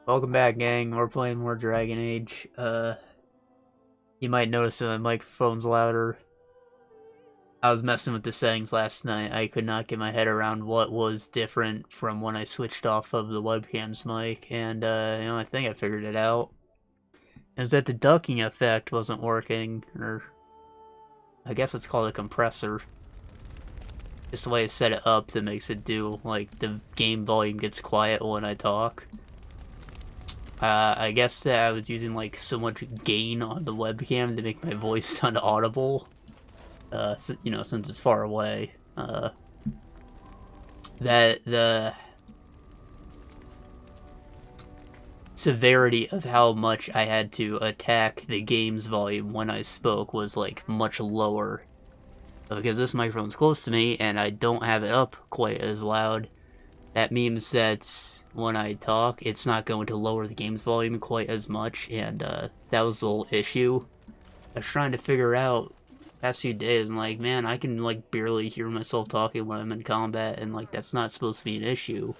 Welcome back, gang. We're playing more Dragon Age. You might notice that my microphone's louder. I was messing with the settings last night. I could not get my head around what was different from when I switched off of the webcam's mic, and, I think I figured it out. Is that the ducking effect wasn't working, or I guess it's called a compressor. Just the way I set it up that makes it do, like, the game volume gets quiet when I talk. I guess that I was using like so much gain on the webcam to make my voice sound audible. Since it's far away. That the severity of how much I had to attack the game's volume when I spoke was like much lower. Because this microphone's close to me and I don't have it up quite as loud. That means that when I talk, it's not going to lower the game's volume quite as much, and that was the whole issue. I was trying to figure out past few days, and like, man, I can like barely hear myself talking when I'm in combat, and like that's not supposed to be an issue.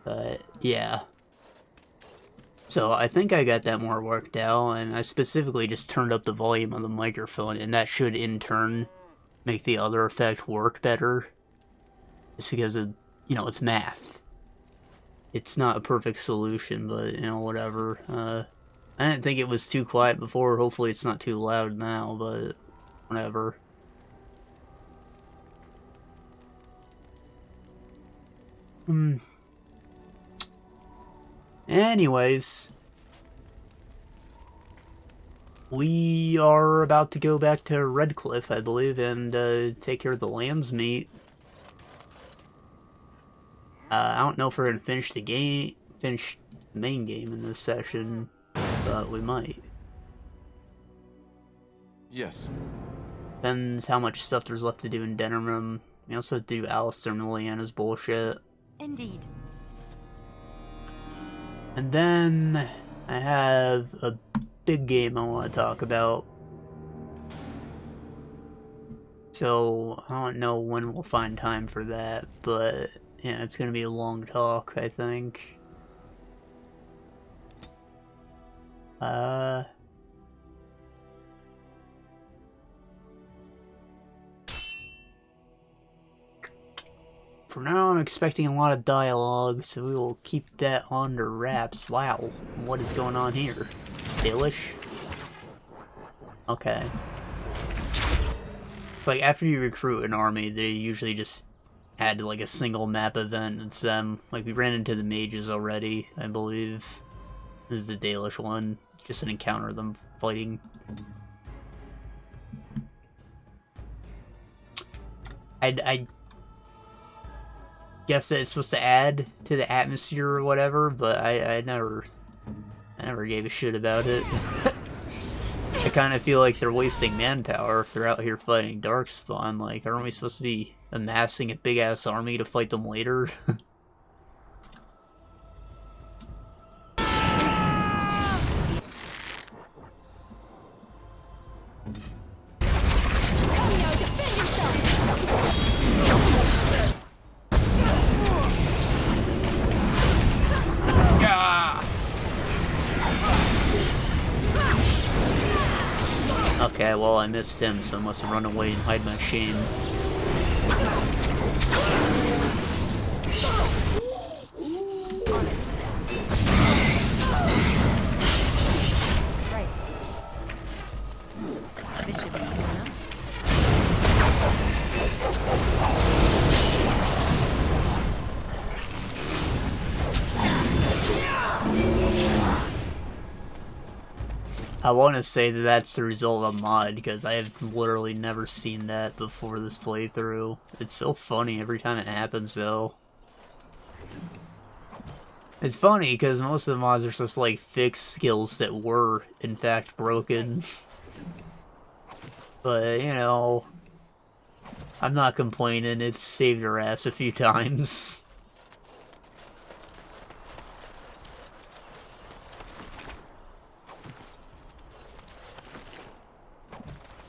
But yeah. So I think I got that more worked out, and I specifically just turned up the volume on the microphone, and that should in turn make the other effect work better. Just because of, it's math. It's not a perfect solution, but, whatever. I didn't think it was too quiet before. Hopefully it's not too loud now, but whatever. Anyways, we are about to go back to Redcliffe, I believe, and take care of the lamb's meat. I don't know if we're gonna finish the main game in this session, but we might. Yes. Depends how much stuff there's left to do in Denham. We also have to do Alistair and Liliana's bullshit. Indeed. And then I have a big game I want to talk about. So I don't know when we'll find time for that, but yeah, it's gonna be a long talk, I think. For now, I'm expecting a lot of dialogue, so we will keep that under wraps. Wow, what is going on here? Dalish? Okay. It's like after you recruit an army, they usually just add like a single map event. It's like we ran into the mages already, I believe. This is the Dalish one. Just an encounter of them fighting. I guess that it's supposed to add to the atmosphere or whatever, but I never gave a shit about it. I kind of feel like they're wasting manpower if they're out here fighting Darkspawn. Like, aren't we supposed to be amassing a big-ass army to fight them later? Okay, well, I missed him, so I must have run away and hide my shame. Right. This should be easy enough. I want to say that that's the result of a mod, because I have literally never seen that before this playthrough. It's so funny every time it happens, though. It's funny, because most of the mods are just like fixed skills that were, in fact, broken. But, I'm not complaining, it's saved her ass a few times.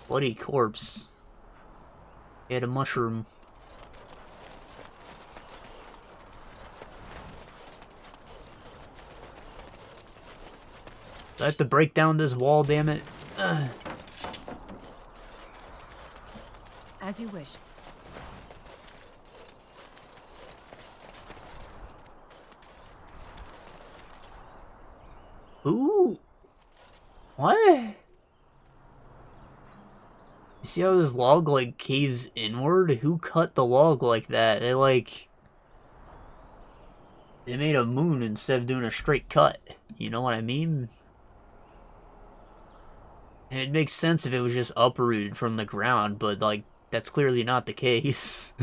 Bloody corpse. He had a mushroom. I have to break down this wall, damn it. As you wish. Ooh. What? You see how this log, like, caves inward? Who cut the log like that? They, like... They made a moon instead of doing a straight cut. You know what I mean? And it makes sense if it was just uprooted from the ground, but, like, that's clearly not the case.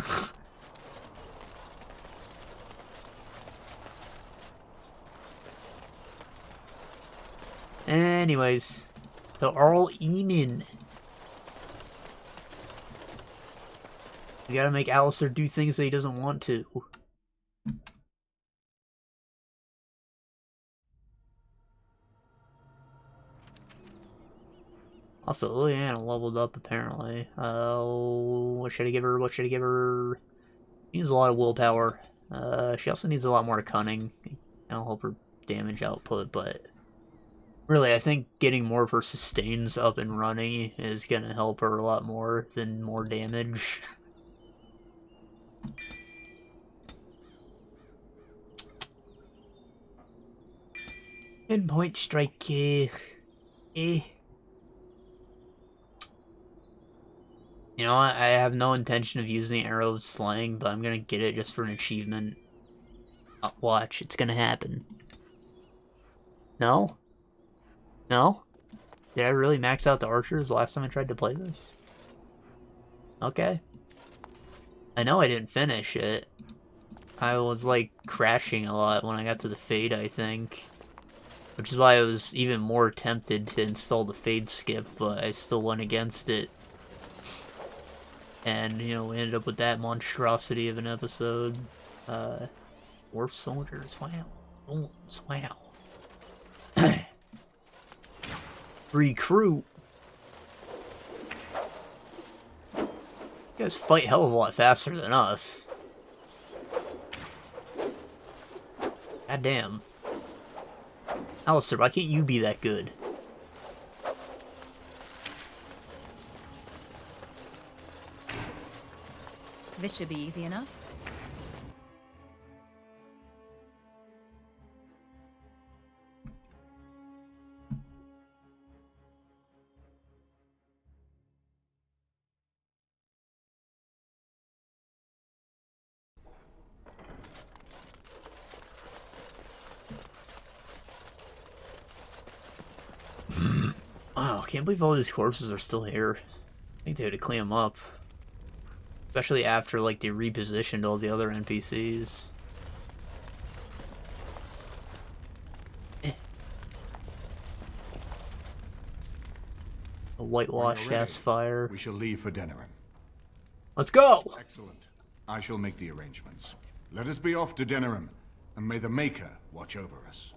Anyways, the Arl Eamon. You gotta make Alistair do things that he doesn't want to. Also, Liliana leveled up, apparently. What should I give her? What should I give her? She needs a lot of willpower. She also needs a lot more cunning. I'll help her damage output, but... Really, I think getting more of her sustains up and running is gonna help her a lot more than more damage. Pinpoint strike, You know what? I have no intention of using the Arrow of Slaying, but I'm gonna get it just for an achievement. Watch, it's gonna happen. No? No? Did I really max out the archers last time I tried to play this? Okay. I know I didn't finish it. I was, like, crashing a lot when I got to the Fade, I think. Which is why I was even more tempted to install the Fade skip, but I still went against it. And, you know, we ended up with that monstrosity of an episode. Dwarf soldiers, wow. Oh, wow. Recruit. You guys fight hell of a lot faster than us. God damn. Alistair, why can't you be that good? This should be easy enough. Wow, I can't believe all these corpses are still here. I think they had to clean them up. Especially after, like, they repositioned all the other NPCs. A whitewash-ass fire. We shall leave for Denerim. Let's go! Excellent. I shall make the arrangements. Let us be off to Denerim, and may the Maker watch over us.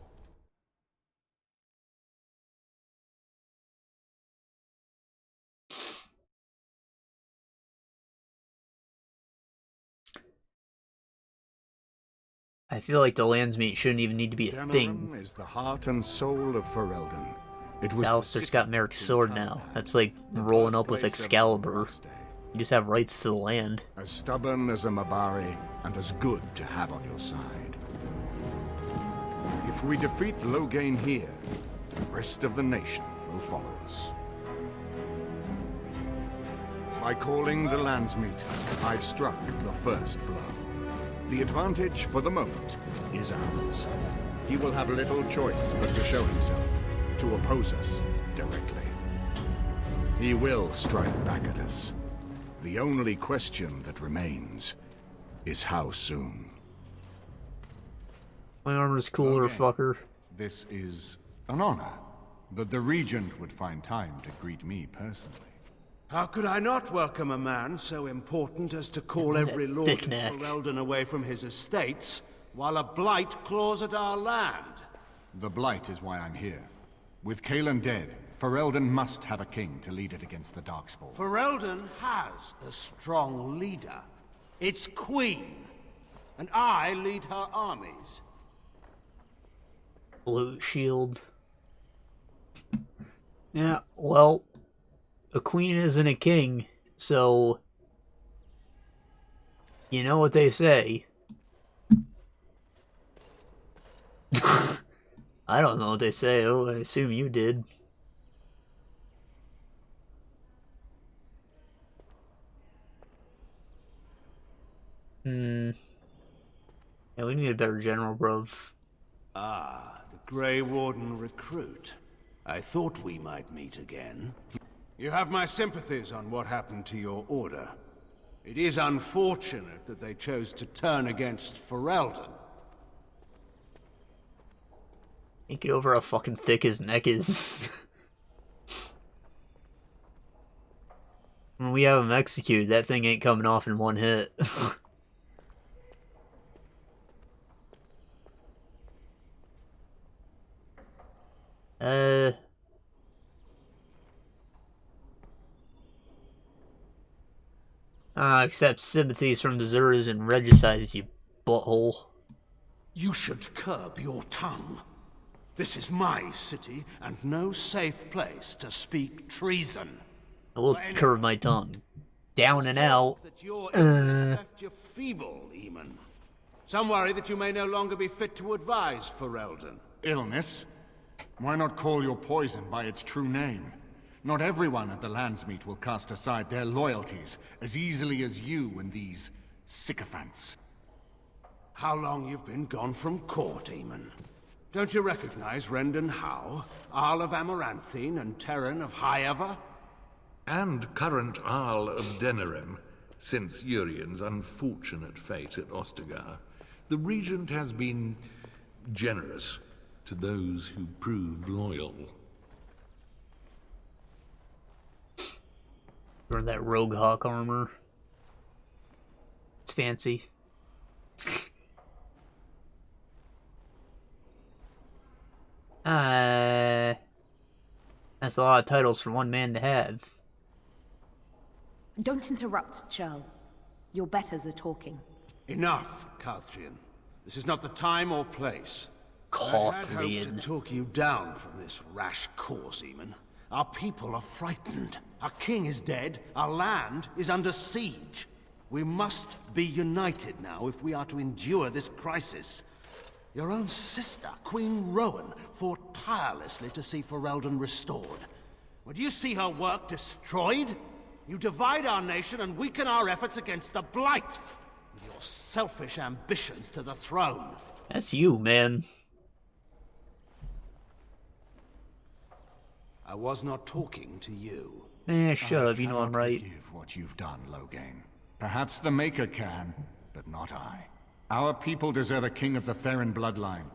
I feel like the Landsmeet shouldn't even need to be a Denerim thing. is the heart and soul of Ferelden. It was Alistair's got Merrick's sword now. That's like rolling up with Excalibur. You just have rights to the land. As stubborn as a Mabari, and as good to have on your side. If we defeat Loghain here, the rest of the nation will follow us. By calling the Landsmeet, I've struck the first blow. The advantage, for the moment, is ours. He will have little choice but to show himself, to oppose us directly. He will strike back at us. The only question that remains is how soon. My armor's cooler, Okay. fucker. This is an honor, that the Regent would find time to greet me personally. How could I not welcome a man so important as to call every lord in thick neck. Ferelden away from his estates, while a blight claws at our land? The Blight is why I'm here. With Caelan dead, Ferelden must have a king to lead it against the Darkspawn. Ferelden has a strong leader. Its queen. And I lead her armies. Blue shield. Yeah, well, a queen isn't a king, so you know what they say. I don't know what they say. Oh, I assume you did. Yeah, we need a better general, bruv. Ah, the Grey Warden recruit. I thought we might meet again. You have my sympathies on what happened to your order. It is unfortunate that they chose to turn against Ferelden. Can't get over how fucking thick his neck is. When we have him executed, that thing ain't coming off in one hit. Accept sympathies from the Zuras and regicides, you butthole. You should curb your tongue. This is my city, and no safe place to speak treason. I will curb my tongue. Down and out. That your illness left you feeble, Eamon. Some worry that you may no longer be fit to advise Ferelden. Illness? Why not call your poison by its true name? Not everyone at the Landsmeet will cast aside their loyalties as easily as you and these sycophants. How long you've been gone from court, Eamon? Don't you recognize Rendon Howe, Arl of Amaranthine and Terran of Highever? And current Arl of Denerim, since Urien's unfortunate fate at Ostagar. The Regent has been generous to those who prove loyal. Wearing that rogue hawk armor. It's fancy. That's a lot of titles for one man to have. Don't interrupt, Churl. Your betters are talking. Enough, Calthrian. This is not the time or place. I had hoped to Calthrian. talk you down from this rash course, Eamon. Our people are frightened. Our king is dead. Our land is under siege. We must be united now if we are to endure this crisis. Your own sister, Queen Rowan, fought tirelessly to see Ferelden restored. Would you see her work destroyed? You divide our nation and weaken our efforts against the Blight, with your selfish ambitions to the throne. That's you, man. I was not talking to you. Shut up, you know I'm right. Forgive what you've done, Loghain. Perhaps the Maker can, but not I. Our people deserve a king of the Theron bloodline.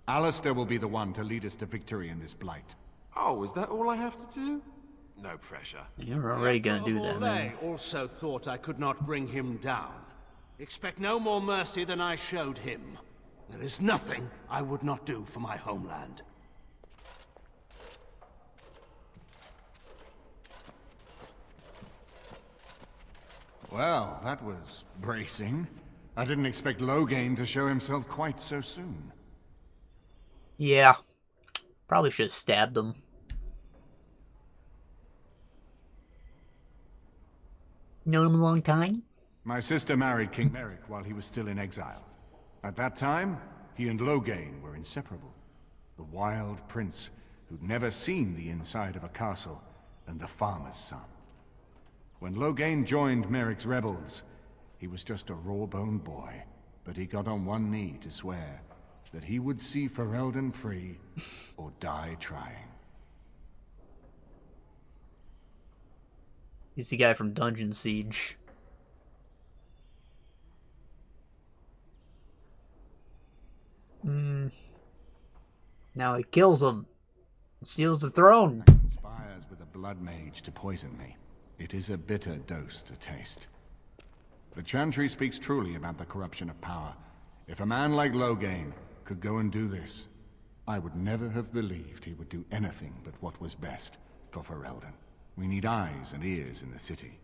Alistair will be the one to lead us to victory in this blight. Oh, is that all I have to do? No pressure. You're already gonna do that, man. They also thought I could not bring him down. Expect no more mercy than I showed him. There is nothing I would not do for my homeland. Well, that was bracing. I didn't expect Loghain to show himself quite so soon. Yeah. Probably should have stabbed him. Known him a long time? My sister married King Merrick while he was still in exile. At that time, he and Loghain were inseparable. The wild prince who'd never seen the inside of a castle and the farmer's son. When Loghain joined Merrick's rebels, he was just a raw-boned boy, but he got on one knee to swear that he would see Ferelden free or die trying. He's the guy from Dungeon Siege. Now he kills him. Steals the throne. Conspires with a blood mage to poison me. It is a bitter dose to taste. The Chantry speaks truly about the corruption of power. If a man like Loghain could go and do this, I would never have believed he would do anything but what was best for Ferelden. We need eyes and ears in the city.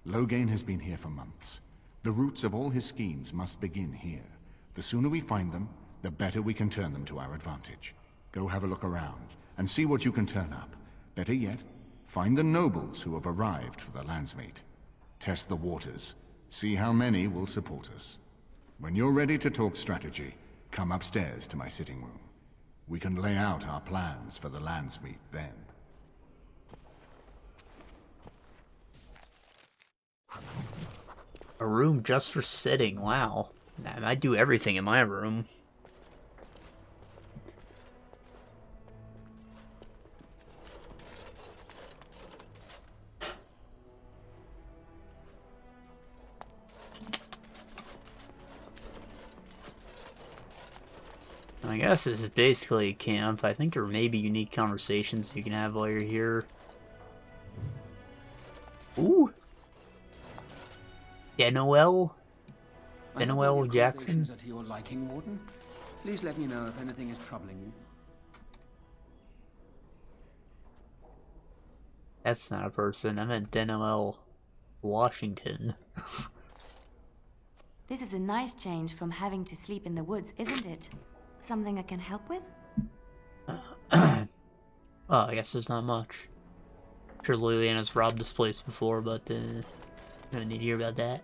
Loghain has been here for months. The roots of all his schemes must begin here. The sooner we find them, the better we can turn them to our advantage. Go have a look around. and see what you can turn up. Better yet, find the nobles who have arrived for the landsmeet. Test the waters. See how many will support us. When you're ready to talk strategy, come upstairs to my sitting room. We can lay out our plans for the landsmeet then. A room just for sitting, wow. I do everything in my room. I guess this is basically a camp. I think there may be unique conversations you can have while you're here. Ooh. Denoel Jackson. To your liking, Warden. Please let me know if anything is troubling you. That's not a person. I meant Denoel Washington. This is a nice change from having to sleep in the woods, isn't it? Something I can help with? Oh, I guess there's not much. I'm sure Liliana's robbed this place before, but I don't need to hear about that.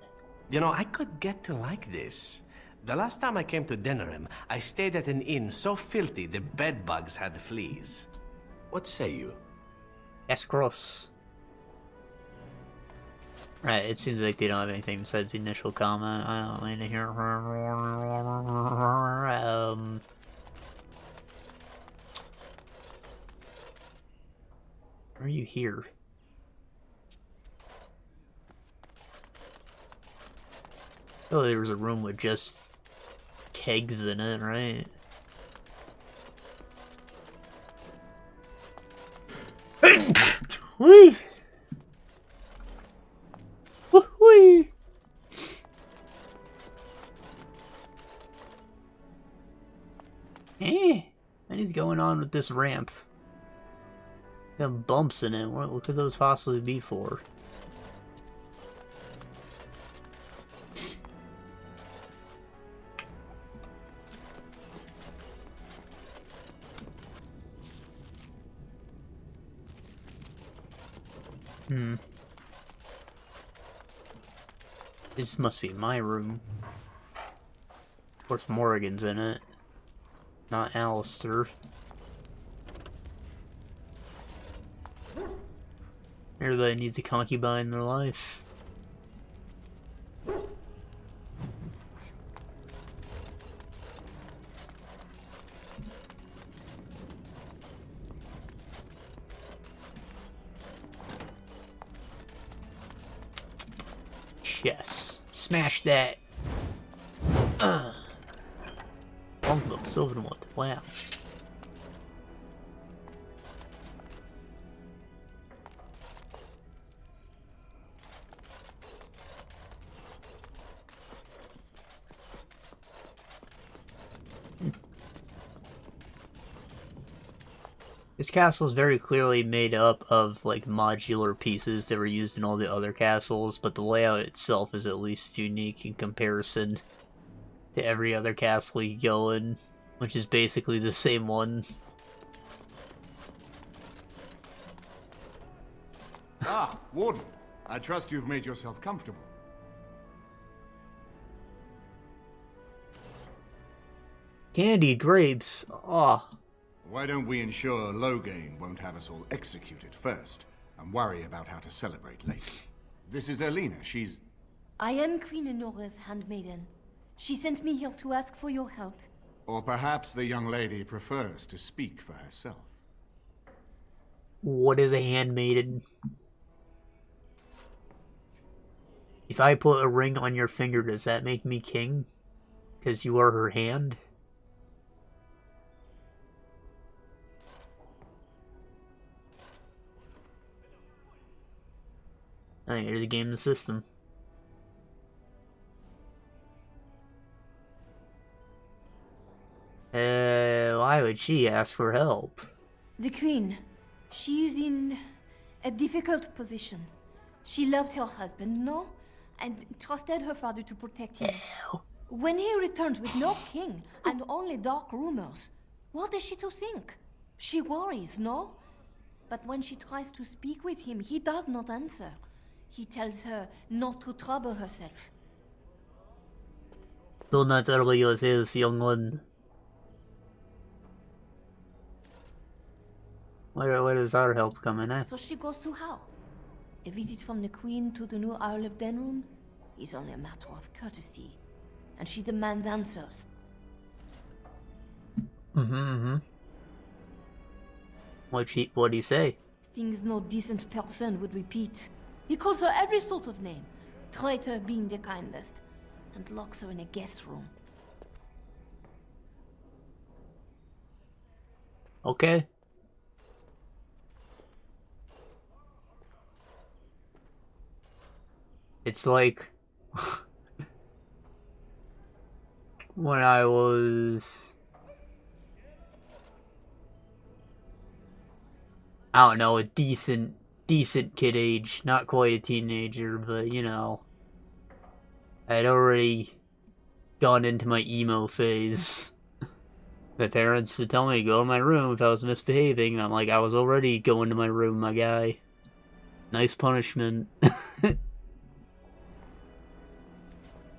You know, I could get to like this. The last time I came to Denerim, I stayed at an inn so filthy the bedbugs had fleas. What say you? Yes, gross. Right, it seems like they don't have anything besides the initial comment. I don't need to hear. Are you here? Oh, there was a room with just kegs in it, right? Whee! Whee! What is going on with this ramp? Got bumps in it. What could those possibly be for? This must be my room. Of course, Morrigan's in it. Not Alistair. Everybody needs a concubine in their life. Yes. Smash that. Longbow, Silverwood. Wow. This castle is very clearly made up of, like, modular pieces that were used in all the other castles, but the layout itself is at least unique in comparison to every other castle you go in, which is basically the same one. Ah, Warden. I trust you've made yourself comfortable. Candied grapes. Oh. Why don't we ensure Loghain won't have us all executed first, and worry about how to celebrate later? This is Elena. She's... I am Queen Enora's handmaiden. She sent me here to ask for your help. Or perhaps the young lady prefers to speak for herself. What is a handmaiden? If I put a ring on your finger, does that make me king? Because you are her hand? I think there's a game in the system. Why would she ask for help? The Queen. She is in a difficult position. She loved her husband, no? And trusted her father to protect him. Ew. When he returned with no king and only dark rumors, what is she to think? She worries, no? But when she tries to speak with him, he does not answer. He tells her not to trouble herself. Do not trouble yourself, young one. Where does our help come in at? So she goes to Howe. A visit from the Queen to the new Isle of Denrum is only a matter of courtesy. And she demands answers. What do you say? Things no decent person would repeat. He calls her every sort of name, traitor being the kindest, and locks her in a guest room. Okay. It's like when I was, I don't know, a decent kid age, not quite a teenager, but you know, I had already gone into my emo phase. My parents would tell me to go to my room if I was misbehaving, and I'm like, I was already going to my room, my guy. Nice punishment.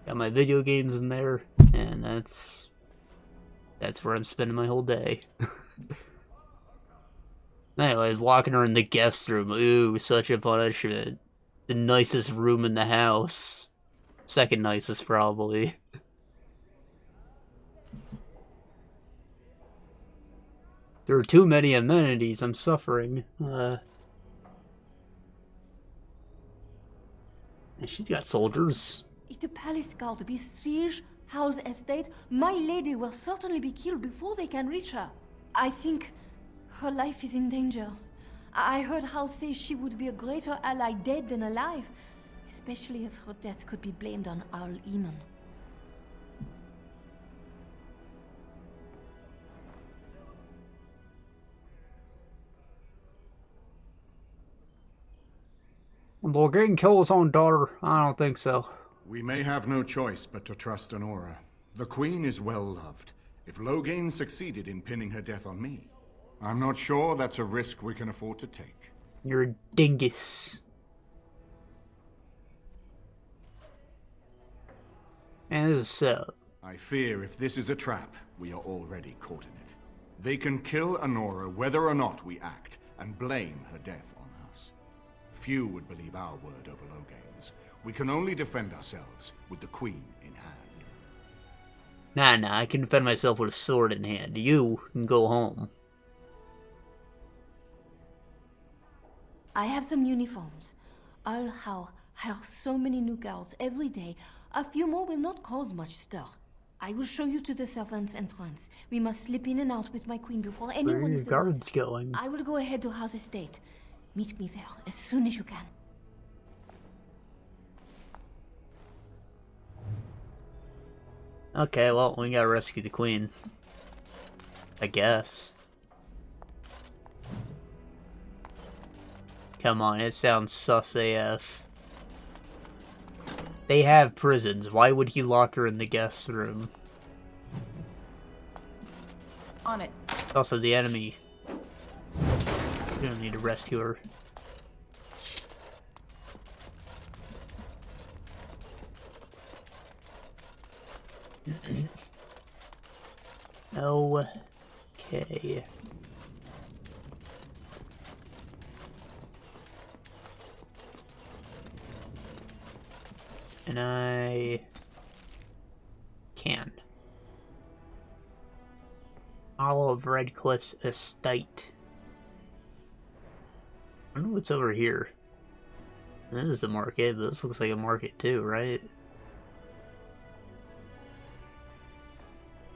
Got my video games in there, and that's where I'm spending my whole day. Anyways, locking her in the guest room. Ooh, such a punishment. The nicest room in the house. Second nicest, probably. There are too many amenities. I'm suffering. And she's got soldiers. If the palace guard besiege Howe's estate, my lady will certainly be killed before they can reach her. I think her life is in danger. I heard Howe say she would be a greater ally dead than alive, especially if her death could be blamed on Earl Eamon. Loghain kill his own daughter? I don't think so. We may have no choice but to trust Honora. The Queen is well loved. If Loghain succeeded in pinning her death on me, I'm not sure that's a risk we can afford to take. You're a dingus. And this is setup. I fear if this is a trap, we are already caught in it. They can kill Honora whether or not we act, and blame her death on us. Few would believe our word over Loghain's. We can only defend ourselves with the Queen in hand. Nah, I can defend myself with a sword in hand. You can go home. I have some uniforms. Earl Howe hires so many new guards every day. A few more will not cause much stir. I will show you to the servants' entrance. We must slip in and out with my queen before anyone Where are your is guards going? I will go ahead to Howe's estate. Meet me there as soon as you can. Okay, well, we gotta rescue the queen. I guess. Come on, it sounds sus AF. They have prisons. Why would he lock her in the guest room? On it. Also, the enemy. We don't need to rescue her. Okay. And I can. Olive Redcliffe's estate. I wonder what's over here. This is a market, but this looks like a market too, right?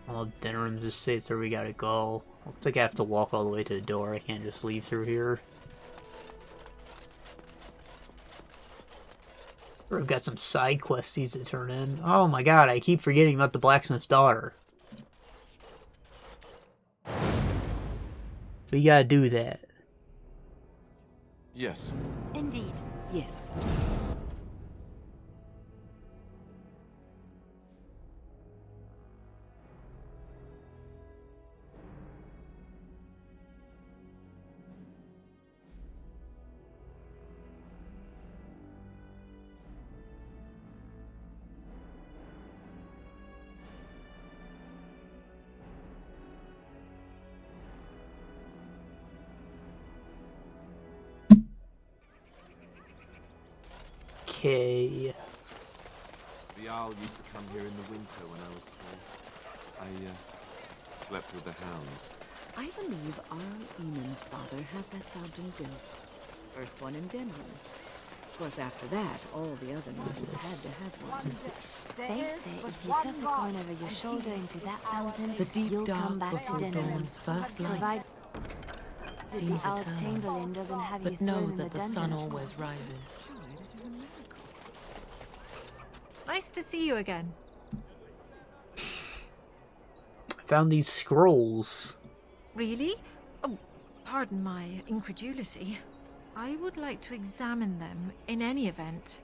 All Denrim's estates where we gotta go. Looks like I have to walk all the way to the door. I can't just leave through here. Or I've got some side questies to turn in. Oh my god, I keep forgetting about the blacksmith's daughter. We gotta do that. Yes. Indeed, yes. Okay. The Jarl used to come here in the winter when I was small. I slept with the hounds. I believe Arl Eamon's father had that fountain built. First one in Denver. Of course, after that, all the other nobles had to have one. What is this? They say if you toss a coin over your shoulder into that fountain, The deep you'll dark come back to before dinner. dawn's first light Provided seems the Old eternal, Chamberlain doesn't have you but thrown know in that the dungeon sun at always once. rises. Nice to see you again. I found these scrolls. Really? Oh, pardon my incredulity. I would like to examine them in any event.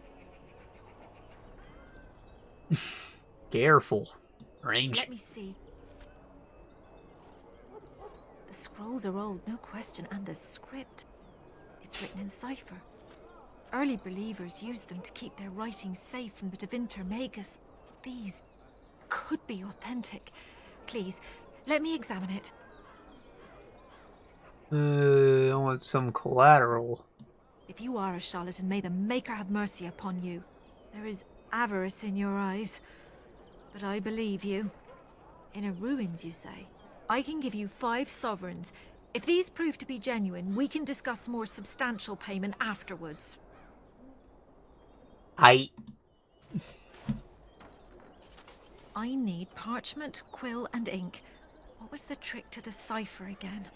Careful. Range. Let me see. The scrolls are old, no question, and the script. It's written in cipher. Early believers used them to keep their writings safe from the Devinter Magus. These could be authentic. Please, let me examine it. I want some collateral. If you are a charlatan, may the Maker have mercy upon you. There is avarice in your eyes, but I believe you. Inner ruins, you say? I can give you 5 sovereigns. If these prove to be genuine, we can discuss more substantial payment afterwards. I need parchment, quill, and ink. What was the trick to the cipher again?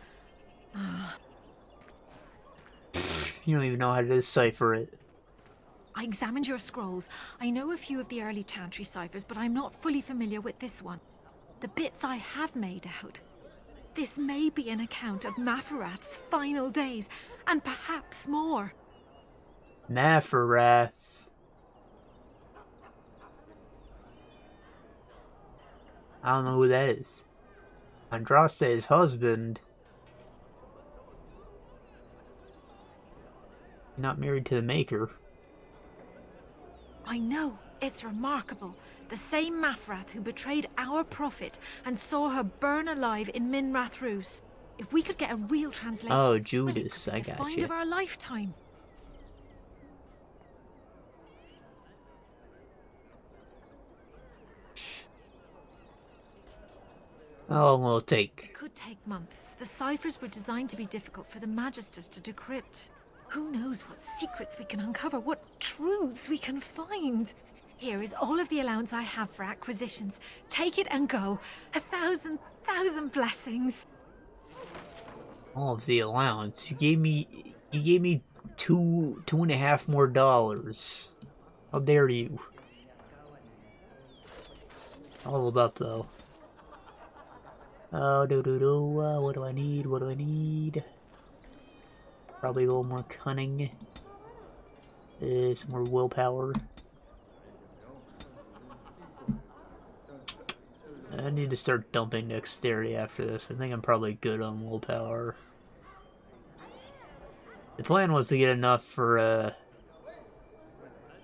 You don't even know how to decipher it. I examined your scrolls. I know a few of the early Chantry ciphers, but I'm not fully familiar with this one. The bits I have made out. This may be an account of Maferath's final days, and perhaps more. Maferath. I don't know who that is. Andraste's husband. Not married to the Maker. I know. It's remarkable. The same Maferath who betrayed our prophet and saw her burn alive in Minrath Rus. If we could get a real translation, Oh, Judas, well, it I could be the got find you. of our lifetime. How long will it take? It could take months. The ciphers were designed to be difficult for the Magisters to decrypt. Who knows what secrets we can uncover, what truths we can find. Here is all of the allowance I have for acquisitions. Take it and go. 1,000 blessings. All of the allowance. You gave me two and a half more dollars. How dare you? Leveled up though. Oh, what do I need? What do I need? Probably a little more cunning. Some more willpower. I need to start dumping dexterity after this. I think I'm probably good on willpower. The plan was to get enough for,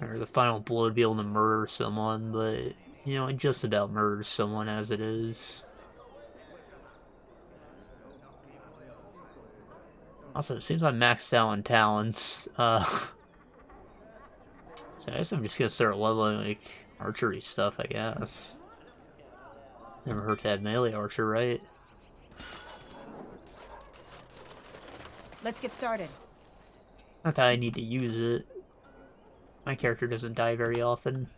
or the final blow to be able to murder someone, but, you know, it just about murders someone as it is. Also, it seems I'm maxed out on talents. So I guess I'm just gonna start leveling, like, archery stuff, I guess. Never hurt to have melee archer, right? Let's get started. Not that I need to use it. My character doesn't die very often.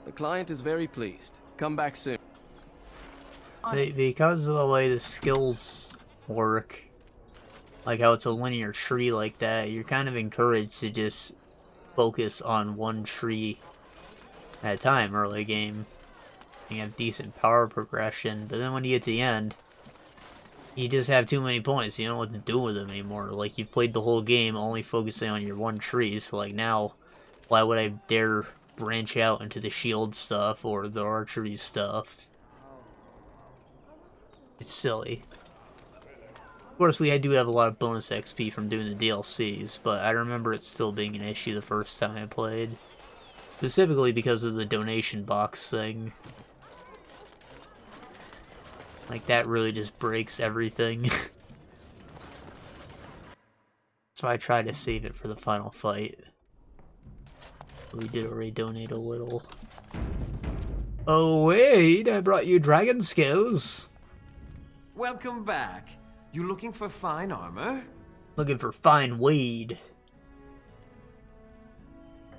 The client is very pleased. Come back soon. Because of the way the skills work, like how it's a linear tree like that, you're kind of encouraged to just focus on one tree at a time early game. You have decent power progression, but then when you get to the end, you just have too many points. You don't know what to do with them anymore. Like, you've played the whole game only focusing on your one tree, so like now, why would I dare branch out into the shield stuff or the archery stuff? It's silly. course, we do have a lot of bonus XP from doing the DLCs, but I remember it still being an issue the first time I played. Specifically because of the donation box thing. Like, that really just breaks everything. So I tried to save it for the final fight. We did already donate a little. Oh wait, I brought you dragon scales. Welcome back. You looking for fine armor? Looking for fine weed.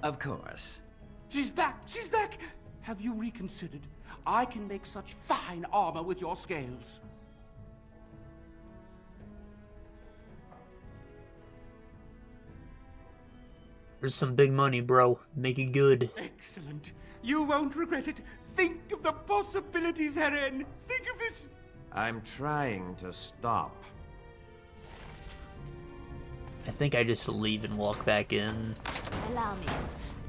Of course. She's back! She's back! Have you reconsidered? I can make such fine armor with your scales. There's some big money, bro. Make it good. Excellent. You won't regret it. Think of the possibilities, Heron. Think of it. I'm trying to stop. I think I just leave and walk back in. Allow me.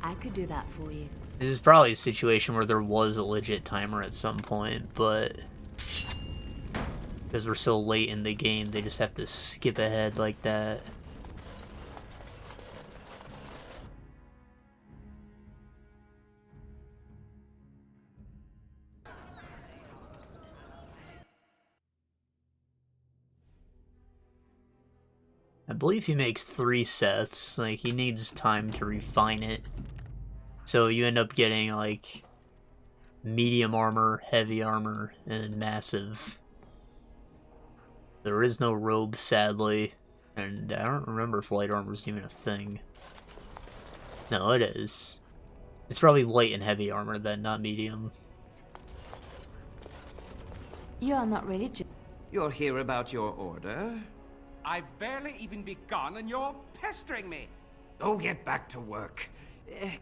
I could do that for you. This is probably a situation where there was a legit timer at some point, but because we're so late in the game, they just have to skip ahead like that. I believe he makes 3 sets. Like, he needs time to refine it. So you end up getting, like, medium armor, heavy armor, and massive. There is no robe, sadly. And I don't remember if light armor is even a thing. No, it is. It's probably light and heavy armor then, not medium. You are not really... You're here about your order? I've barely even begun and you're pestering me. Oh, get back to work.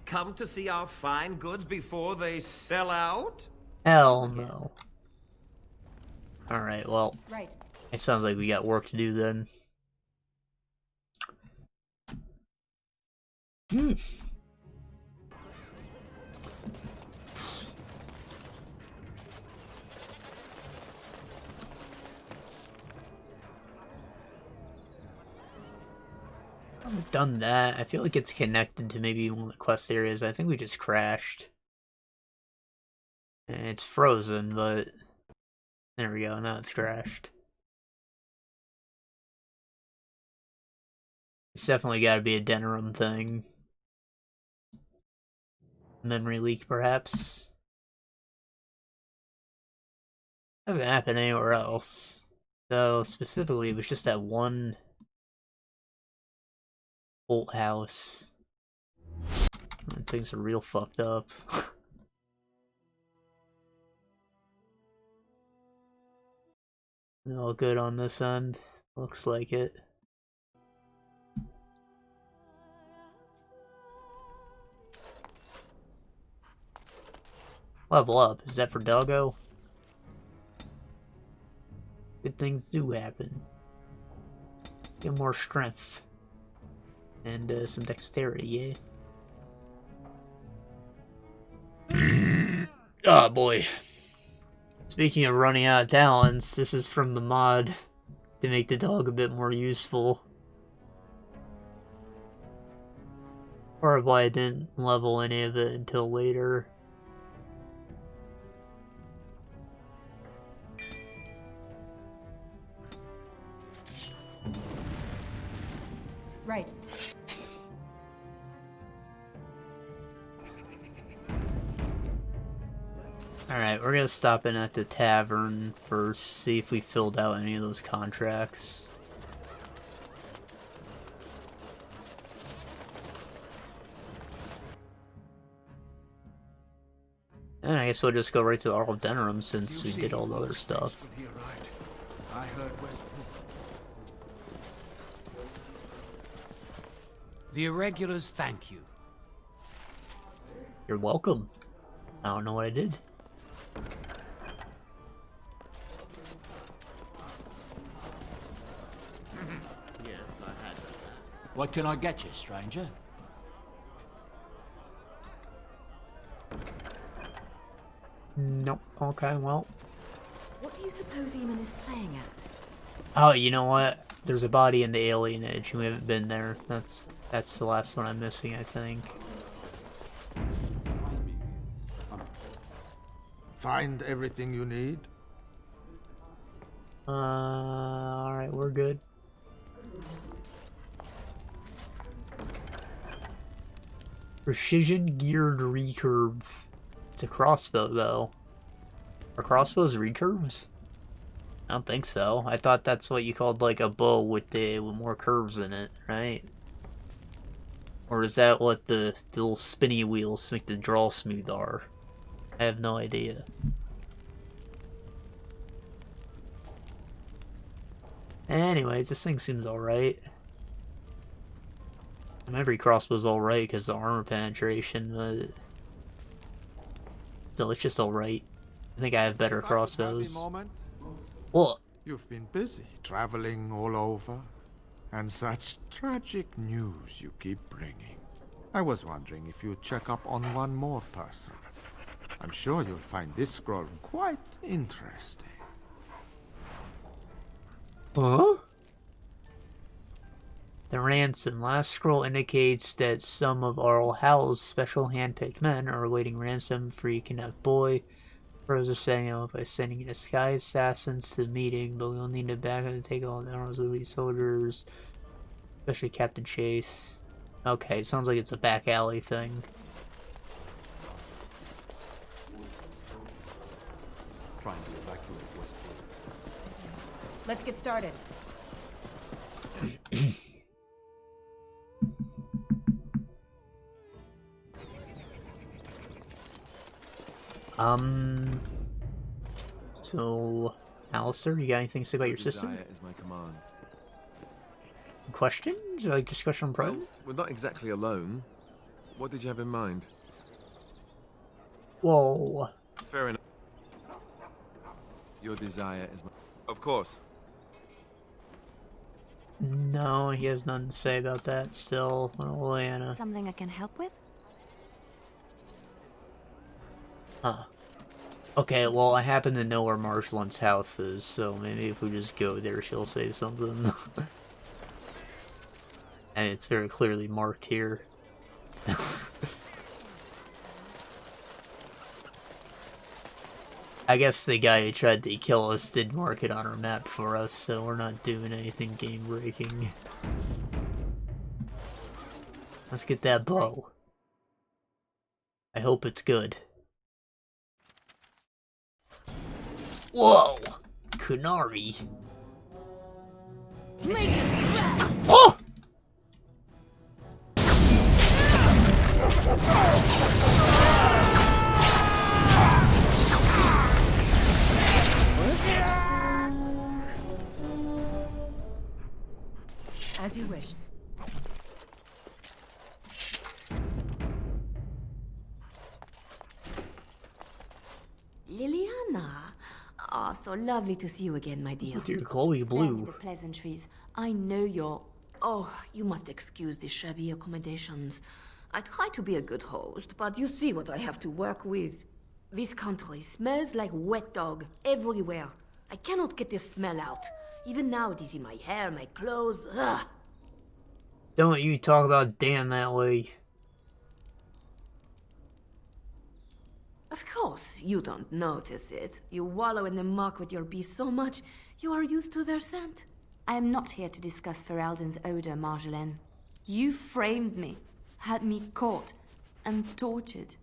Come to see our fine goods before they sell out? Hell no. Alright, well. Right. It sounds like we got work to do then. I've done that. I feel like it's connected to maybe one of the quest areas. I think we just crashed. And it's frozen, but there we go. Now it's crashed. It's definitely got to be a Denerim thing. Memory leak, perhaps. Doesn't happen anywhere else. So specifically, it was just that one old house. And things are real fucked up. All good on this end. Looks like it. Level up. Is that for doggo? Good things do happen. Get more strength. And some dexterity, yeah? Oh boy. Speaking of running out of talents, this is from the mod to make the dog a bit more useful. Part of why I didn't level any of it until later. Right. Alright, we're gonna stop in at the tavern first, see if we filled out any of those contracts. And I guess we'll just go right to the Arl of Denerim since we did all the other stuff. I heard The irregulars thank you. You're welcome. I don't know what I did. Yes, I had that. What can I get you, stranger? Nope. Okay, well. What do you suppose Eamon is playing at? Oh, you know what? There's a body in the alien edge, and we haven't been there. That's the last one I'm missing, I think. Find everything you need? Alright, we're good. Precision geared recurve. It's a crossbow, though. Are crossbows recurves? I don't think so. I thought that's what you called like a bow with more curves in it, right? Or is that what the little spinny wheels make the draw smooth are? I have no idea. Anyways, this thing seems alright. Every crossbow's alright because the armor penetration, but still, it's just alright. I think I have better crossbows. What? You've been busy traveling all over, and such tragic news you keep bringing. I was wondering if you'd check up on one more person. I'm sure you'll find this scroll quite interesting. Huh? The ransom. Last scroll indicates that some of Howe's special handpicked men are awaiting ransom for a kidnapped boy. Pros are setting up by sending disguised assassins to the meeting, but we'll need to back up and take all the arrows of these soldiers, especially Captain Chase. Okay, sounds like it's a back alley thing. Trying to evacuate Westwood. Let's get started. So, Alistair, you got anything to say about your system? Is my command. Questions? Like discussion pro? Well, we're not exactly alone. What did you have in mind? Whoa. Fair enough. Your desire is my... Of course. No, he has nothing to say about that still. Liliana. Something I can help with? Huh. Okay, well, I happen to know where Marshall's house is, so maybe if we just go there, she'll say something. And it's very clearly marked here. I guess the guy who tried to kill us did mark it on our map for us, so we're not doing anything game-breaking. Let's get that bow. I hope it's good. Whoa! Kunari. Oh! As you wished. Liliana. Oh, so lovely to see you again, my dear. With your Chloe blue. The pleasantries. I know you're... Oh, you must excuse the shabby accommodations. I try to be a good host, but you see what I have to work with. This country smells like wet dog everywhere. I cannot get this smell out. Even now it is in my hair, my clothes. Ugh. Don't you talk about Dan that way. Of course, you don't notice it. You wallow in the muck with your bees so much, you are used to their scent. I am not here to discuss Ferelden's odor, Marjolaine. You framed me, had me caught, and tortured.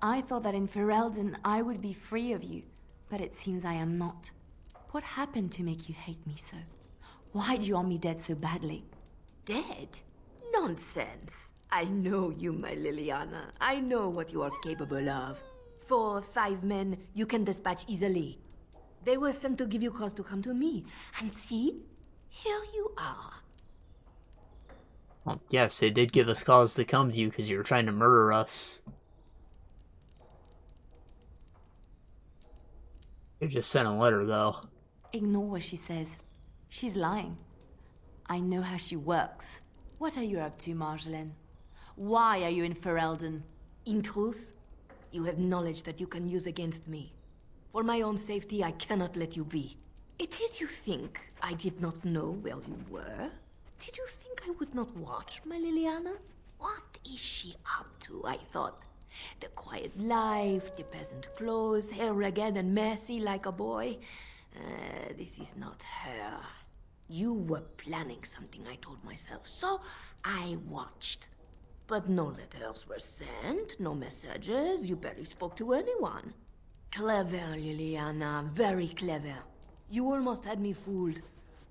I thought that in Ferelden I would be free of you, but it seems I am not. What happened to make you hate me so? Why do you want me dead so badly? Dead? Nonsense. I know you, my Liliana. I know what you are capable of. 4 or 5 men you can dispatch easily. They were sent to give you cause to come to me. And see, here you are. Well, yes, they did give us cause to come to you because you were trying to murder us. You just sent a letter, though. Ignore what she says. She's lying. I know how she works. What are you up to, Marjolaine? Why are you in Ferelden? In truth, you have knowledge that you can use against me. For my own safety, I cannot let you be. Did you think I did not know where you were? Did you think I would not watch, my Liliana? What is she up to, I thought? The quiet life, the peasant clothes, hair ragged and messy like a boy. This is not her. You were planning something, I told myself, so I watched. But no letters were sent, no messages, you barely spoke to anyone. Clever, Liliana, very clever. You almost had me fooled.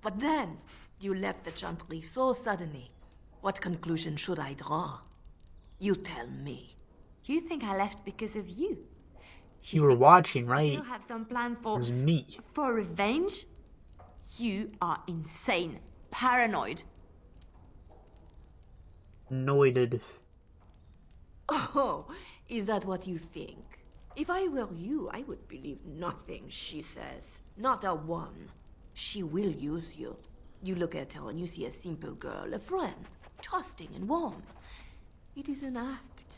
But then, you left the Chantry so suddenly. What conclusion should I draw? You tell me. You think I left because of you? You were watching, right? You have some plan for... It was me. For revenge? You are insane. Paranoid. Noided. Oh, is that what you think? If I were you, I would believe nothing she says. Not a one. She will use you. You look at her and you see a simple girl, a friend, trusting and warm. It is an act.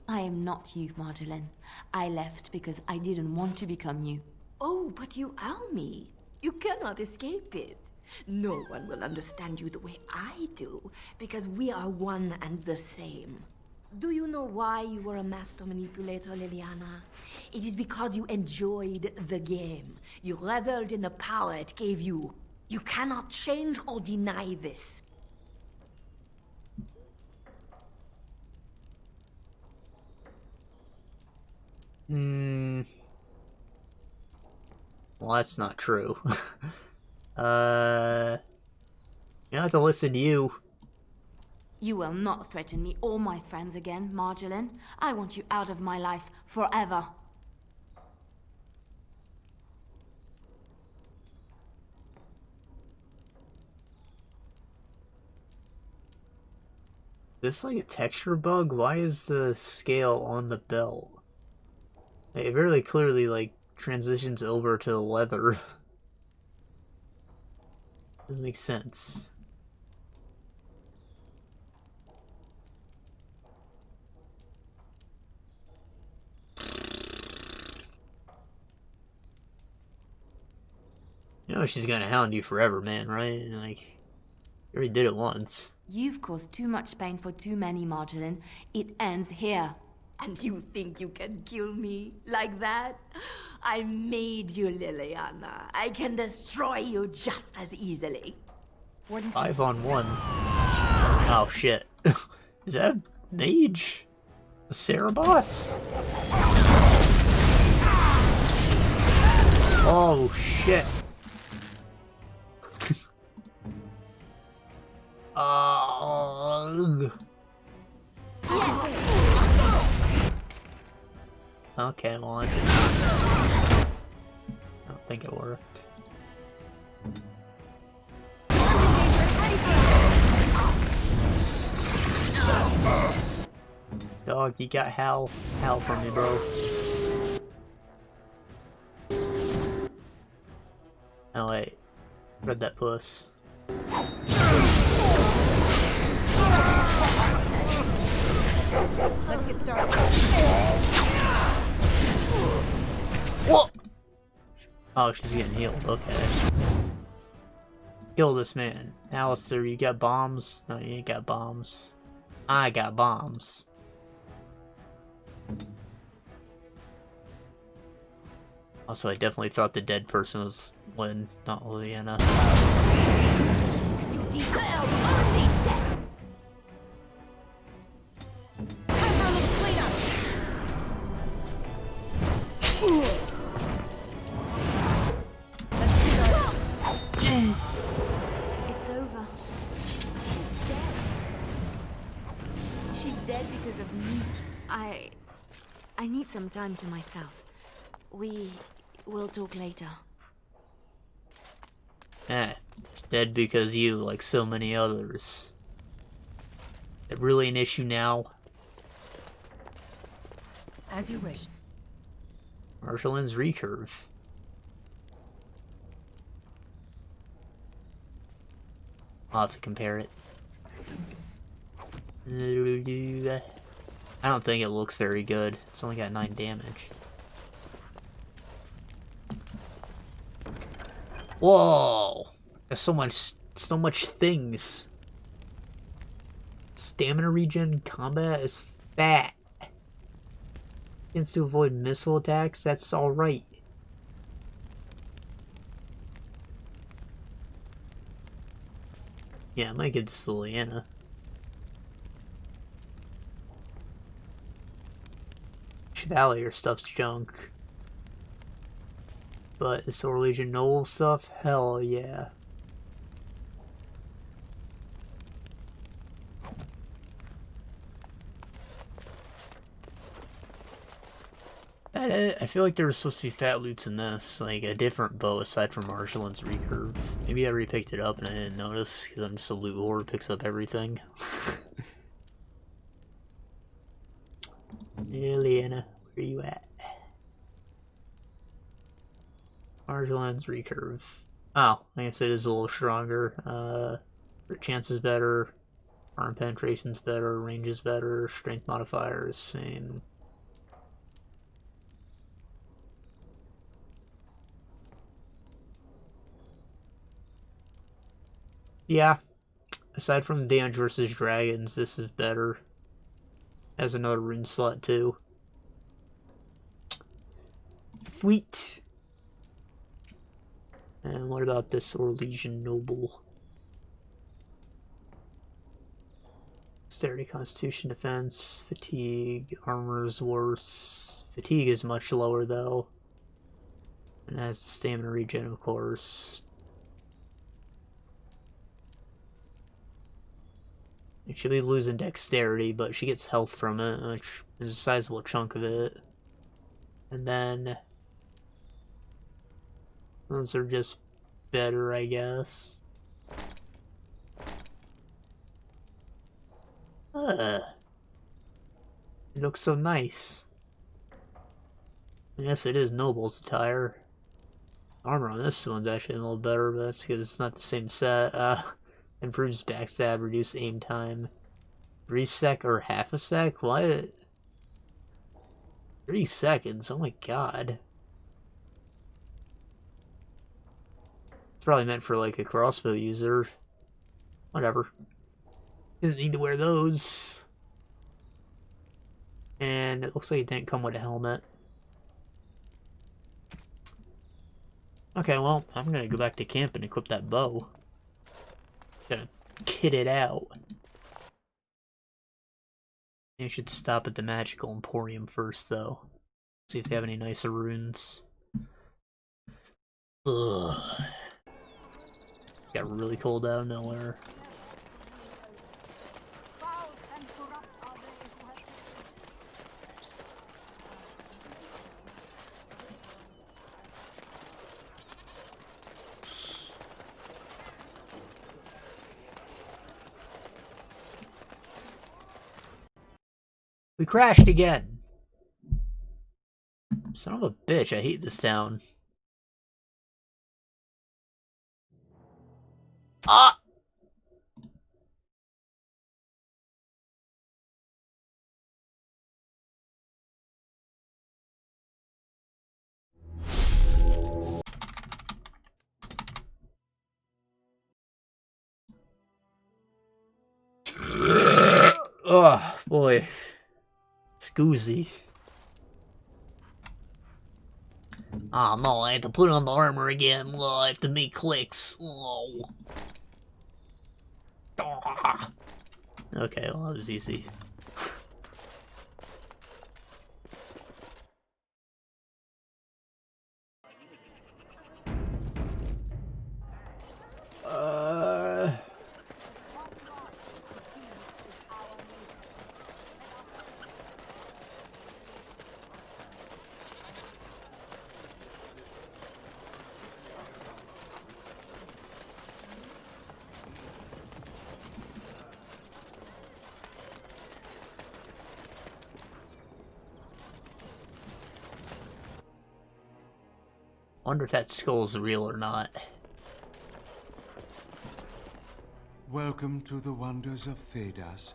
I am not you, Marjolaine. I left because I didn't want to become you. Oh, but you are me. You cannot escape it. No one will understand you the way I do, because we are one and the same. Do you know why you were a master manipulator, Liliana? It is because you enjoyed the game. You reveled in the power it gave you. You cannot change or deny this. Well, that's not true. You don't have to listen to you. You will not threaten me or my friends again, Marjolaine. I want you out of my life forever. Is this like a texture bug? Why is the scale on the belt? It really clearly like transitions over to the leather. Doesn't make sense. You know she's gonna hound you forever, man, right? Like, you already did it once. You've caused too much pain for too many, Marjolaine. It ends here. And you think you can kill me like that? I made you, Liliana. I can destroy you just as easily. 5 on 1. Oh shit. Is that a mage? A Cerebos? Oh shit. Okay, well I don't think it worked. Dog, you got Howe from me, bro. Oh wait, read that puss. Let's get started. Whoa! Oh, she's getting healed. Okay. Kill this man. Alistair, you got bombs? No, you ain't got bombs. I got bombs. Also, I definitely thought the dead person was Lynn, not Liliana. You deserve only death. Time for a little cleanup. Let's get started. It's over. She's dead. She's dead because of me. I need some time to myself. We will talk later. Eh, dead because you, like so many others. Is it really an issue now? As you wish. Marjoleine's recurve. I'll have to compare it. I don't think it looks very good. It's only got 9 damage. Whoa! There's so much things. Stamina regen, combat is fat. Chance to avoid missile attacks, that's alright. Yeah, I might give this to Liliana. Chevalier stuff's junk. But the Sword Legion Noble stuff, hell yeah. I feel like there was supposed to be fat loots in this, like a different bow aside from Marjolaine's recurve. Maybe I repicked it up and I didn't notice because I'm just a loot whore who picks up everything. Liliana, where you at? Marjolaine's recurve. Oh, I guess it is a little stronger. Chance is better, arm penetration's better, range is better, strength modifier is same. Yeah, aside from damage versus dragons, this is better. Has another rune slot too. Sweet. And what about this Sword Legion Noble? Dexterity, Constitution, Defense, Fatigue, Armor is worse. Fatigue is much lower though. And has the Stamina regen, of course. She'll be losing Dexterity, but she gets health from it, which is a sizable chunk of it. And then those are just better, I guess. It looks so nice. Yes, it is Noble's attire. Armor on this one's actually a little better, but that's because it's not the same set. Improves backstab, reduce aim time. 3 sec or half a sec? What? 3 seconds? Oh my god. It's probably meant for like a crossbow user. Whatever. Didn't need to wear those. And it looks like it didn't come with a helmet. Okay, well, I'm gonna go back to camp and equip that bow. Gotta kit it out. You should stop at the Magical Emporium first, though. See if they have any nicer runes. Ugh. Got really cold out of nowhere. We crashed again. Son of a bitch, I hate this town. Ah! Oh, boy. Scoozy. Oh no, I have to put on the armor again. Oh, I have to make clicks. Oh. Ah. Okay, well, that was easy. Wonder if that skull's real or not. Welcome to the wonders of Thedas.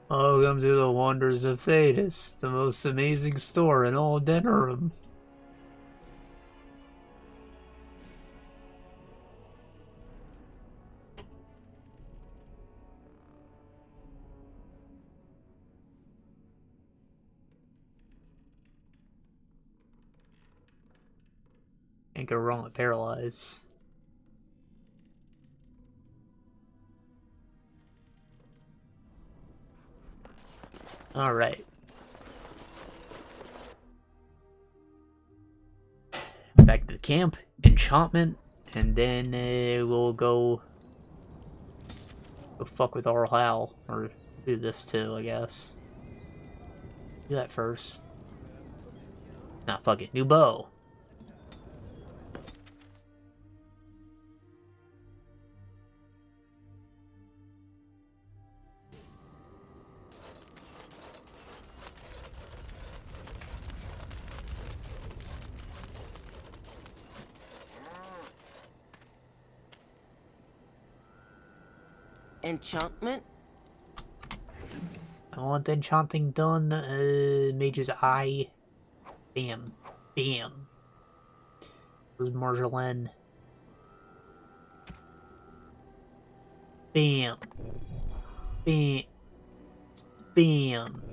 Welcome to the wonders of Thedas, the most amazing store in all Denerim. Can't go wrong with paralyze. Alright. Back to the camp, enchantment, and then we'll go fuck with our Howe, or do this too, I guess. Do that first. Nah, fuck it, new bow. Enchantment? I want the enchanting done. Mage's Eye. Bam. Bam. Where's Marjolaine? Bam. Bam. Bam.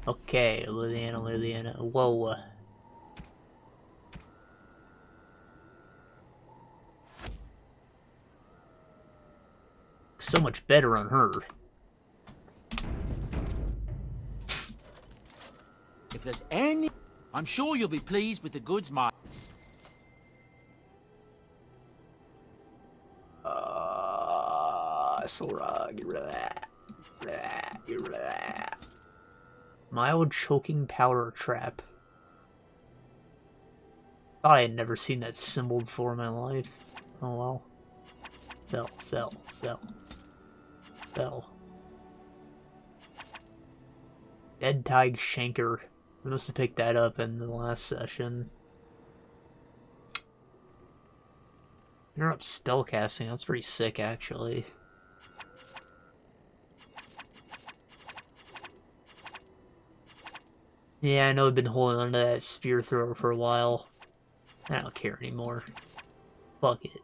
Okay, Liliana. Whoa. So much better on her. If there's any... I'm sure you'll be pleased with the goods, my... Sora, get rid of that. Get rid of that. Mild choking powder trap. Thought I had never seen that symbol before in my life. Oh well. Sell. Dead Tig Shanker. We must have picked that up in the last session. Interrupt spellcasting. That's pretty sick, actually. Yeah, I know I've been holding onto that spear thrower for a while. I don't care anymore. Fuck it.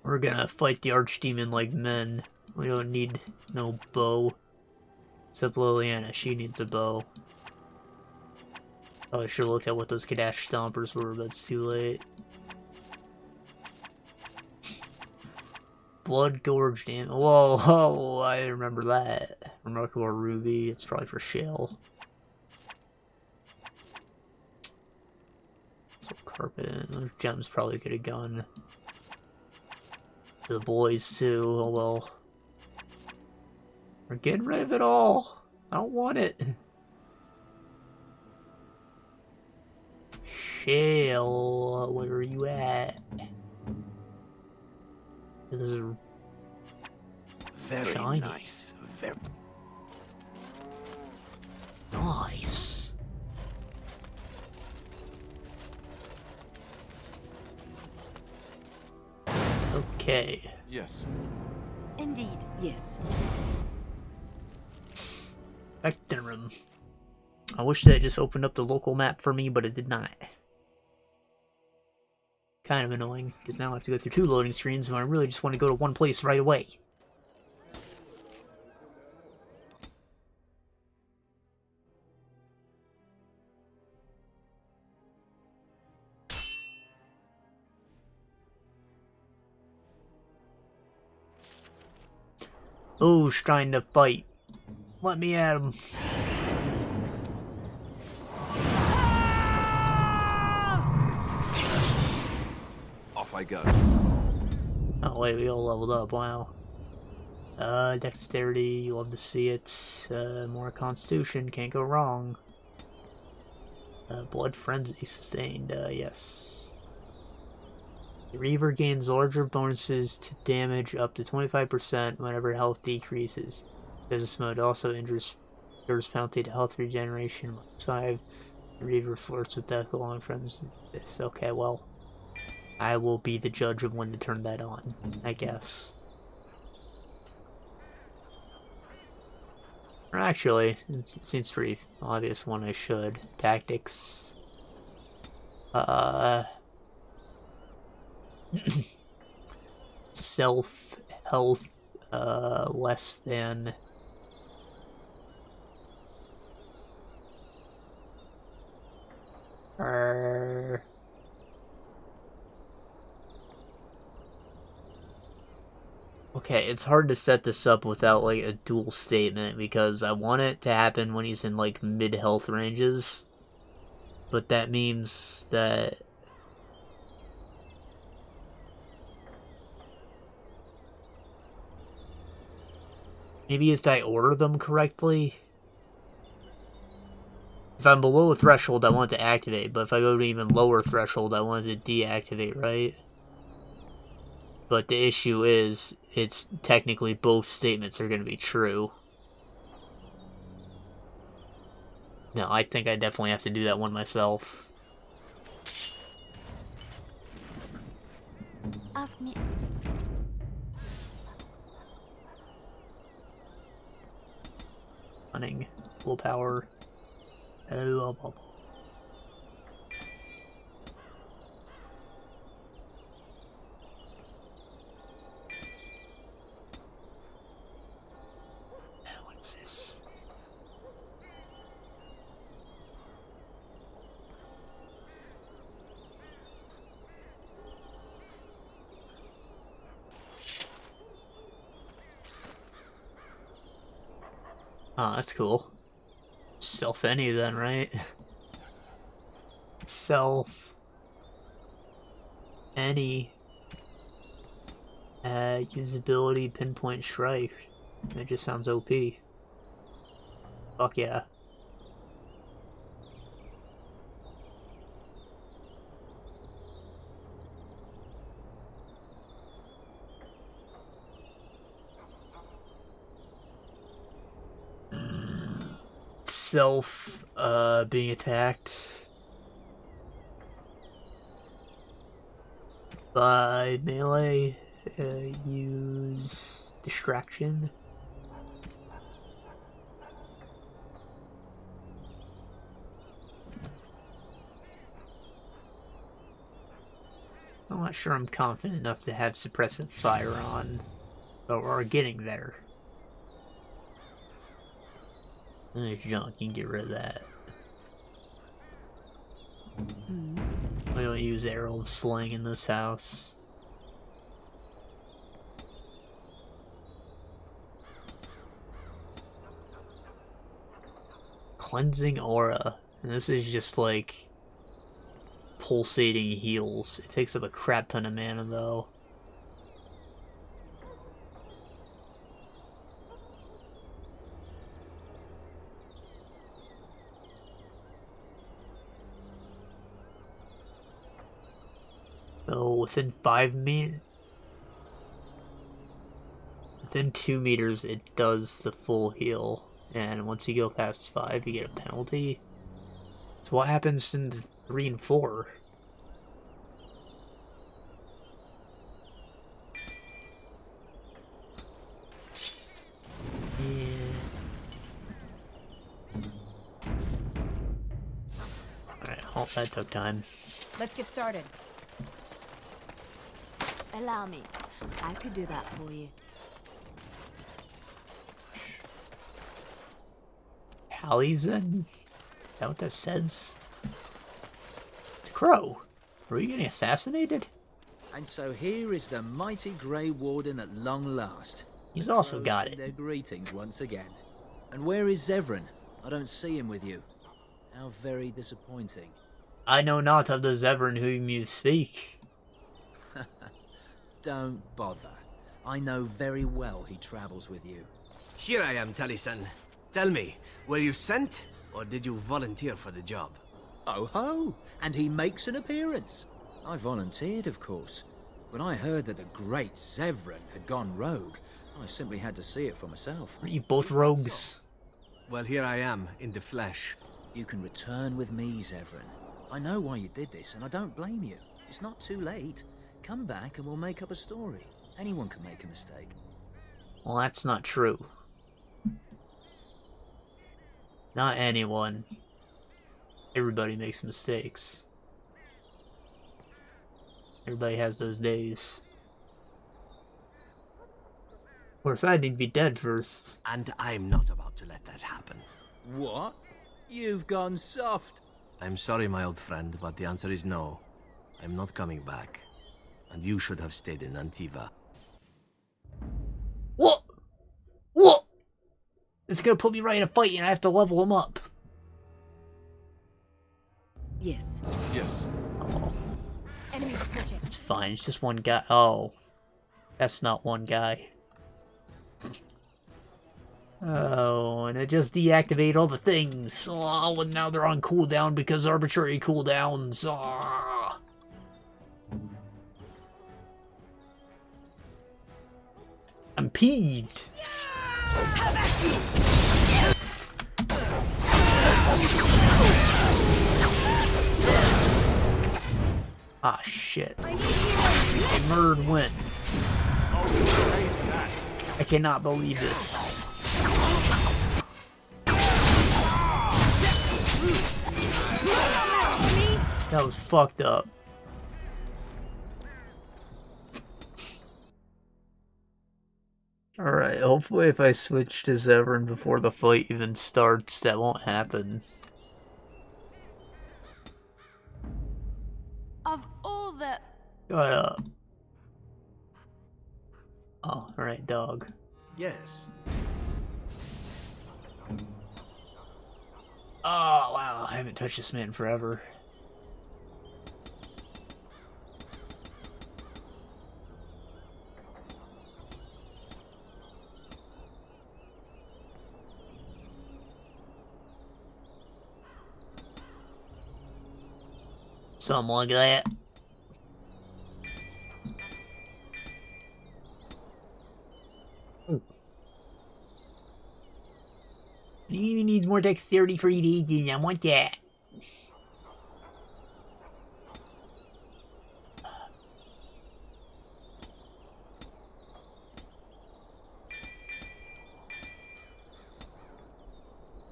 We're gonna fight the archdemon like men. We don't need no bow. Except Liliana, she needs a bow. Oh, I should look at what those Kadash Stompers were, but it's too late. Blood Gorge, damn. Whoa, I remember that. Remarkable Ruby, it's probably for Shale. So carpet, those gems probably could have gone to the boys too. Oh well. We're getting rid of it all. I don't want it. Shale, where are you at? This is very shiny. nice. Very nice. Okay. Yes. Indeed. Yes. Back to the room. I wish that just opened up the local map for me, but it did not. Kind of annoying, because now I have to go through 2 loading screens when I really just want to go to one place right away. Who's trying to fight? Let me at him. Off I go. Oh wait, we all leveled up, wow. Dexterity, you love to see it. More constitution, can't go wrong. Blood frenzy sustained, yes. The Reaver gains larger bonuses to damage up to 25% whenever health decreases. This mode also injures penalty to health regeneration -5. The Reaver flirts with death along friends. This okay, well. I will be the judge of when to turn that on, I guess. Or actually, it seems pretty obvious one I should. Tactics. Self health less than Okay, it's hard to set this up without, like, a dual statement, because I want it to happen when he's in, like, mid-health ranges. But that means that... maybe if I order them correctly? If I'm below a threshold, I want it to activate, but if I go to even lower threshold, I want it to deactivate, right? But the issue is, it's technically both statements are going to be true. No, I think I definitely have to do that one myself. Ask me. Running. Full power. Oh, what's this? Oh, that's cool. Self any then, right? Self any usability pinpoint strike. That just sounds OP. Fuck yeah. Self being attacked by melee, use distraction. I'm not sure I'm confident enough to have suppressive fire on, but we're getting there. There's junk, you can get rid of that. I don't use arrow of sling in this house. Cleansing aura. And this is just like pulsating heals. It takes up a crap ton of mana though. So within 5 meters, within 2 meters, it does the full heal, and once you go past 5, you get a penalty. So what happens in 3 and 4? Alright, oh, that took time. Let's get started. Allow me. I could do that for you. Hallizen? Is that what that says? It's a crow. Are we getting assassinated? And so here is the mighty Grey Warden at long last. He's also got it. Their greetings once again. And where is Zevran? I don't see him with you. How very disappointing. I know not of the Zevran whom you speak. Don't bother. I know very well he travels with you. Here I am, Taliesin. Tell me, were you sent, or did you volunteer for the job? Oh ho! And he makes an appearance. I volunteered, of course. When I heard that the great Zevran had gone rogue, I simply had to see it for myself. Are you both rogues? Well, here I am, in the flesh. You can return with me, Zevran. I know why you did this, and I don't blame you. It's not too late. Come back and we'll make up a story. Anyone can make a mistake. Well, that's not true. Not anyone. Everybody makes mistakes. Everybody has those days. Of course, I need to be dead first. And I'm not about to let that happen. What? You've gone soft. I'm sorry, my old friend, but the answer is no. I'm not coming back. And you should have stayed in Antiva. What? What? It's gonna put me right in a fight and I have to level him up. Yes. Yes. Oh. Enemies approaching. It's fine, it's just one guy. Oh. That's not one guy. Oh, and it just deactivated all the things. Oh, and now they're on cooldown because arbitrary cooldowns. Oh. I'm peeved. Ah, shit. Murd went. I cannot believe this. That was fucked up. Alright, hopefully if I switch to Zevran before the fight even starts, that won't happen. Of all the... Shut up. Oh, alright, dog. Yes. Oh, wow, I haven't touched this man in forever. Something like that. He even needs more dexterity for eating. I want that.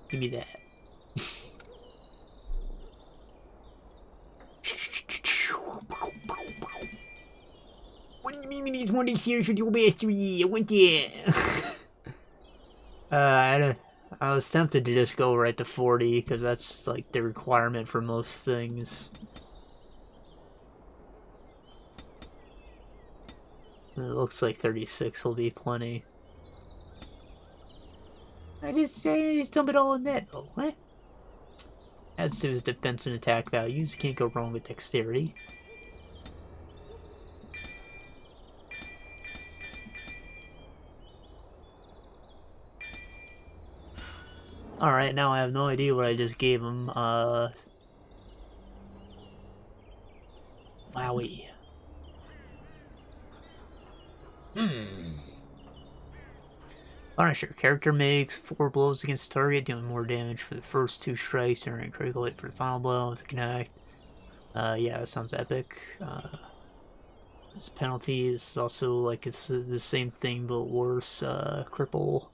Give me that. What do you mean he needs more dexterity for dual mastery? I want that. I was tempted to just go right to 40, because that's like the requirement for most things. It looks like 36 will be plenty. I just dump it all in that though, what? Adds to his defense and attack values, can't go wrong with dexterity. Alright, now I have no idea what I just gave him. Wowie. Punisher. Character makes 4 blows against target, doing more damage for the first 2 strikes, and a critical hit for the final blow with a connect. Yeah, that sounds epic. This penalty is also like it's the same thing but worse. Cripple.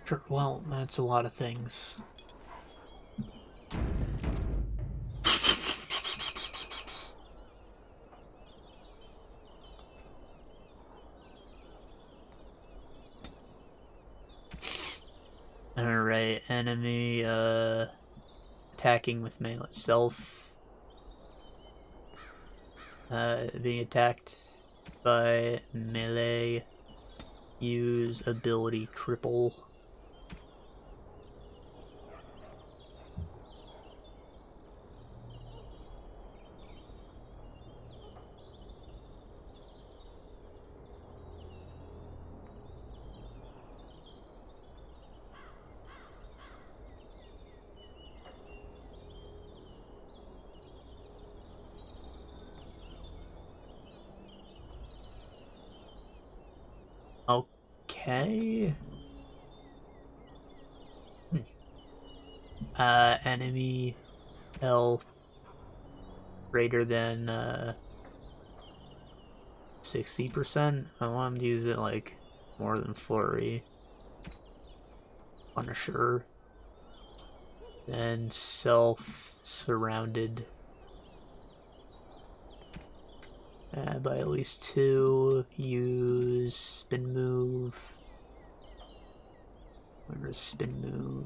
Sure, well, that's a lot of things. Alright, enemy, attacking with melee itself. Being attacked by melee. Use ability cripple. Okay. Enemy health greater than 60%. I want him to use it like more than flurry. Punisher. And self-surrounded by at least 2. Use spin move. Where's spin move?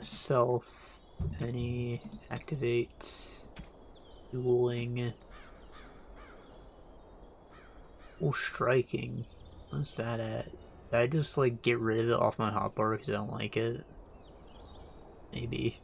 Self, any, activate, dueling, oh, striking, what's that at? Did I just, like, get rid of it off my hotbar because I don't like it? Maybe.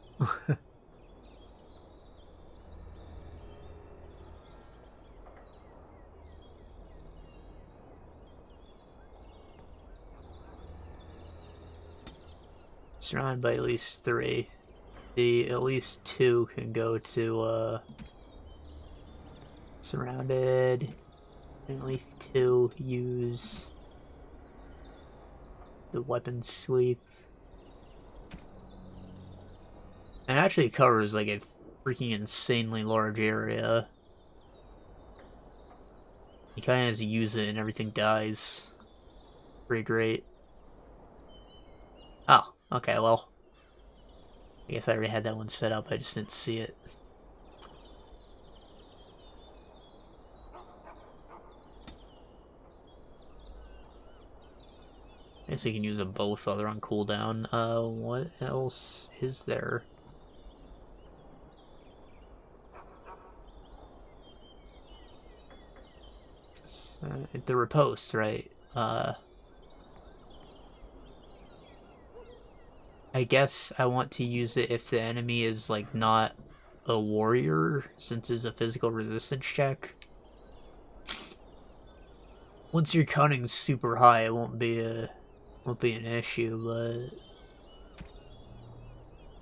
Surrounded by at least 3. The at least 2 can go to surrounded, and at least 2 use the weapon sweep. It actually covers like a freaking insanely large area. You kind of has to use it and everything dies. Pretty great. Oh. Okay, well, I guess I already had that one set up, I just didn't see it. I guess you can use them both while they're on cooldown. What else is there? The riposte, right? I guess I want to use it if the enemy is, like, not a warrior, since it's a physical resistance check. Once your cunning's super high, it won't be an issue, but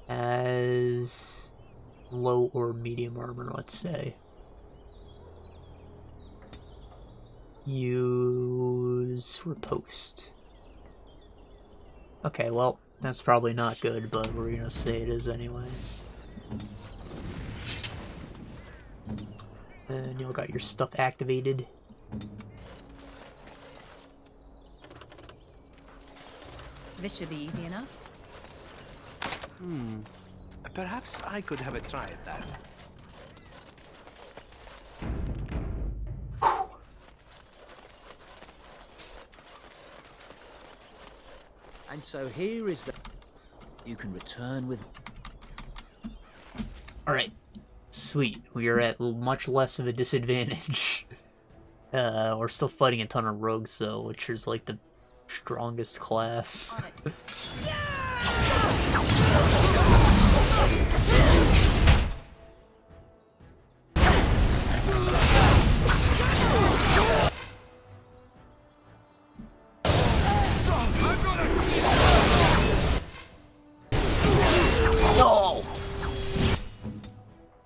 as low or medium armor, let's say. Use riposte. Okay, well, that's probably not good, but we're gonna say it is anyways. And you all got your stuff activated. This should be easy enough. Perhaps I could have a try at that. And so here is the... You can return with... Alright. Sweet. We are at much less of a disadvantage. We're still fighting a ton of rogues, though, which is like the strongest class. No!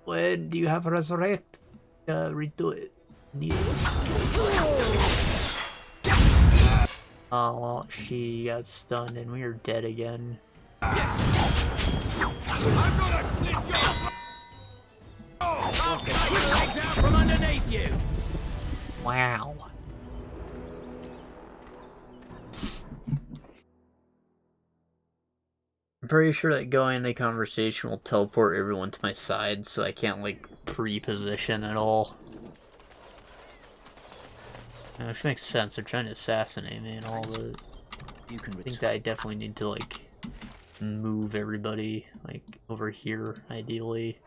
When do you have resurrect? Redo it. Need it. Oh, well, she got stunned and we are dead again. I'm gonna slit your throat! I'll cut your legs out from underneath you! Wow. I'm pretty sure that going in the conversation will teleport everyone to my side, so I can't, like, pre-position at all. Which makes sense, they're trying to assassinate me and all, but I think that I definitely need to, like, move everybody, like, over here, ideally.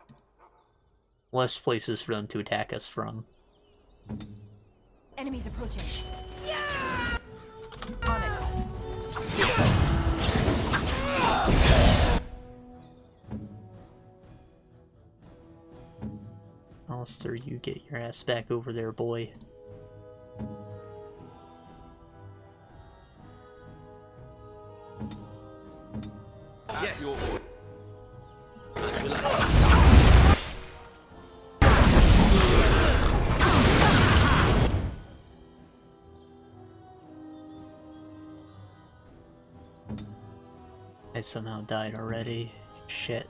Less places for them to attack us from. Enemies approaching. Yeah! On it. Alistair, you get your ass back over there, boy. Yes. I somehow died already. Shit.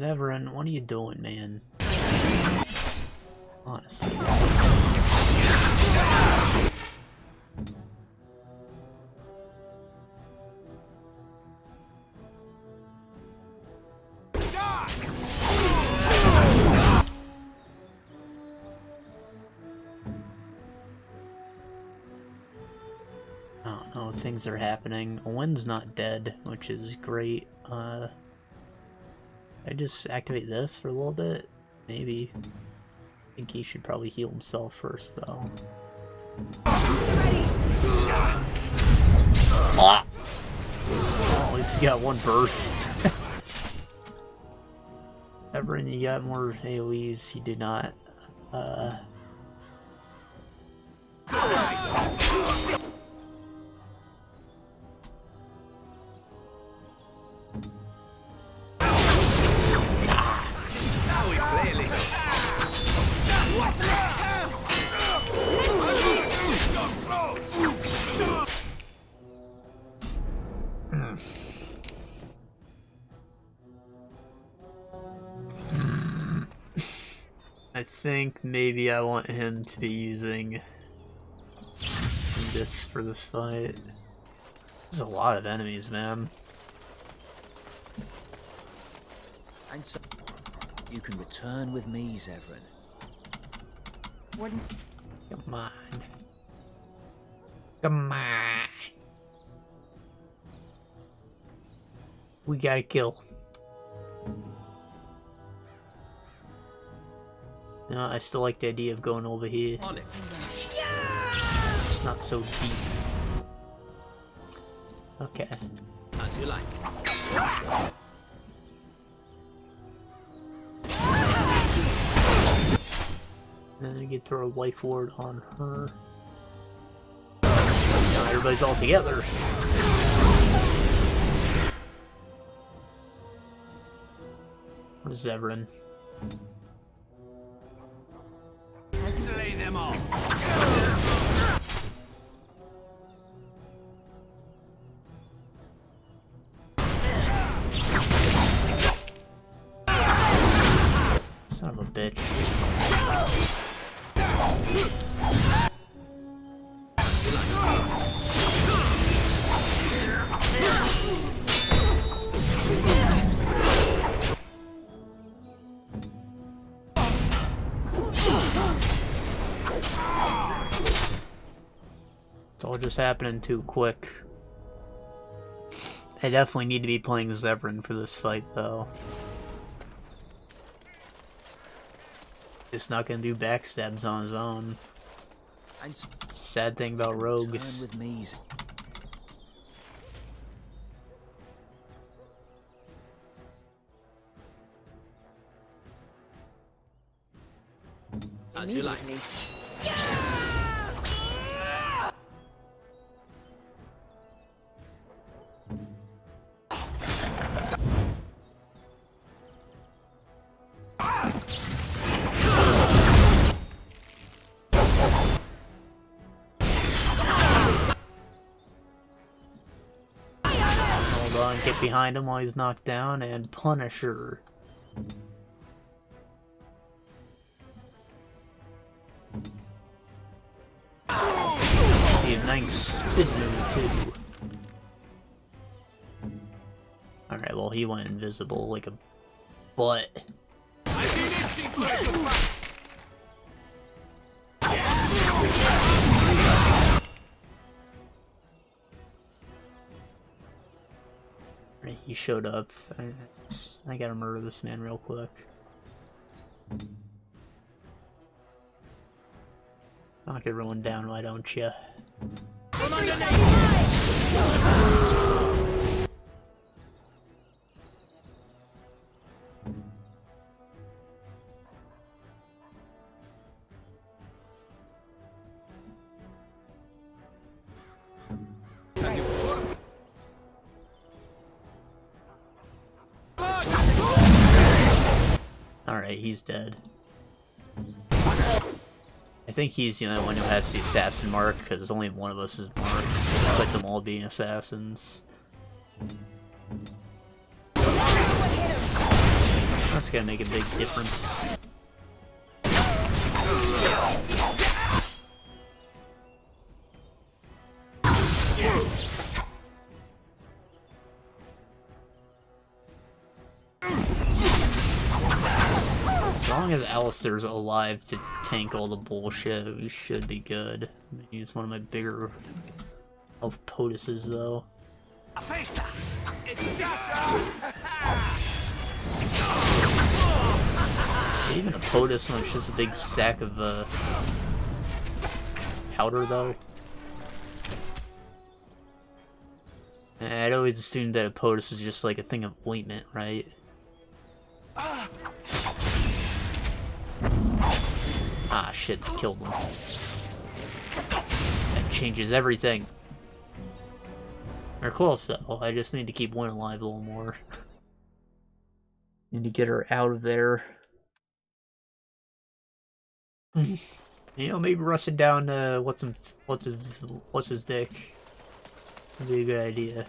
Zevran, what are you doing, man? Honestly. I don't know, things are happening. Owen's not dead, which is great. I just activate this for a little bit? Maybe. I think he should probably heal himself first, though. Ah! Well, at least we got one burst. Zevran, you got more AoEs, he did not. I think maybe I want him to be using this for this fight. There's a lot of enemies, man. And so you can return with me, Zevran. Come on. Come on. We gotta kill. You know, I still like the idea of going over here. On it. It's not so deep. Okay. As you like. And then you can throw a life ward on her. Now everybody's all together. Where's Zevran? Slay them all. Son of a bitch. It's all just happening too quick. I definitely need to be playing Zevran for this fight, though. It's not gonna do backstabs on his own. Sad thing about rogues. With me. As you like. Hold on, get behind him while he's knocked down, and Punisher. See a nice spin move too. Alright, well he went invisible like a butt. Alright, he showed up. I gotta murder this man real quick. Knock everyone down, why don't you? Alright, he's dead. I think he's the only one who has the assassin mark, because only one of us is marked, despite them all being assassins. That's gonna make a big difference. As long as Alistair's alive to tank all the bullshit, we should be good. I'm gonna use one of my bigger health potuses, though. Even a potus when it's just a big sack of powder, though. I'd always assumed that a potus is just like a thing of ointment, right? Ah, shit, killed him. That changes everything. We're close, though. I just need to keep one alive a little more. Need to get her out of there. You know, maybe rushing down what's his dick would be a good idea.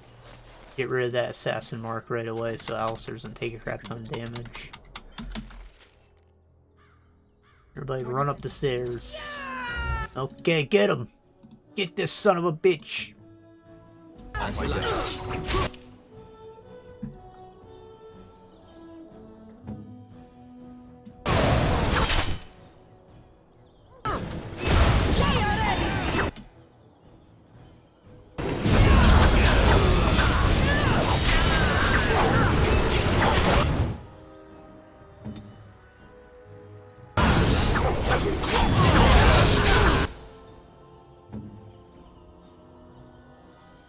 Get rid of that assassin mark right away so Alistair doesn't take a crap ton of damage. Everybody run up the stairs. Okay, get him! Get this son of a bitch!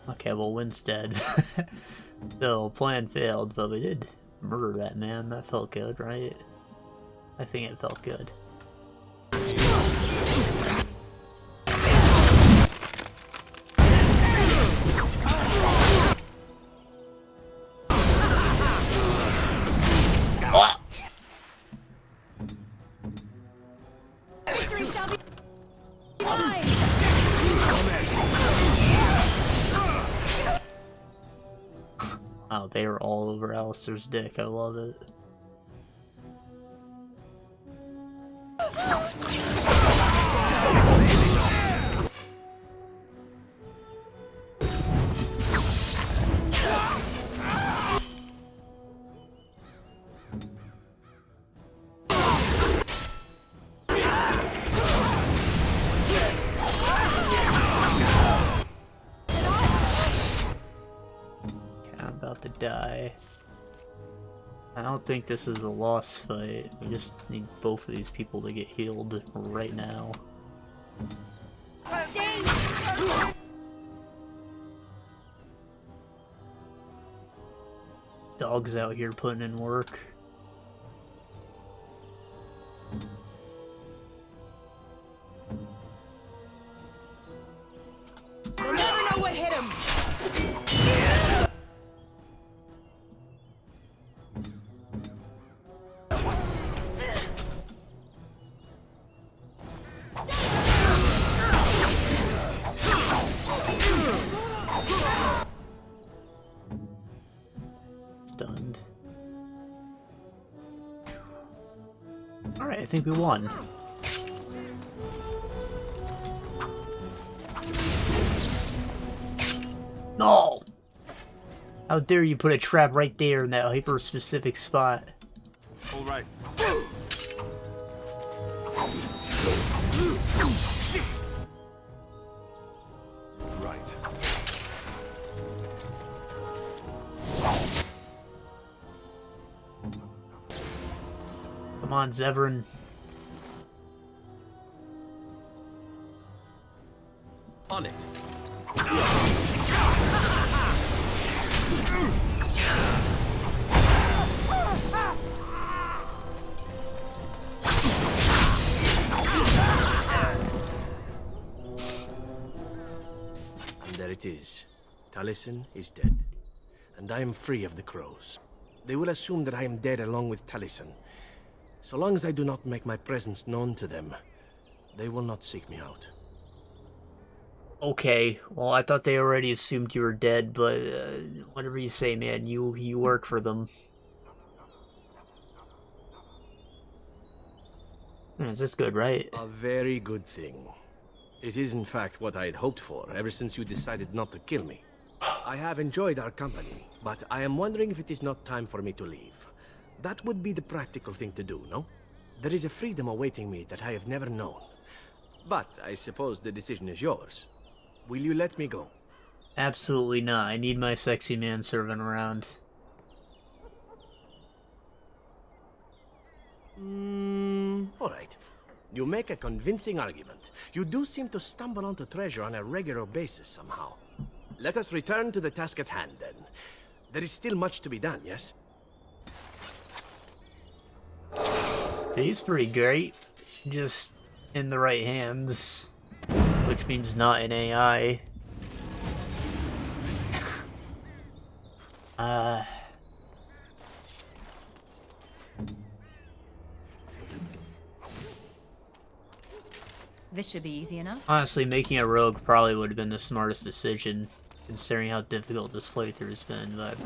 Okay, well, Winstead. So, plan failed, but we did murder that man. That felt good, right? I think it felt good. Oh! Victory shall be mine! Oh, they were all over Alistair's dick. I love it. To die. I don't think this is a lost fight. We just need both of these people to get healed right now. Dog's out here putting in work. You'll never know what hit him! Stunned. Alright, I think we won. No! How dare you put a trap right there in that hyper-specific spot. Alright. Right. Come on, Zevran. On it. And there it is. Taliesin is dead. And I am free of the crows. They will assume that I am dead along with Taliesin. So long as I do not make my presence known to them, they will not seek me out. Okay, well, I thought they already assumed you were dead, but whatever you say, man, you work for them. Yes, that's good, right? A very good thing. It is in fact what I had hoped for ever since you decided not to kill me. I have enjoyed our company, but I am wondering if it is not time for me to leave. That would be the practical thing to do, no? There is a freedom awaiting me that I have never known. But I suppose the decision is yours. Will you let me go? Absolutely not. I need my sexy manservant around. Alright. You make a convincing argument. You do seem to stumble onto treasure on a regular basis somehow. Let us return to the task at hand, then. There is still much to be done, yes? He's pretty great. Just in the right hands. Which means not in AI. This should be easy enough. Honestly, making a rogue probably would have been the smartest decision, considering how difficult this playthrough has been, but,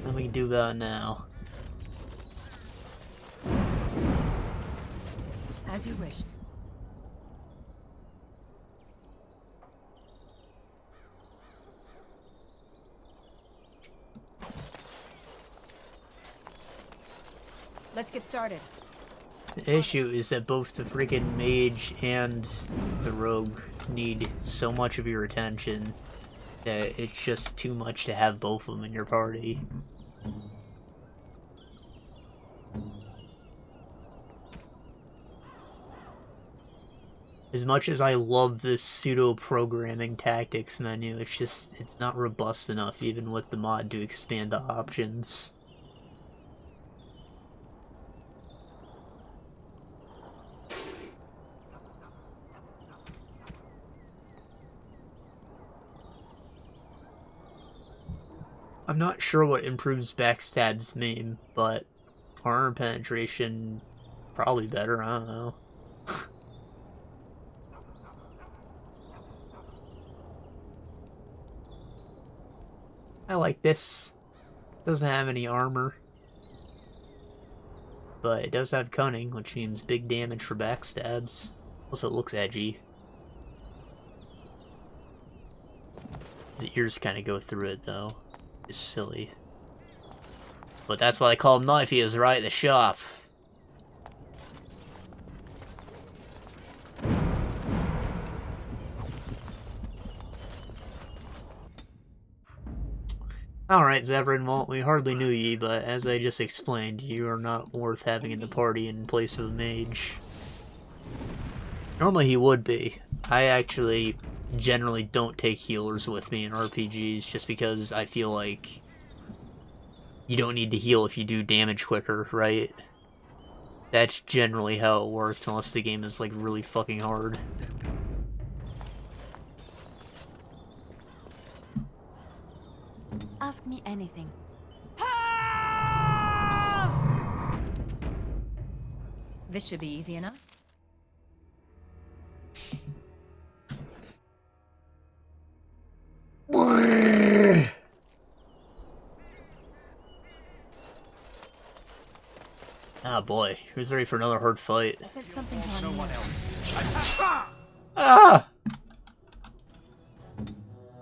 what we can do about it now. As you wish. Let's get started. The issue is that both the freaking mage and the rogue need so much of your attention that it's just too much to have both of them in your party. As much as I love this pseudo-programming tactics menu, it's not robust enough even with the mod to expand the options. I'm not sure what improves Backstab's main, but armor penetration probably better, I don't know. I like this. Doesn't have any armor. But it does have cunning, which means big damage for backstabs. Also, it looks edgy. His ears kind of go through it, though. It's silly. But that's why I call him Knife, he is right at the shop. Alright, Zevran, well, we hardly knew ye, but as I just explained, you are not worth having in the party in place of a mage. Normally he would be. I actually generally don't take healers with me in RPGs just because I feel like you don't need to heal if you do damage quicker, right? That's generally how it works, unless the game is like really fucking hard. Ask me anything. This should be easy enough. Ah boy, who's ready for another hard fight? I sent something to No one else. Ah!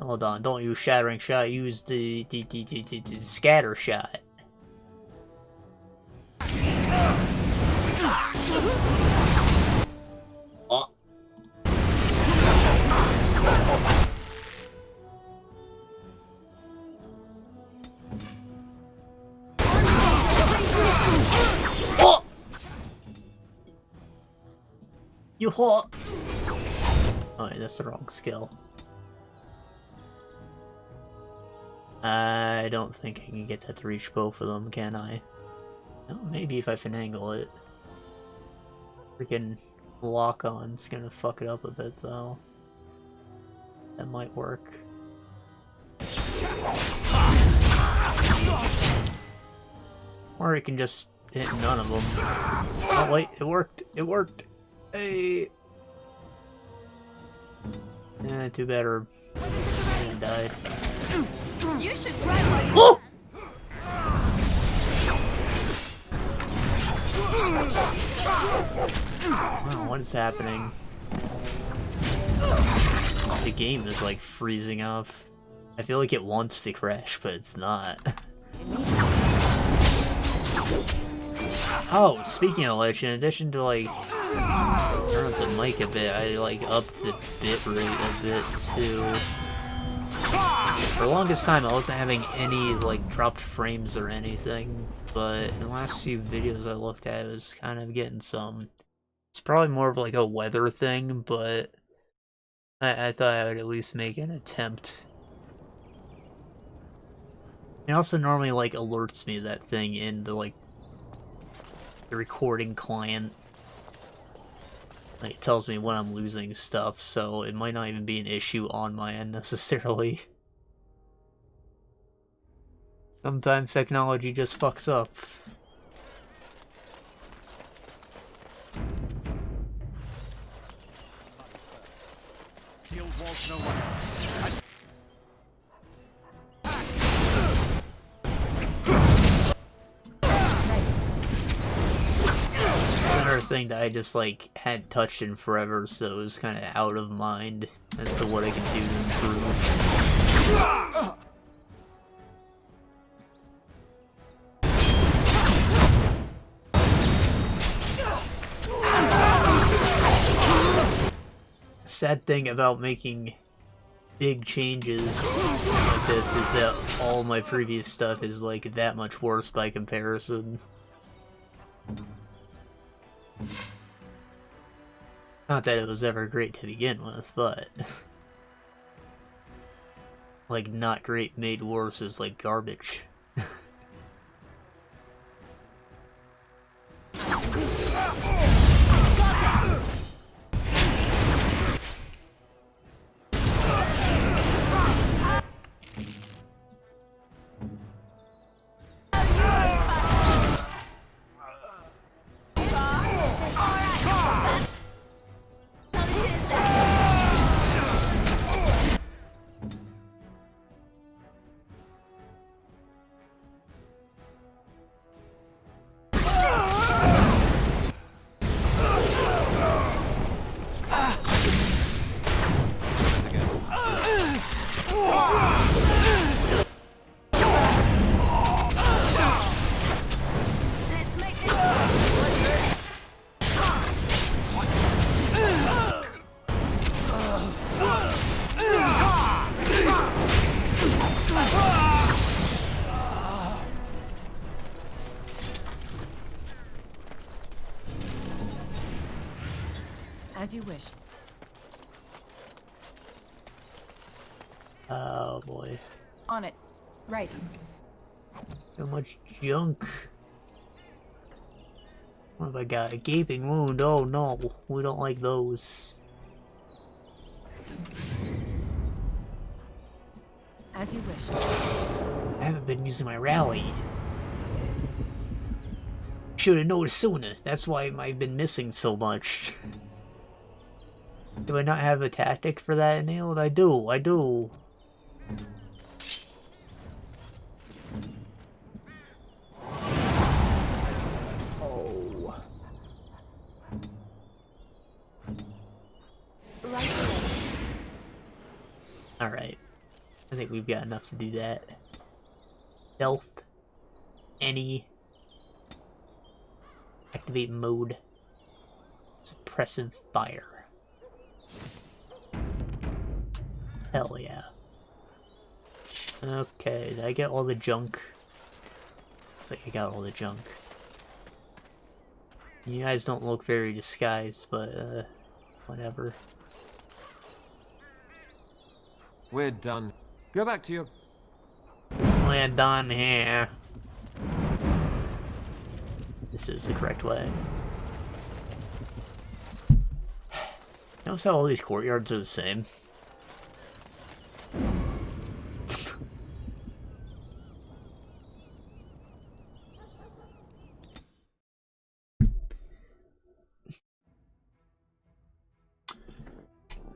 Hold on, don't use shattering shot, use the scatter shot. Oh. Oh! You hot. Oh, yeah, that's the wrong skill. I don't think I can get that to reach both of them, can I? No, maybe if I finagle it. Freaking lock-on's gonna fuck it up a bit, though. That might work. Or I can just hit none of them. Oh wait, it worked! It worked! Hey! Eh, too bad her man died. You should run like oh! Wow, what is happening? The game is like freezing off. I feel like it wants to crash, but it's not. Oh, speaking of which, in addition to like turn up the mic a bit, I like upped the bit rate a bit too. For the longest time, I wasn't having any like dropped frames or anything, but in the last few videos I looked at, it was kind of getting some. It's probably more of like a weather thing, but I thought I would at least make an attempt. It also normally like alerts me that thing in the like the recording client. Like, it tells me when I'm losing stuff, so it might not even be an issue on my end necessarily. Sometimes technology just fucks up. Another thing that I just like hadn't touched in forever, so it was kind of out of mind as to what I can do to improve. Sad thing about making big changes like this is that all my previous stuff is like that much worse by comparison. Not that it was ever great to begin with, but like not great made worse is like garbage. As you wish. Oh boy. On it. Right. So much junk. What have I got? A gaping wound. Oh no, we don't like those. As you wish. I haven't been using my rally. Should have noticed sooner. That's why I've been missing so much. Do I not have a tactic for that enabled? I do. Oh. Alright. I think we've got enough to do that. Stealth. Any. Activate mode. Suppressive fire. Hell yeah. Okay, did I get all the junk? Looks like I got all the junk. You guys don't look very disguised, but whatever. We're done. Go back to your... We're done here. This is the correct way. Notice how all these courtyards are the same?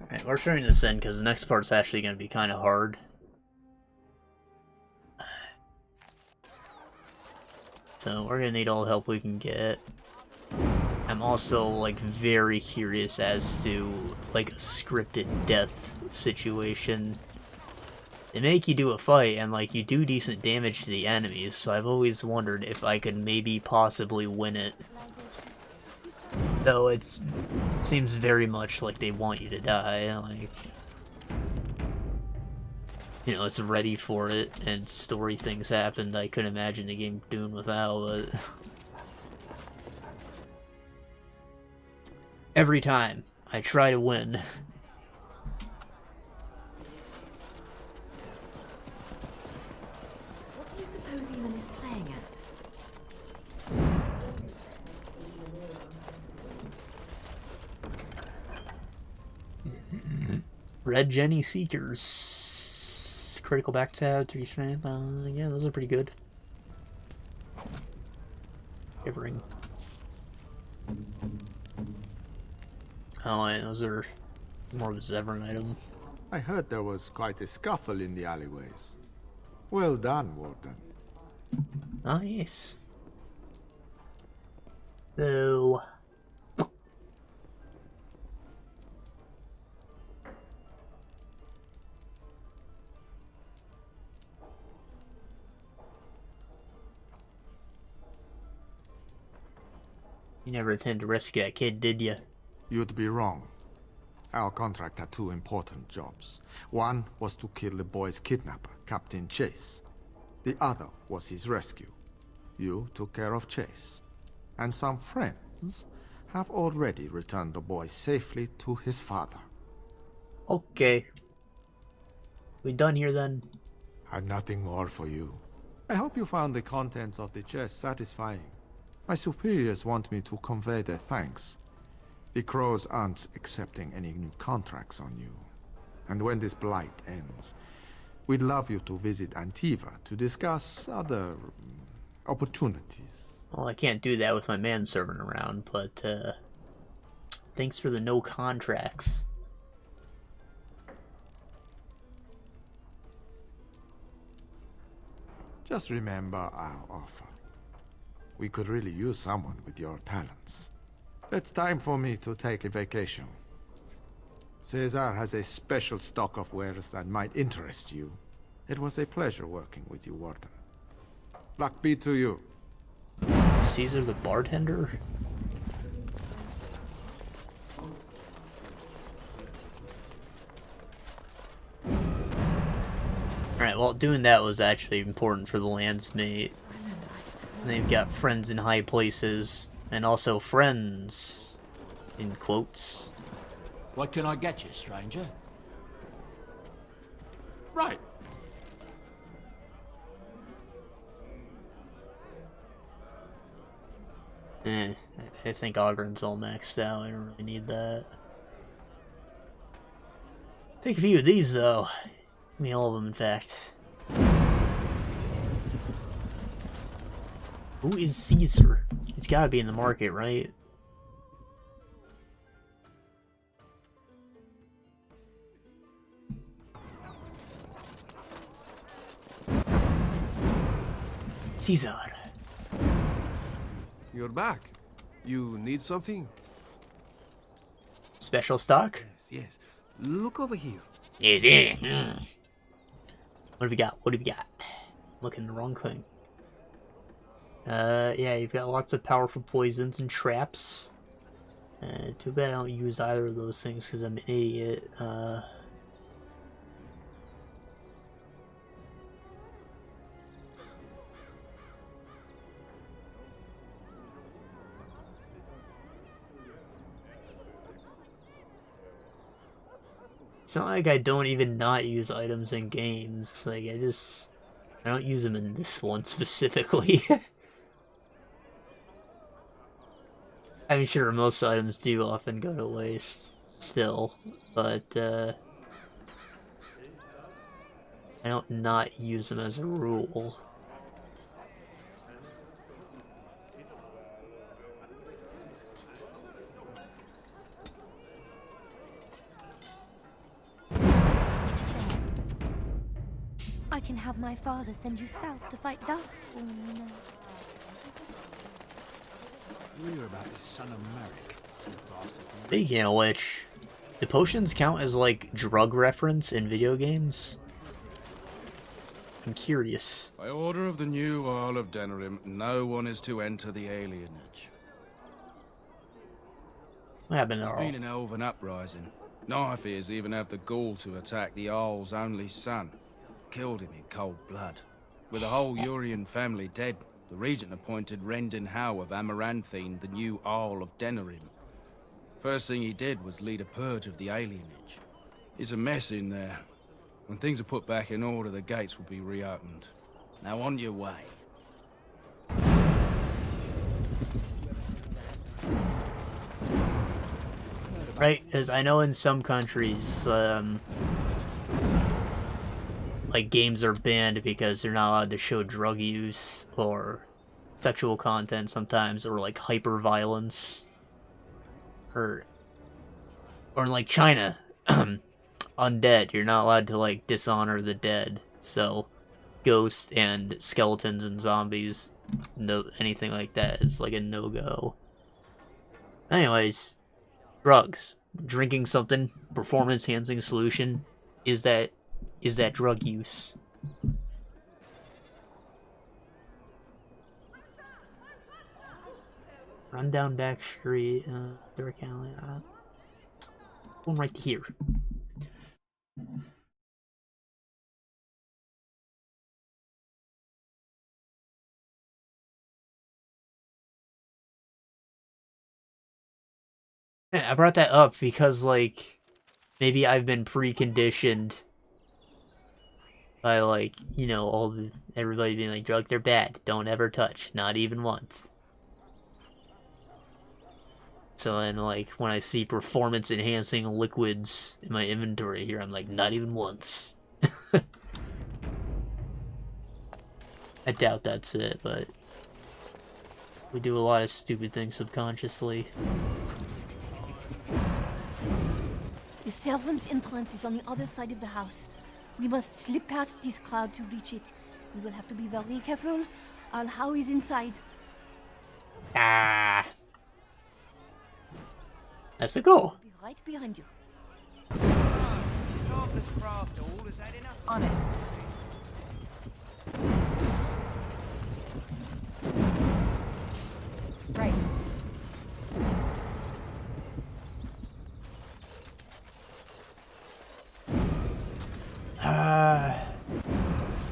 Alright, we're turning this in because the next part's actually going to be kind of hard. So we're going to need all the help we can get. I'm also, like, very curious as to, like, a scripted death situation. They make you do a fight, and, like, you do decent damage to the enemies, so I've always wondered if I could maybe possibly win it. Though it seems very much like they want you to die, like... You know, it's ready for it, and story things happened I couldn't imagine the game doing without, but... Every time I try to win. What do you suppose Eamon is playing at? Red Jenny Seekers. Critical backstab, 3 strength. Yeah, those are pretty good. Shivering. Oh, yeah, those are more of a Zevran item. I heard there was quite a scuffle in the alleyways. Well done, Warden. Ah, yes. So... You never intended to rescue that kid, did you? You'd be wrong. Our contract had 2 important jobs. One was to kill the boy's kidnapper, Captain Chase. The other was his rescue. You took care of Chase. And some friends have already returned the boy safely to his father. Okay. We done here then? I've nothing more for you. I hope you found the contents of the chest satisfying. My superiors want me to convey their thanks. The Crows aren't accepting any new contracts on you. And when this blight ends, we'd love you to visit Antiva to discuss other opportunities. Well, I can't do that with my manservant around, but thanks for the no contracts. Just remember our offer. We could really use someone with your talents. It's time for me to take a vacation. Caesar has a special stock of wares that might interest you. It was a pleasure working with you, Warden. Luck be to you. Caesar the bartender? Alright, well, doing that was actually important for the landsmate. They've got friends in high places, and also friends, in quotes. What can I get you, stranger? Right. I think Ogren's all maxed out. I don't really need that. Take a few of these, though. I mean, all of them, in fact. Who is Caesar? He's gotta be in the market, right? Caesar. You're back. You need something? Special stock? Yes. Look over here. Yes, yeah. What do we got? What do we got? Looking the wrong thing. Yeah, you've got lots of powerful poisons and traps. Too bad I don't use either of those things because I'm an idiot. It's not like I don't even not use items in games. Like, I don't use them in this one specifically. I mean, sure, most items do often go to waste still, but I don't not use them as a rule. I can have my father send you south to fight Darkspawn. Hear about his son of Merrick. Speaking of which, do potions count as like drug reference in video games? I'm curious. By order of the new Earl of Denerim, no one is to enter the alienage. What happened to There's Earl? been an elven uprising. Knife ears even have the gall to attack the Earl's only son. Killed him in cold blood. With the whole Urian family dead, the regent appointed Rendon Howe of Amaranthine the new Earl of Denerim. First thing he did was lead a purge of the alienage. It's a mess in there. When things are put back in order, the gates will be reopened. Now on your way. Right, because I know in some countries, like games are banned because they're not allowed to show drug use or sexual content sometimes, or like hyper violence, or in like China, undead. You're not allowed to like dishonor the dead. So ghosts and skeletons and zombies, no anything like that is like a no-go. Anyways, drugs, drinking something, performance enhancing solution, is that drug use? Run down back street, dark alley, one right here. Yeah, I brought that up because, like, maybe I've been preconditioned by, like, you know, everybody being like, drugs are bad, don't ever touch, not even once. So then, like, when I see performance-enhancing liquids in my inventory here, I'm like, not even once. I doubt that's it, but we do a lot of stupid things subconsciously. The servants' entrance is on the other side of the house. We must slip past this crowd to reach it. We will have to be very careful. Our Howe is inside. Ah. That's a goal. Be right behind you. On it. Right. I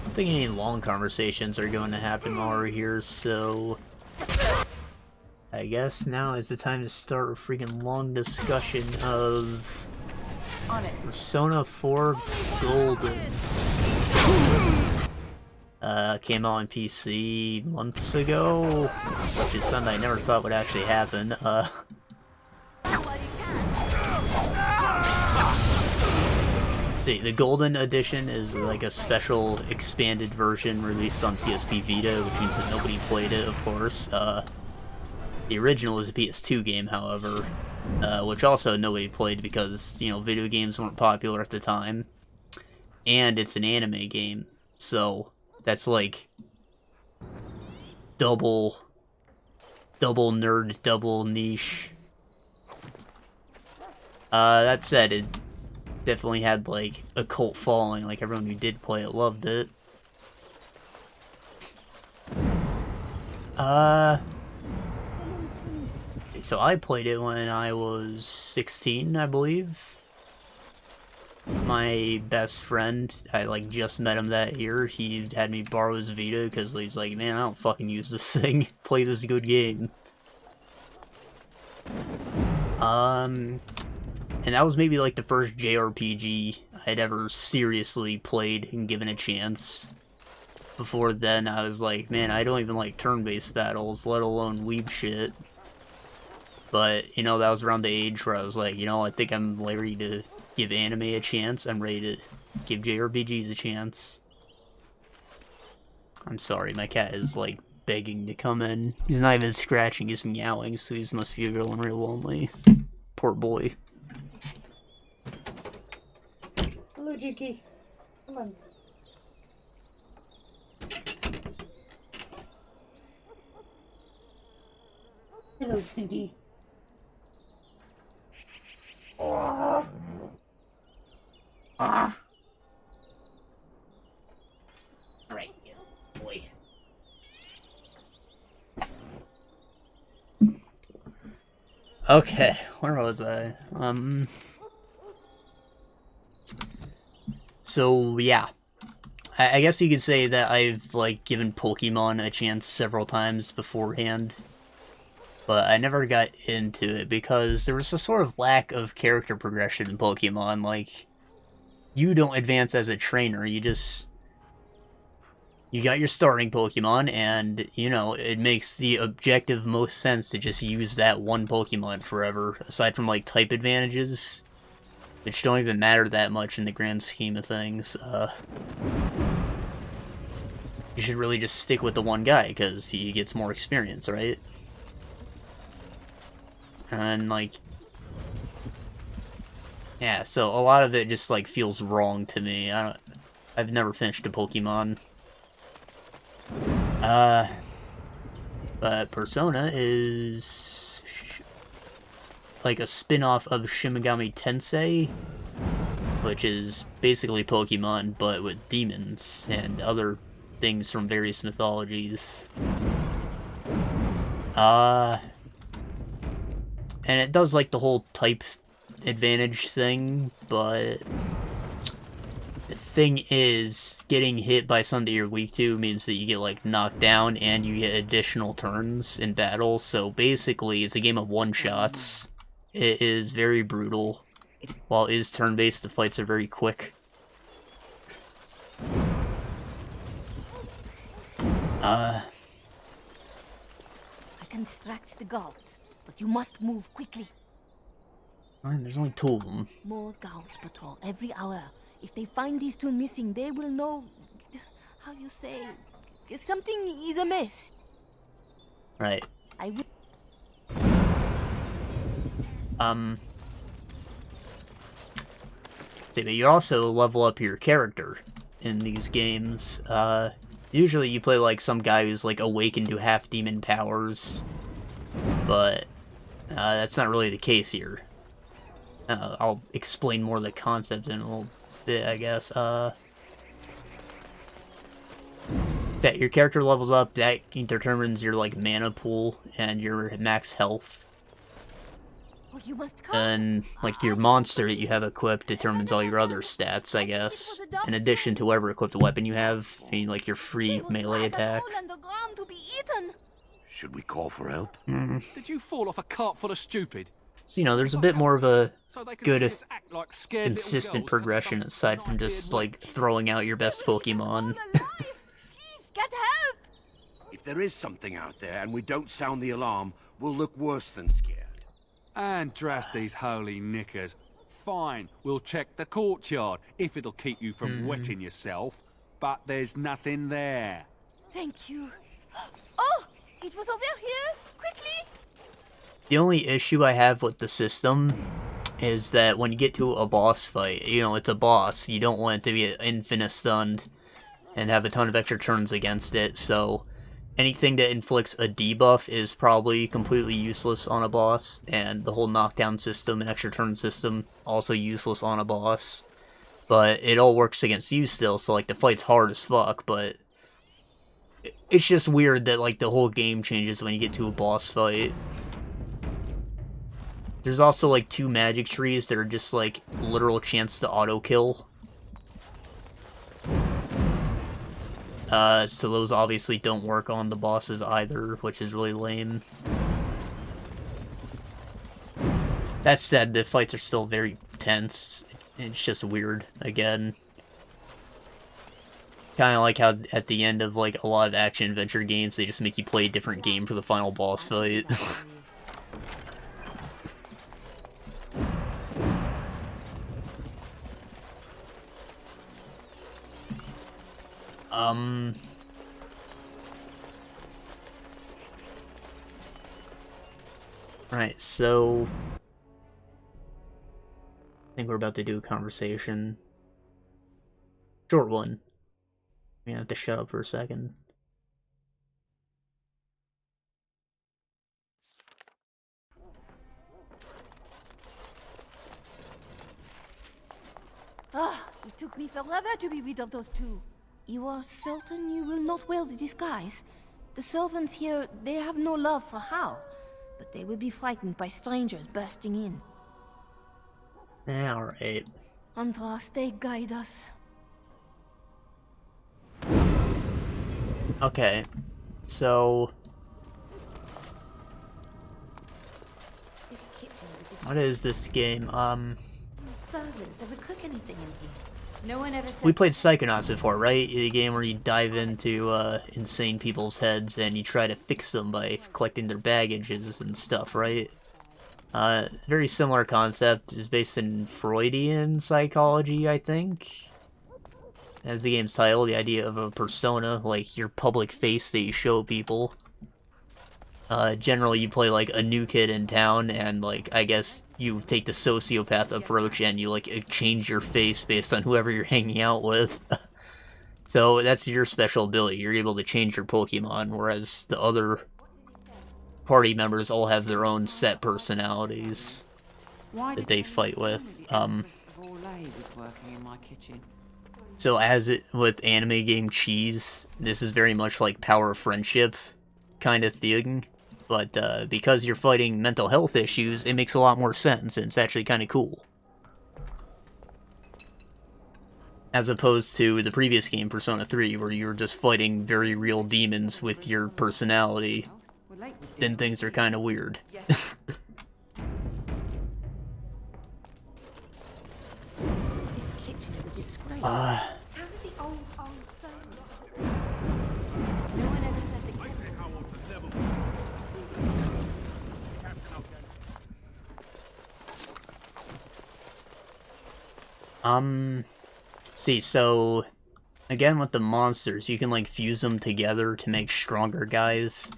don't think any long conversations are going to happen while we're here, so I guess now is the time to start a freaking long discussion of On it. Persona 4 Golden. Came out on PC months ago, which is something I never thought would actually happen. See, the Golden Edition is like a special expanded version released on PSP Vita, which means that nobody played it, of course. The original is a PS2 game, however, which also nobody played because, you know, video games weren't popular at the time. And it's an anime game, so that's like double nerd, double niche. That said, it definitely had like a cult following. Like everyone who did play it loved it. So I played it when I was 16, I believe. My best friend, I like just met him that year. He had me borrow his Vita because he's like, man, I don't fucking use this thing. Play this good game. And that was maybe like the first JRPG I'd ever seriously played and given a chance. Before then, I was like, man, I don't even like turn-based battles, let alone weeb shit. But, you know, that was around the age where I was like, you know, I think I'm ready to give anime a chance. I'm ready to give JRPGs a chance. I'm sorry, my cat is, like, begging to come in. He's not even scratching, he's meowing, so he must be feeling real lonely. Poor boy. Hello, Jinky. Come on. Hello, Stinky. Alright, boy. Okay, where was I? So, yeah. I guess you could say that I've, like, given Pokemon a chance several times beforehand. But I never got into it because there was a sort of lack of character progression in Pokemon. Like, you don't advance as a trainer, you got your starting Pokemon, and, you know, it makes the objective most sense to just use that one Pokemon forever, aside from, like, type advantages, which don't even matter that much in the grand scheme of things. You should really just stick with the one guy, because he gets more experience, right? And, like, yeah, so a lot of it just, like, feels wrong to me. I've never finished a Pokemon. But Persona is like a spin-off of Shin Megami Tensei, which is basically Pokemon, but with demons and other things from various mythologies. And it does, like, the whole type advantage thing, but the thing is, getting hit by something you're weak to means that you get, like, knocked down and you get additional turns in battle, so basically it's a game of one-shots. It is very brutal. While it is turn-based, the fights are very quick. I can distract the guards, but you must move quickly. There's only 2 of them. More guards patrol every hour. If they find these 2 missing, they will know... how you say... something is amiss. Right. I will... See, but you also level up your character in these games. Usually you play, like, some guy who's, like, awakened to half-demon powers, but that's not really the case here. I'll explain more of the concept in a little bit, I guess. That your character levels up, that determines your, like, mana pool and your max health. You must come. And, like, your monster that you have equipped determines all your other stats, I guess. In addition to whatever equipped weapon you have, I mean, like, your free melee attack. Should we call for help? Did you fall off a cart full of stupid? So, you know, there's a bit more of a good, Like consistent progression aside from just, like, throwing out your best Pokemon. Please, get help! If there is something out there and we don't sound the alarm, we'll look worse than scared. And dras these holy knickers. Fine, we'll check the courtyard, if it'll keep you from wetting yourself. But there's nothing there. Thank you. Oh, it was over here! Quickly! The only issue I have with the system is that when you get to a boss fight, you know, it's a boss, you don't want it to be infinite stunned and have a ton of extra turns against it, so anything that inflicts a debuff is probably completely useless on a boss, and the whole knockdown system and extra turn system also useless on a boss. But it all works against you still, so, like, the fight's hard as fuck, but it's just weird that, like, the whole game changes when you get to a boss fight. There's also, like, 2 magic trees that are just, like, literal chance to auto-kill. So those obviously don't work on the bosses either, which is really lame. That said, the fights are still very tense. It's just weird, again. Kind of like how at the end of, like, a lot of action-adventure games, they just make you play a different game for the final boss fight. Right, so I think we're about to do a conversation. Short one. I'm gonna have to shut up for a second. Ah, it took me forever to be rid of those two. You are certain you will not wear the disguise? The servants here, they have no love for Howe, but they will be frightened by strangers bursting in. Alright. Andraste, guide us. Okay. So... what is this game? Servants ever cook anything in here? No one ever said... We played Psychonauts before, right? The game where you dive into insane people's heads and you try to fix them by collecting their baggages and stuff, right? Very similar concept. It's based in Freudian psychology, I think. As the game's title, the idea of a persona, like your public face that you show people. Generally, you play, like, a new kid in town, and, like, I guess you take the sociopath approach and you, like, change your face based on whoever you're hanging out with. So, that's your special ability. You're able to change your Pokemon, whereas the other party members all have their own set personalities that they fight with. So, as it with anime game Cheese, this is very much like Power of Friendship kind of thing. But because you're fighting mental health issues, it makes a lot more sense, and it's actually kind of cool. As opposed to the previous game, Persona 3, where you were just fighting very real demons with your personality. Then things are kind of weird. See, so, again with the monsters, you can, like, fuse them together to make stronger guys,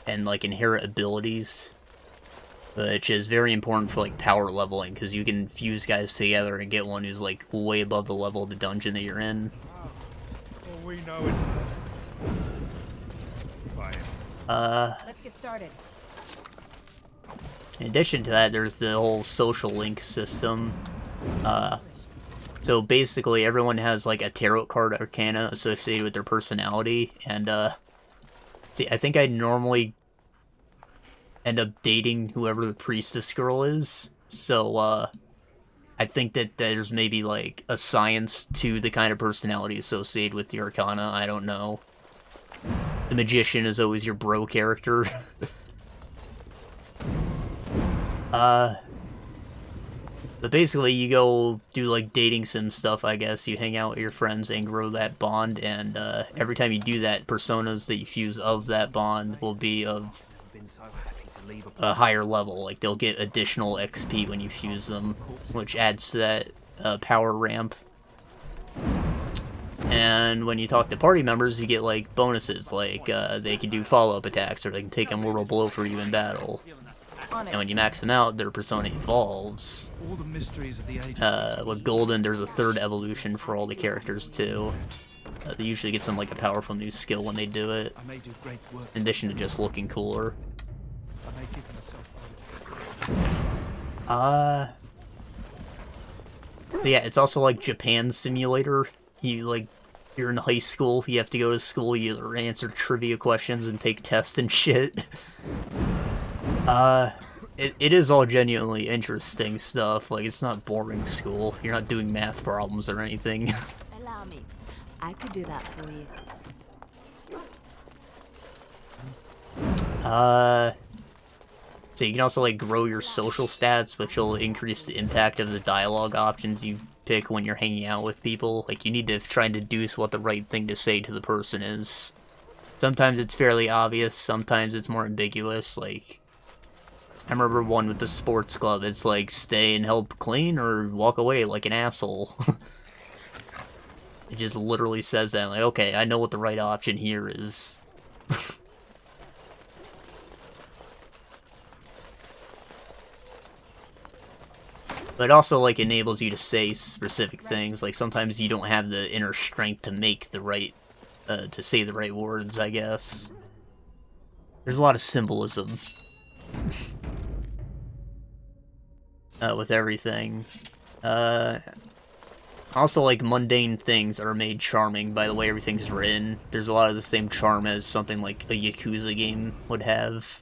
and, like, inherit abilities, which is very important for, like, power leveling, because you can fuse guys together and get one who's, like, way above the level of the dungeon that you're in. Well, we know it's... Let's get started. In addition to that, there's the whole social link system. So basically, everyone has, like, a tarot card arcana associated with their personality, and, see, I think I normally end up dating whoever the priestess girl is, so, I think that there's maybe, like, a science to the kind of personality associated with the arcana, I don't know. The magician is always your bro character. But basically, you go do, like, dating sim stuff, I guess. You hang out with your friends and grow that bond, and every time you do that, personas that you fuse of that bond will be of a higher level. Like, they'll get additional XP when you fuse them, which adds to that power ramp. And when you talk to party members, you get, like, bonuses, like, they can do follow-up attacks, or they can take a mortal blow for you in battle. And when you max them out, their persona evolves. All the mysteries of the age. With Golden, there's a third evolution for all the characters, too. They usually get some, like, a powerful new skill when they do it. In addition to just looking cooler. So yeah, it's also like Japan Simulator. You're in high school, you have to go to school, you answer trivia questions and take tests and shit. It is all genuinely interesting stuff. Like, it's not boring school. You're not doing math problems or anything. Allow me. I could do that for you. So you can also, like, grow your social stats, which will increase the impact of the dialogue options you pick when you're hanging out with people. Like, you need to try and deduce what the right thing to say to the person is. Sometimes it's fairly obvious, sometimes it's more ambiguous, like... I remember one with the sports club, it's like, stay and help clean, or walk away like an asshole. It just literally says that, like, okay, I know what the right option here is. But it also, like, enables you to say specific things, like, sometimes you don't have the inner strength to make the right, to say the right words, I guess. There's a lot of symbolism. With everything. Also, like, mundane things are made charming by the way everything's written. There's a lot of the same charm as something like a Yakuza game would have.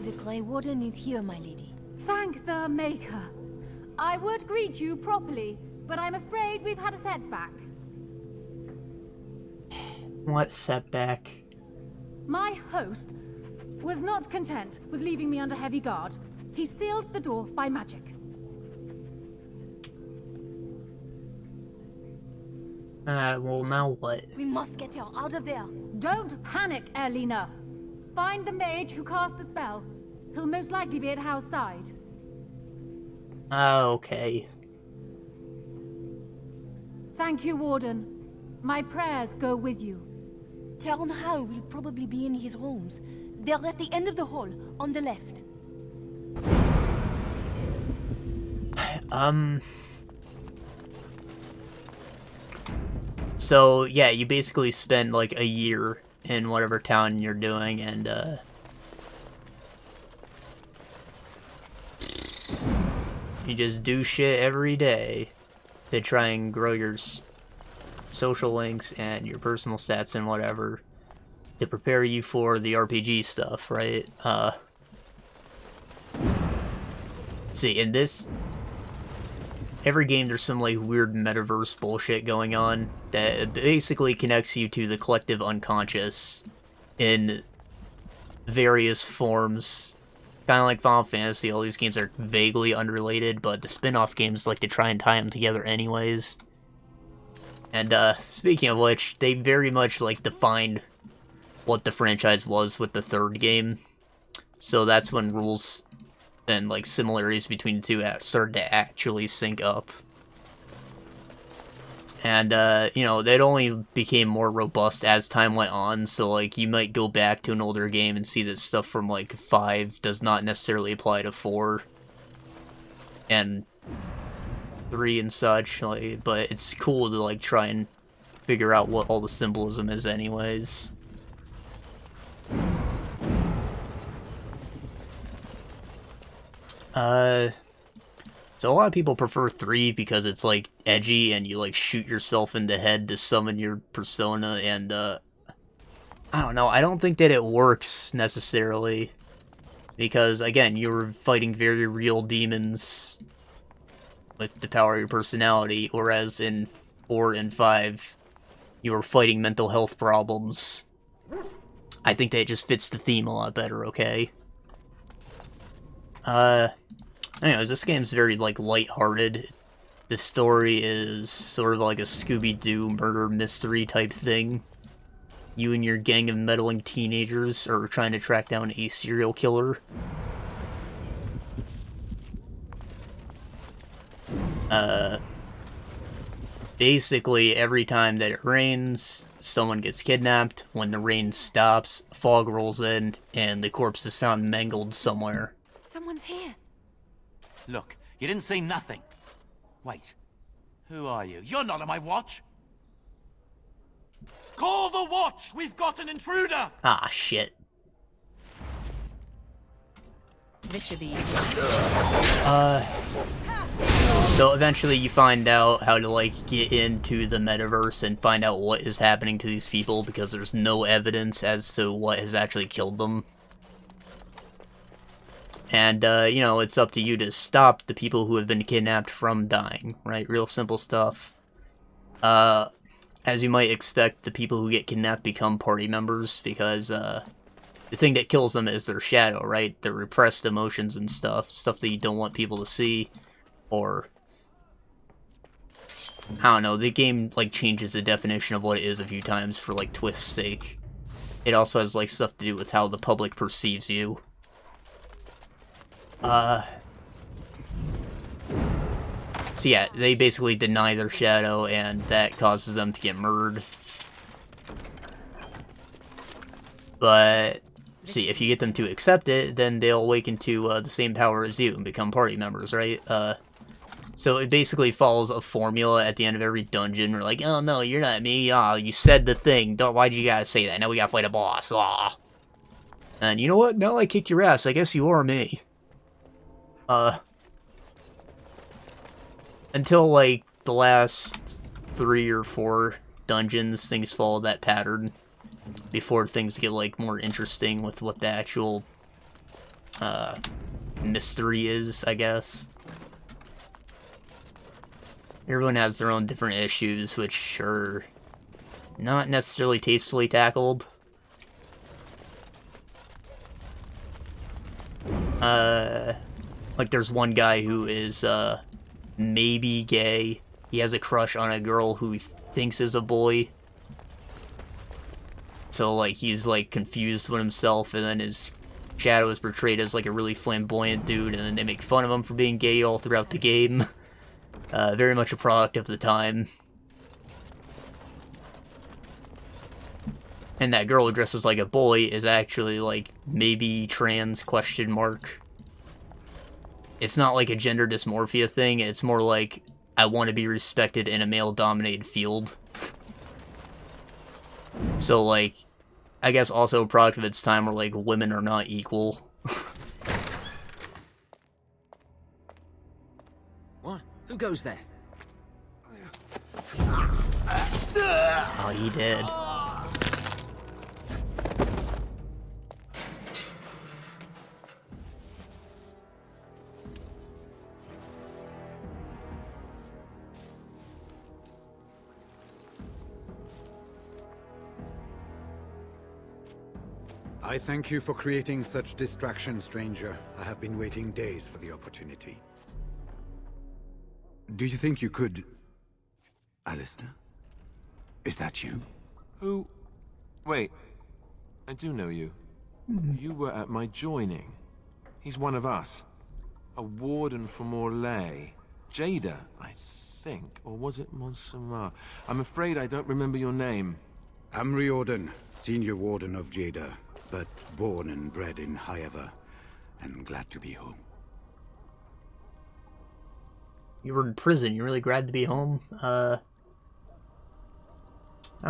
The Grey Warden is here, my lady. Thank the Maker. I would greet you properly, but I'm afraid we've had a setback. What setback? My host was not content with leaving me under heavy guard. He sealed the door by magic. Well, now what? We must get her out of there. Don't panic, Elena. Find the mage who cast the spell. He'll most likely be at Howe's side. Okay. Thank you, Warden. My prayers go with you. Count Howe will probably be in his rooms. They're at the end of the hall, on the left. So, yeah, you basically spend, like, a year in whatever town you're doing, and, you just do shit every day to try and grow your social links and your personal stats and whatever to prepare you for the RPG stuff, right? See, in this... every game there's some, like, weird metaverse bullshit going on that basically connects you to the collective unconscious in various forms. Kind of like Final Fantasy, all these games are vaguely unrelated, but the spin-off games like to try and tie them together anyways. And, speaking of which, they very much, like, defined what the franchise was with the third game. So that's when rules and, like, similarities between the two started to actually sync up. And, you know, it only became more robust as time went on, so, like, you might go back to an older game and see that stuff from, like, 5 does not necessarily apply to 4. And 3 and such, like, but it's cool to, like, try and figure out what all the symbolism is anyways. So a lot of people prefer 3 because it's, like, edgy and you, like, shoot yourself in the head to summon your persona, and, I don't know, I don't think that it works, necessarily. Because, again, you're fighting very real demons with the power of your personality, whereas in 4 and 5, you were fighting mental health problems. I think that just fits the theme a lot better, okay? Anyways, this game's very, like, lighthearted. The story is sort of like a Scooby-Doo murder mystery type thing. You and your gang of meddling teenagers are trying to track down a serial killer. Basically, every time that it rains, someone gets kidnapped. When the rain stops, fog rolls in, and the corpse is found mangled somewhere. Someone's here. Look, you didn't say nothing. Wait, who are you? You're not on my watch. Call the watch! We've got an intruder! Ah, shit. This should be So eventually you find out how to, like, get into the metaverse and find out what is happening to these people because there's no evidence as to what has actually killed them. And, you know, it's up to you to stop the people who have been kidnapped from dying, right? Real simple stuff. As you might expect, the people who get kidnapped become party members because, the thing that kills them is their shadow, right? Their repressed emotions and stuff. Stuff that you don't want people to see. Or, I don't know, the game, like, changes the definition of what it is a few times for, like, twist's sake. It also has, like, stuff to do with how the public perceives you. So yeah, they basically deny their shadow, and that causes them to get murdered. But, see, if you get them to accept it, then they'll awaken to the same power as you and become party members, right? So it basically follows a formula at the end of every dungeon. We're like, oh no, you're not me. Oh, you said the thing. Why'd you guys say that? Now we gotta fight a boss. Aw. And you know what? Now I kicked your ass. I guess you are me. Until, like, the last 3 or 4 dungeons, things follow that pattern before things get, like, more interesting with what the actual, mystery is, I guess. Everyone has their own different issues, which are not necessarily tastefully tackled. Like, there's one guy who is, maybe gay. He has a crush on a girl who he thinks is a boy. So, like, he's, like, confused with himself, and then his shadow is portrayed as, like, a really flamboyant dude, and then they make fun of him for being gay all throughout the game. Very much a product of the time. And that girl who dresses like a boy is actually, like, maybe trans, question mark. It's not like a gender dysmorphia thing, it's more like, I want to be respected in a male-dominated field. So, like, I guess also a product of its time where, like, women are not equal. What? Who goes there? Oh, he did. I thank you for creating such distraction, stranger. I have been waiting days for the opportunity. Do you think you could... Alistair? Is that you? Who? Wait. I do know you. You were at my joining. He's one of us. A warden from Orlais. Jada, I think. Or was it Montserrat? I'm afraid I don't remember your name. I'm Riordan, senior warden of Jada, but born and bred in Highever, and glad to be home. You were in prison, you're really glad to be home? How'd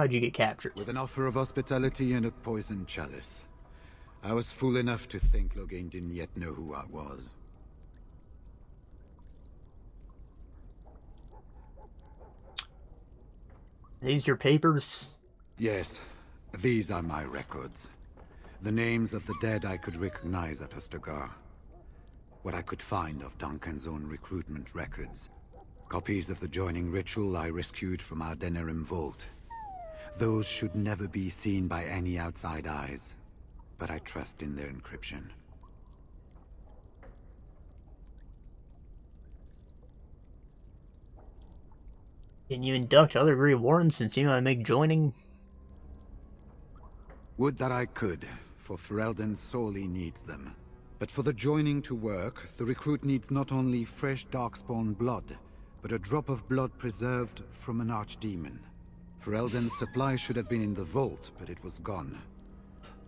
you get captured? With an offer of hospitality and a poisoned chalice. I was fool enough to think Loghain didn't yet know who I was. These your papers? Yes, these are my records. The names of the dead I could recognize at Ostogar. What I could find of Duncan's own recruitment records. Copies of the joining ritual I rescued from our Denerim vault. Those should never be seen by any outside eyes, but I trust in their encryption. Can you induct other Grey Wardens since you know how to make joining? Would that I could, for Ferelden sorely needs them. But for the joining to work, the recruit needs not only fresh Darkspawn blood, but a drop of blood preserved from an archdemon. Ferelden's supply should have been in the vault, but it was gone.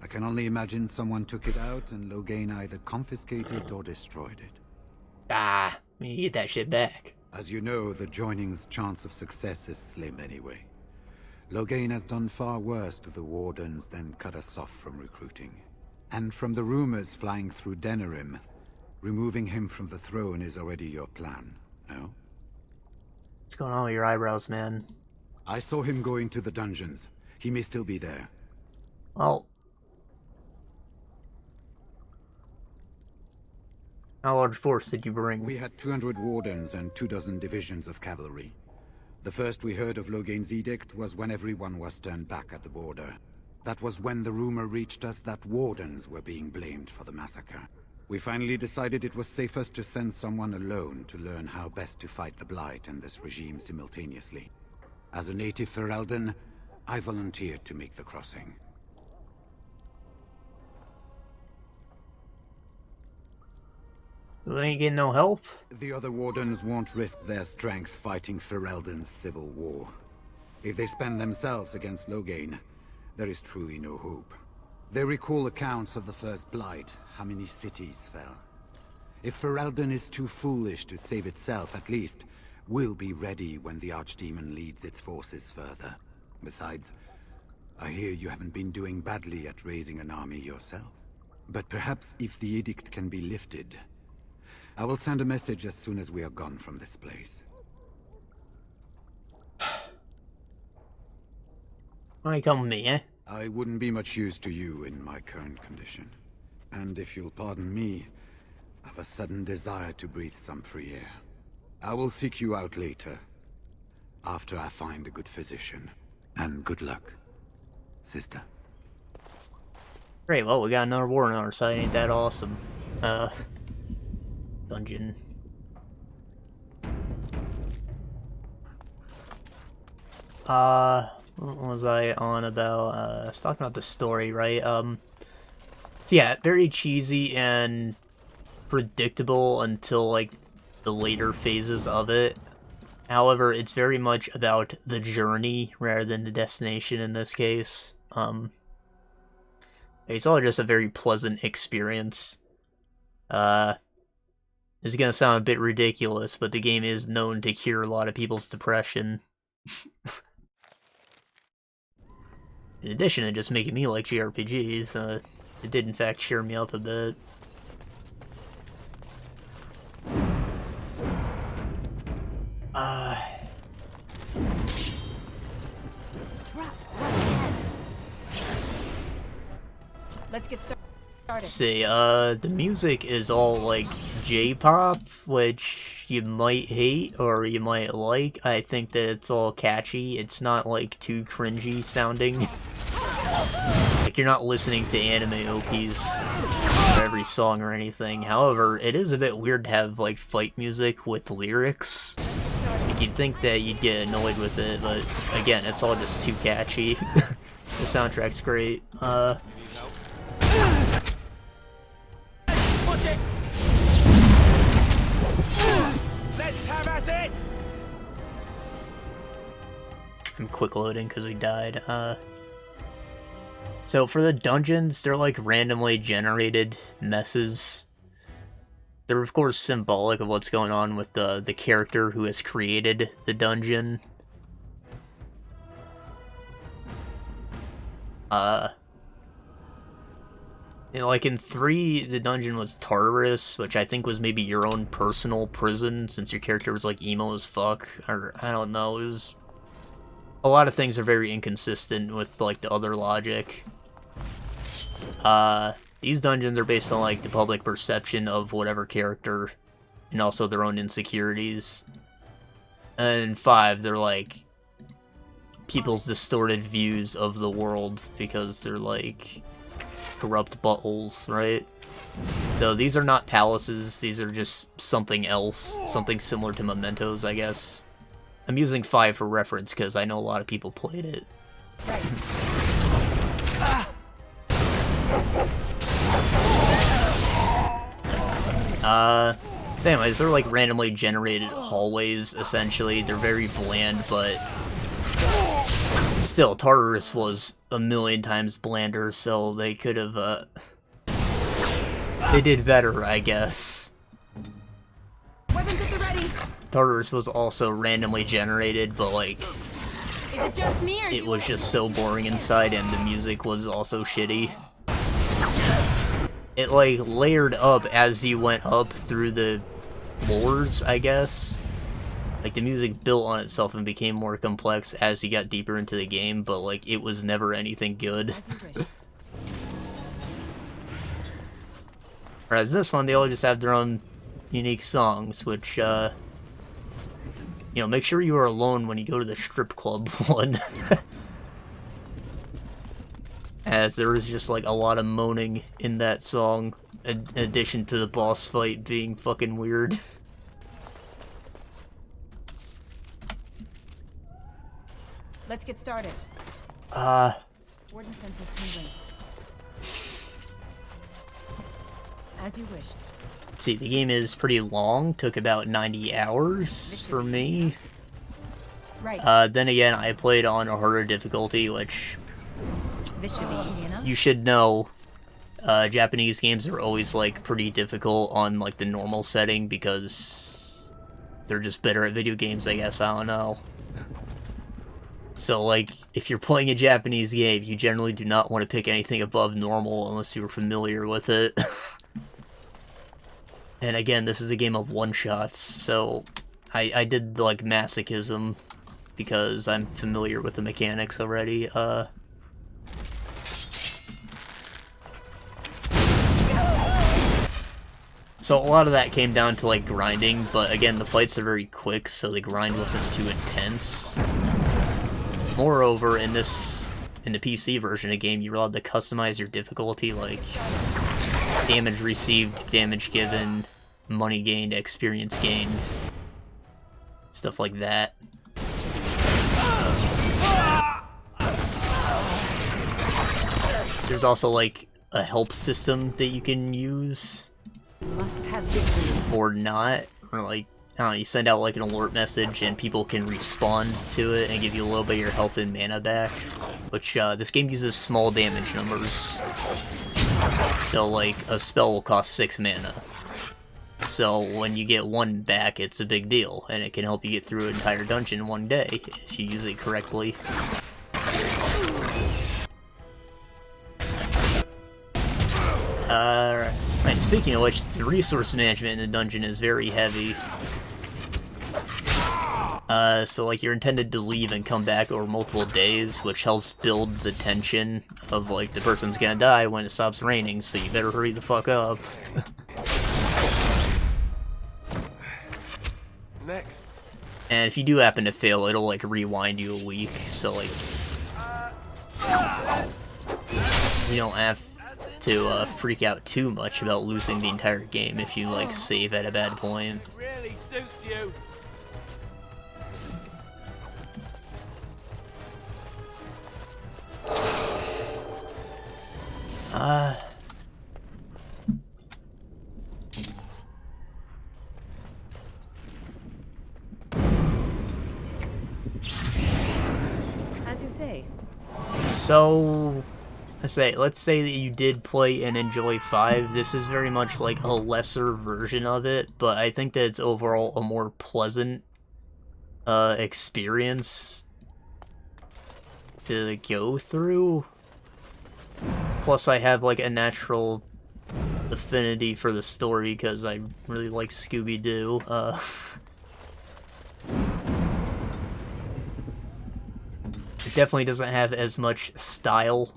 I can only imagine someone took it out and Loghain either confiscated or destroyed it. Ah, you get that shit back. As you know, the joining's chance of success is slim anyway. Loghain has done far worse to the Wardens than cut us off from recruiting. And from the rumors flying through Denerim, removing him from the throne is already your plan, no? What's going on with your eyebrows, man? I saw him going to the dungeons. He may still be there. Well... how large force did you bring? We had 200 Wardens and 24 divisions of cavalry. The first we heard of Loghain's edict was when everyone was turned back at the border. That was when the rumor reached us that Wardens were being blamed for the massacre. We finally decided it was safest to send someone alone to learn how best to fight the Blight and this regime simultaneously. As a native Ferelden, I volunteered to make the crossing. You ain't getting no help? The other Wardens won't risk their strength fighting Ferelden's civil war. If they spend themselves against Loghain, there is truly no hope. They recall accounts of the first Blight, how many cities fell. If Ferelden is too foolish to save itself, at least, we'll be ready when the Archdemon leads its forces further. Besides, I hear you haven't been doing badly at raising an army yourself. But perhaps if the edict can be lifted, I will send a message as soon as we are gone from this place. Why come with me, eh? I wouldn't be much use to you in my current condition. And if you'll pardon me, I've a sudden desire to breathe some free air. I will seek you out later, after I find a good physician. And good luck, sister. Great, well, we got another war on our side. Ain't that awesome? Dungeon. What was I on about? I was talking about the story, right? So yeah, very cheesy and predictable until, like, the later phases of it. However, it's very much about the journey rather than the destination in this case. It's all just a very pleasant experience. It's gonna sound a bit ridiculous, but the game is known to cure a lot of people's depression. In addition to just making me like JRPGs, it did in fact cheer me up a bit. Let's get started. Let's see, the music is all, like, J-pop, which you might hate or you might like. I think that it's all catchy. It's not, like, too cringy sounding. Like, you're not listening to anime OPs for every song or anything. However, it is a bit weird to have, like, fight music with lyrics. Like, you'd think that you'd get annoyed with it, but again, it's all just too catchy. The soundtrack's great. Watch it! Let's have at it! I'm quick loading because we died. So for the dungeons, they're like randomly generated messes. They're of course symbolic of what's going on with the character who has created the dungeon. Like in 3, the dungeon was Tartarus, which I think was maybe your own personal prison, since your character was like emo as fuck, or I don't know, it was... A lot of things are very inconsistent with like the other logic. These dungeons are based on like the public perception of whatever character, and also their own insecurities. And in 5, they're like people's distorted views of the world, because they're like corrupt buttholes, right? So these are not palaces, these are just something else, something similar to Mementos, I guess. I'm using 5 for reference because I know a lot of people played it. So anyways, they're like randomly generated hallways, essentially. They're very bland, but still, Tartarus was a million times blander, so they could have, they did better, I guess. Weapons at the ready. Tartarus was also randomly generated, but like, Is it just me or it was just so boring inside, and the music was also shitty. It like layered up as you went up through the floors, I guess. Like, the music built on itself and became more complex as you got deeper into the game, but, like, it was never anything good. Whereas this one, they all just have their own unique songs, which, you know, make sure you are alone when you go to the strip club one. As there is just, like, a lot of moaning in that song, in addition to the boss fight being fucking weird. Let's get started. Warden senses tingling. As you wish. See, the game is pretty long, took about 90 hours for me. Right. Then again, I played on a harder difficulty, which This should be easy enough. you should know. Japanese games are always, like, pretty difficult on, like, the normal setting because they're just better at video games, I guess, I don't know. So, like, if you're playing a Japanese game, you generally do not want to pick anything above normal unless you're familiar with it. And again, this is a game of one-shots, so I did, like, masochism because I'm familiar with the mechanics already. So a lot of that came down to, like, grinding, but again, the fights are very quick, so the grind wasn't too intense. Moreover, in the PC version of the game, you're allowed to customize your difficulty, like damage received, damage given, money gained, experience gained, stuff like that. There's also, like, a help system that you can use, Must have victory. or not, or like, I don't know, you send out like an alert message and people can respond to it and give you a little bit of your health and mana back, which this game uses small damage numbers. So like, a spell will cost 6 mana. So when you get 1 back, it's a big deal, and it can help you get through an entire dungeon in 1 day, if you use it correctly. Right, speaking of which, the resource management in the dungeon is very heavy. So like, you're intended to leave and come back over multiple days, which helps build the tension of like, the person's gonna die when it stops raining, so you better hurry the fuck up. Next. And if you do happen to fail, it'll like rewind you a week, so like, you don't have to freak out too much about losing the entire game if you like save at a bad point. Really suits you. As you say. So, let's say that you did play and enjoy 5. This is very much like a lesser version of it, but I think that it's overall a more pleasant experience to go through. Plus, I have like a natural affinity for the story because I really like Scooby-Doo. It definitely doesn't have as much style.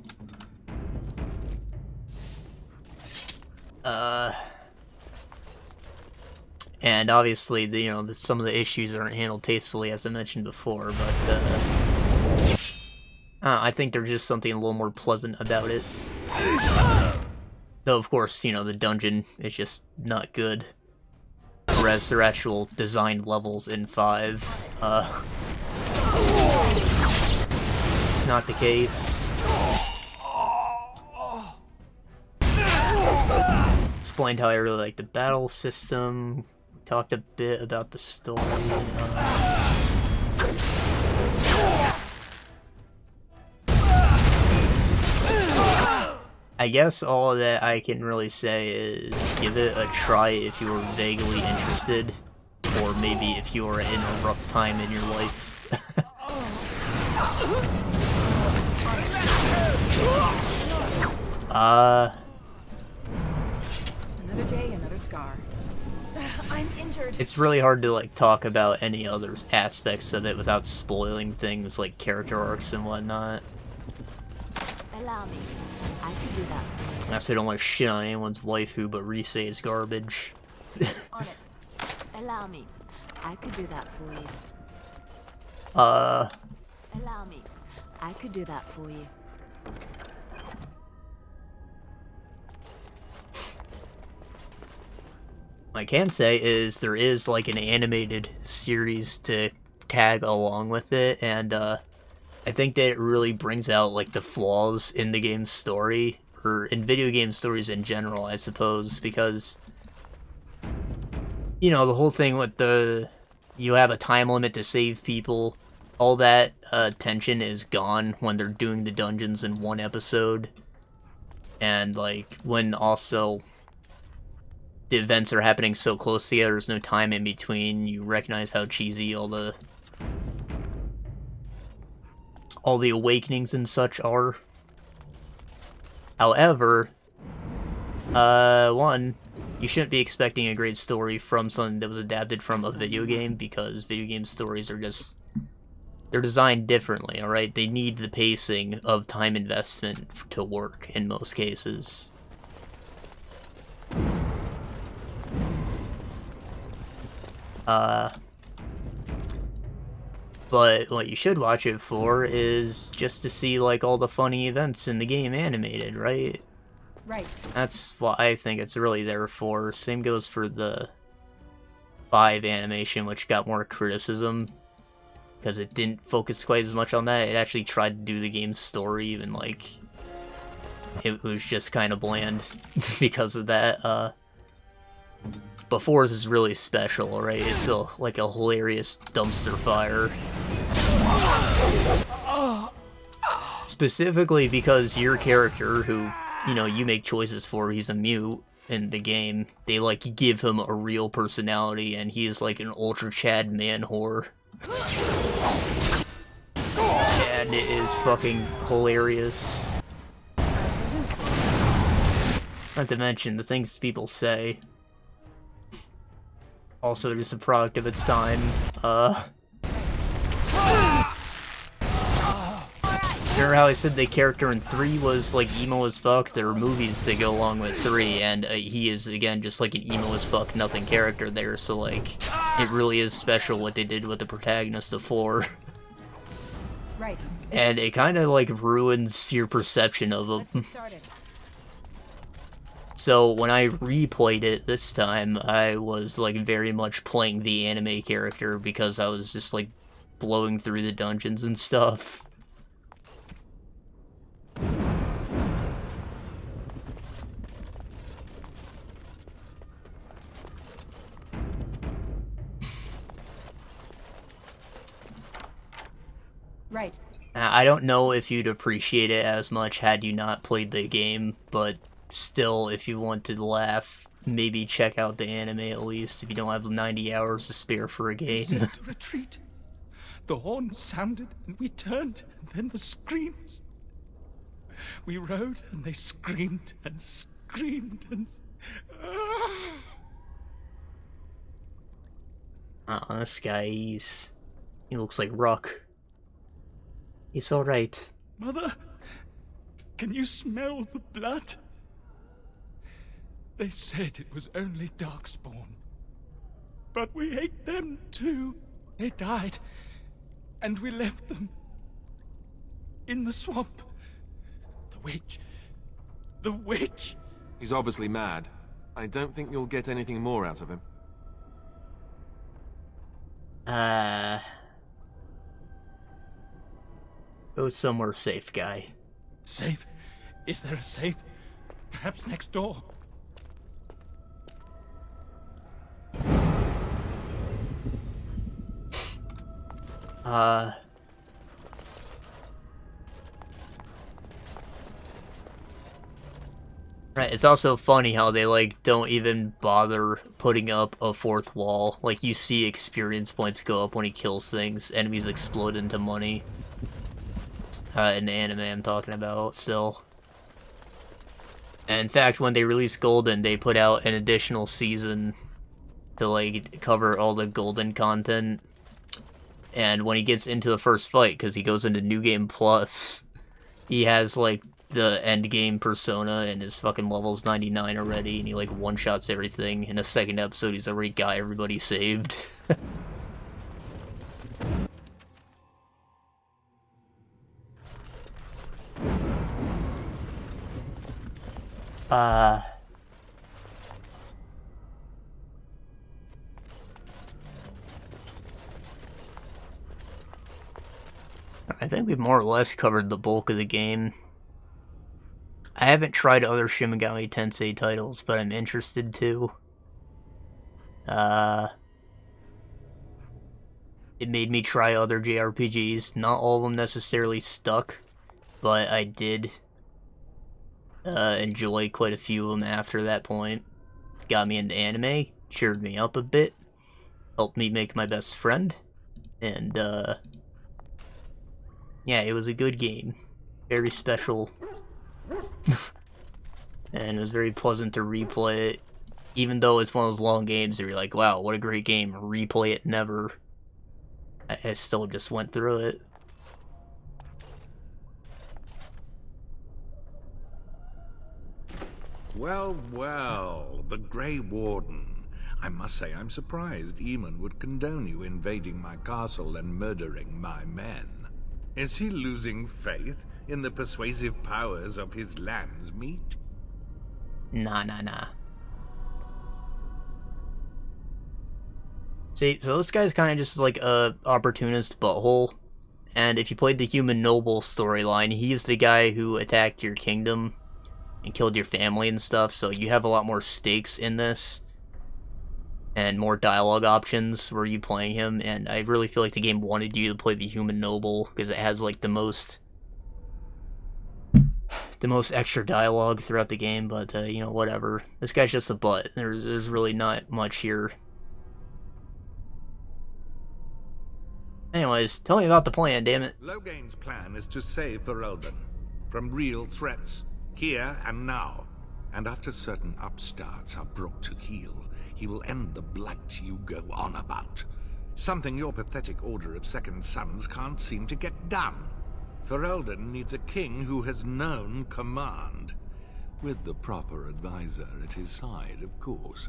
And obviously, some of the issues aren't handled tastefully, as I mentioned before, but, I think there's just something a little more pleasant about it. Though, of course, the dungeon is just not good. Whereas their actual designed levels in 5, it's not the case. Explained how I really like the battle system. Talked a bit about the story. I guess all that I can really say is give it a try if you are vaguely interested, or maybe if you are in a rough time in your life. Another day, another scar. I'm injured. It's really hard to like talk about any other aspects of it without spoiling things like character arcs and whatnot. Allow me. I can do that. I also don't want to shit on anyone's waifu, but Rise is garbage. On it. Allow me. I could do that for you. Allow me. I could do that for you. What I can say is there is like an animated series to tag along with it, and I think that it really brings out like the flaws in the game's story, or in video game stories in general, I suppose, because the whole thing with you have a time limit to save people, all that tension is gone when they're doing the dungeons in one episode, and like when also the events are happening so close together, there's no time in between. You recognize how cheesy all the awakenings and such are. However, one, you shouldn't be expecting a great story from something that was adapted from a video game, because video game stories are just... they're designed differently, alright? They need the pacing of time investment to work in most cases. But what you should watch it for is just to see, like, all the funny events in the game animated, right? Right. That's what I think it's really there for. Same goes for the 5 animation, which got more criticism, because it didn't focus quite as much on that. It actually tried to do the game's story, even, like, it was just kind of bland because of that. But 4's is really special, right? It's like a hilarious dumpster fire. Specifically because your character, who, you know, you make choices for, he's a mute in the game, they, like, give him a real personality, and he is, like, an ultra Chad man whore. And it is fucking hilarious. Not to mention the things people say. Also just a product of its time. Remember how I said the character in 3 was, like, emo as fuck? There were movies to go along with 3, and he is, again, just, like, an emo as fuck nothing character there, so, like, it really is special what they did with the protagonist of 4. Right. And it kind of, like, ruins your perception of him. So, when I replayed it this time, I was, like, very much playing the anime character, because I was just, like, blowing through the dungeons and stuff. Right. I don't know if you'd appreciate it as much had you not played the game, but still, if you want to laugh, maybe check out the anime at least, if you don't have 90 hours to spare for a game. We said to retreat. The horn sounded, and we turned, and then the screams. We rode, and they screamed, and screamed, and... This guy, he looks like Ruck. He's alright. Mother, can you smell the blood? They said it was only Darkspawn. But we ate them too. They died, and we left them in the swamp. The witch. The witch! He's obviously mad. I don't think you'll get anything more out of him. Go somewhere safe, guy. Safe? Is there a safe? Perhaps next door? Right, it's also funny how they, like, don't even bother putting up a 4th wall. Like, you see experience points go up when he kills things, enemies explode into money. In the anime I'm talking about, still. And in fact, when they released Golden, they put out an additional season to, like, cover all the Golden content. And when he gets into the first fight, because he goes into New Game Plus, he has, like, the end game persona, and his fucking level's 99 already, and he, like, one-shots everything. In the second episode, he's already got everybody saved. I think we've more or less covered the bulk of the game. I haven't tried other Shin Megami Tensei titles, but I'm interested to. It made me try other JRPGs. Not all of them necessarily stuck, but I did enjoy quite a few of them after that point. Got me into anime, cheered me up a bit, helped me make my best friend, and yeah, it was a good game. Very special. And it was very pleasant to replay it. even though it's one of those long games where you're like, wow, what a great game, replay it never, I still just went through it. Well, well, the Grey Warden. I must say I'm surprised Eamon would condone you invading my castle and murdering my men. Is he losing faith in the persuasive powers of his land's meat? Nah. See, so this guy's kind of just like a opportunist butthole. And if you played the Human Noble storyline, he's the guy who attacked your kingdom and killed your family and stuff, so you have a lot more stakes in this. And more dialogue options were you playing him, and I really feel like the game wanted you to play the Human Noble, because it has like the most extra dialogue throughout the game, but you know, whatever. This guy's just a butt. There's really not much here. Anyways, tell me about the plan, damn it. Loghain's plan is to save Ferelden from real threats, here and now. And after certain upstarts are brought to heel, he will end the blight you go on about. Something your pathetic Order of Second Sons can't seem to get done. Ferelden needs a king who has known command. With the proper advisor at his side, of course.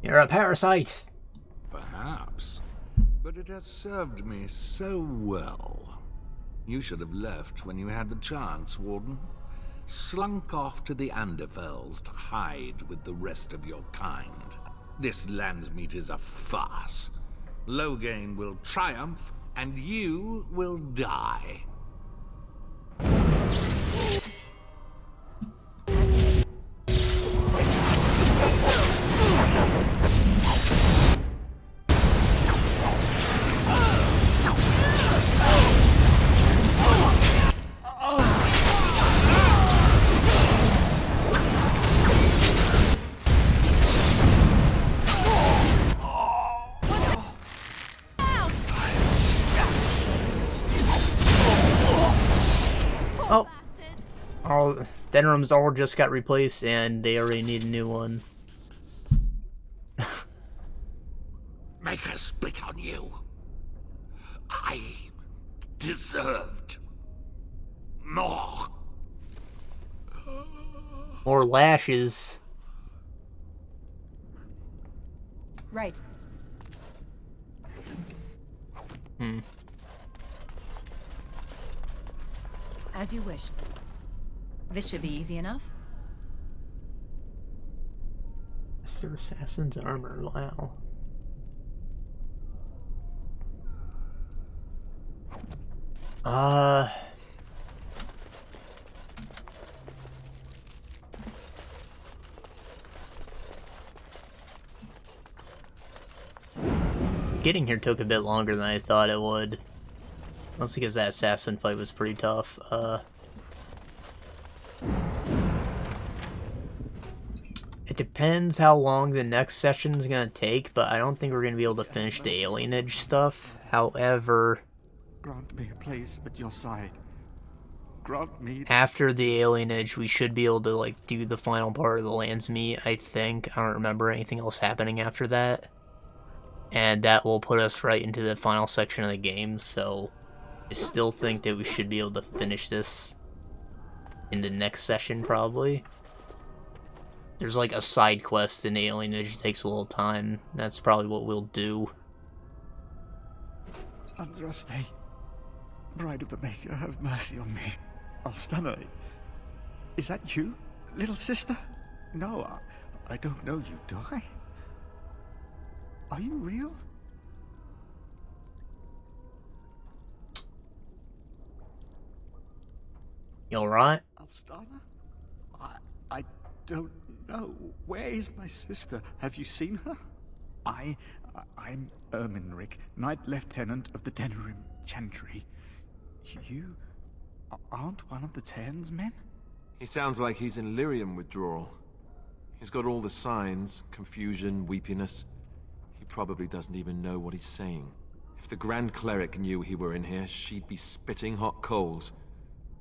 You're a parasite. Perhaps. But it has served me so well. You should have left when you had the chance, Warden. Slunk off to the Anderfells to hide with the rest of your kind. This Landsmeet is a farce. Loghain will triumph, and you will die. Den rooms all just got replaced, and they already need a new one. Make us spit on you. I deserved more. More lashes. Right. As you wish. This should be easy enough. Master Assassin's armor, wow. Getting here took a bit longer than I thought it would. Mostly because that assassin fight was pretty tough. It depends how long the next session is going to take, but I don't think we're going to be able to finish the alienage stuff. However, grant me a place at your side. Grant me... After the alienage, we should be able to like do the final part of the Landsmeet, I think. I don't remember anything else happening after that. And that will put us right into the final section of the game, so I still think that we should be able to finish this in the next session, probably. There's like a side quest in Alienage, it takes a little time. That's probably what we'll do. Andraste, Bride of the Maker, have mercy on me. Alstana, is that you, little sister? No, I don't know you, do I? Are you real? You alright? Alstana? I don't know. Where is my sister? Have you seen her? I'm Erminric, Knight Lieutenant of the Denerim Chantry. You aren't one of the Terns men? He sounds like he's in lyrium withdrawal. He's got all the signs, confusion, weepiness. He probably doesn't even know what he's saying. If the Grand Cleric knew he were in here, she'd be spitting hot coals.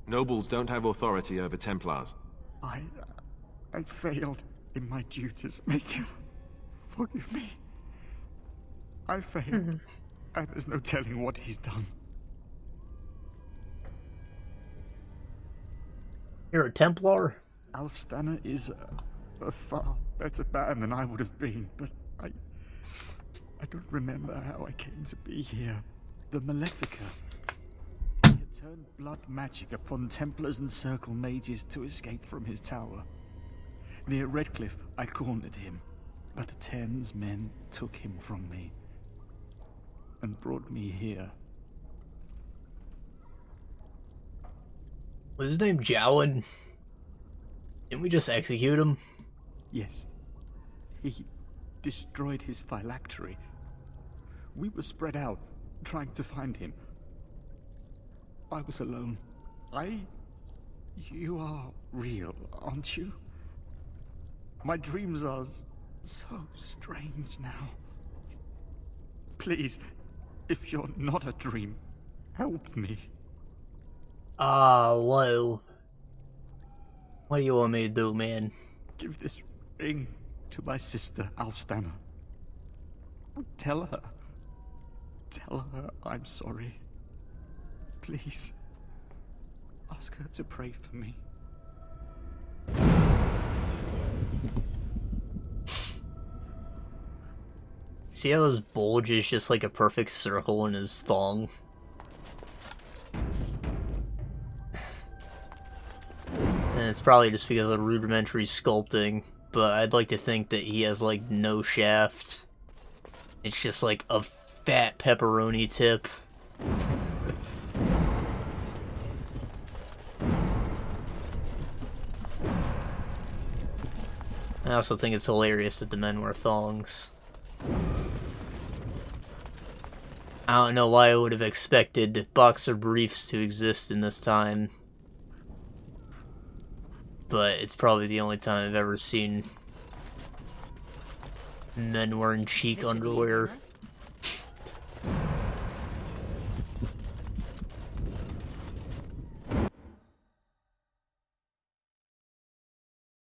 Nobles don't have authority over Templars. I failed in my duties, Maker. Forgive me. I failed, and there's no telling what he's done. You're a Templar? Alfstanner is a far better man than I would have been, but I don't remember how I came to be here. The Malefica. He had turned blood magic upon Templars and Circle mages to escape from his tower. Near Redcliffe, I cornered him, but the Tenn's men took him from me and brought me here. Was his name Jowan? Didn't we just execute him? Yes. He destroyed his phylactery. We were spread out, trying to find him. I was alone. You are real, aren't you? My dreams are so strange now. Please, if you're not a dream, help me. Whoa. What do you want me to do, man? Give this ring to my sister, Alfstanner. Tell her I'm sorry. Please, ask her to pray for me. See how his bulge is just like a perfect circle in his thong? And it's probably just because of rudimentary sculpting, but I'd like to think that he has like no shaft. It's just like a fat pepperoni tip. I also think it's hilarious that the men wear thongs. I don't know why I would have expected boxer briefs to exist in this time. But it's probably the only time I've ever seen men wearing cheek underwear.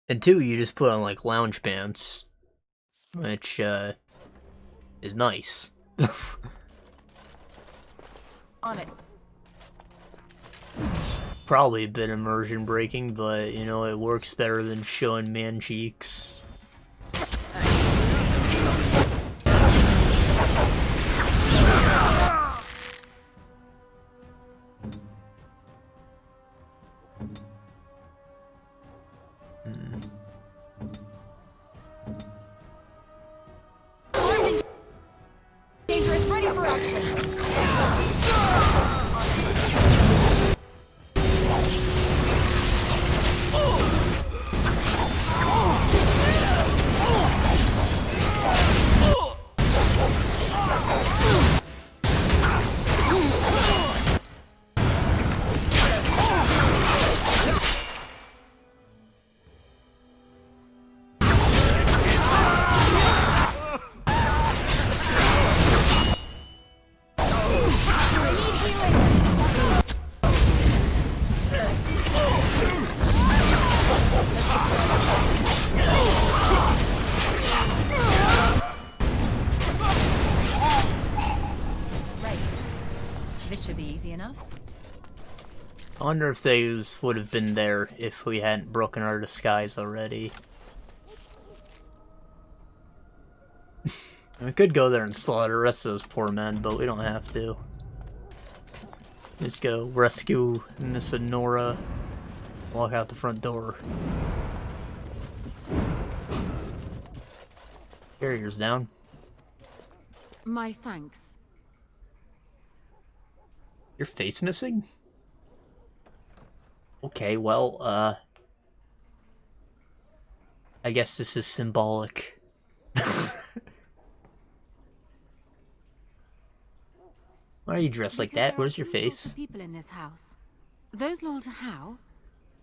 And two, you just put on like lounge pants, which is nice. On it. Probably a bit immersion breaking, but you know, it works better than showing man cheeks. Dangerous, ready for action. I wonder if those would have been there if we hadn't broken our disguise already. We could go there and slaughter the rest of those poor men, but we don't have to. Let's go rescue Miss Nora. Walk out the front door. Barrier's down. My thanks. Your face missing? Okay, well, I guess this is symbolic. Why are you dressed like that? Where's your face? People in this house. Those loyal to Howe,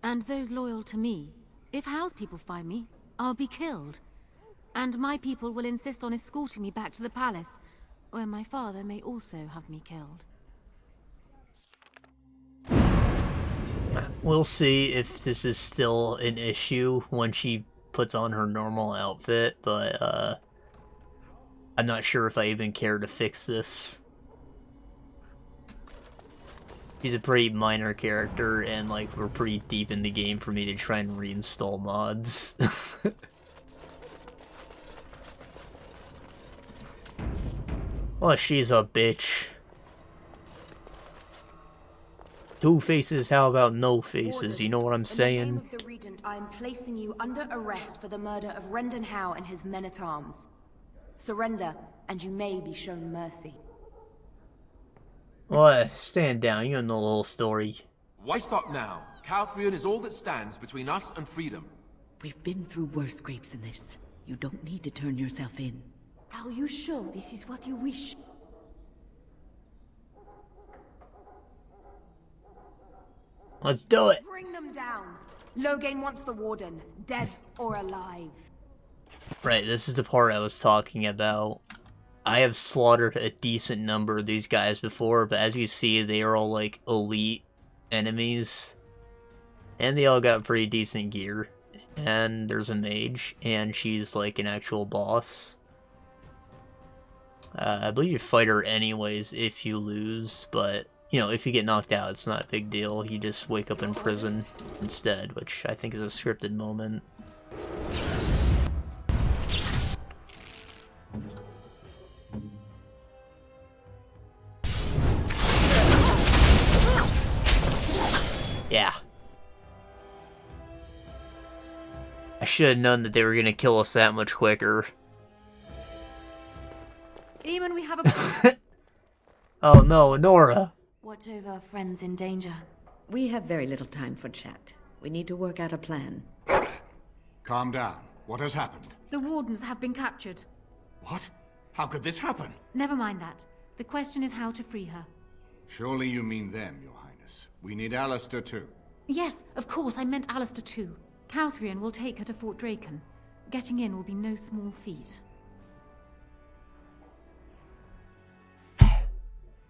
and those loyal to me. If Howe's people find me, I'll be killed. And my people will insist on escorting me back to the palace, where my father may also have me killed. We'll see if this is still an issue when she puts on her normal outfit, but I'm not sure if I even care to fix this. She's a pretty minor character, and like we're pretty deep in the game for me to try and reinstall mods. Well, she's a bitch. Two faces, how about no faces? You know what I'm saying? In the name of the Regent, I am placing you under arrest for the murder of Rendon Howe and his men-at-arms. Surrender, and you may be shown mercy. What? Stand down, you don't know the whole story. Why stop now? Calthrion is all that stands between us and freedom. We've been through worse scrapes than this. You don't need to turn yourself in. Are you sure this is what you wish? Let's do it! Bring them down. Loghain wants the Warden, dead or alive. Right, this is the part I was talking about. I have slaughtered a decent number of these guys before, but as you see, they are all like elite enemies. And they all got pretty decent gear. And there's a mage, and she's like an actual boss. I believe you fight her anyways if you lose, but you know, if you get knocked out, it's not a big deal. You just wake up in prison instead, which I think is a scripted moment. Yeah. I should have known that they were gonna kill us that much quicker. Eamon, we have a... Oh no, Nora! Watch over our friends in danger. We have very little time for chat. We need to work out a plan. Calm down. What has happened? The Wardens have been captured. What? How could this happen? Never mind that. The question is how to free her. Surely you mean them, Your Highness. We need Alistair too. Yes, of course, I meant Alistair too. Calthrion will take her to Fort Draken. Getting in will be no small feat.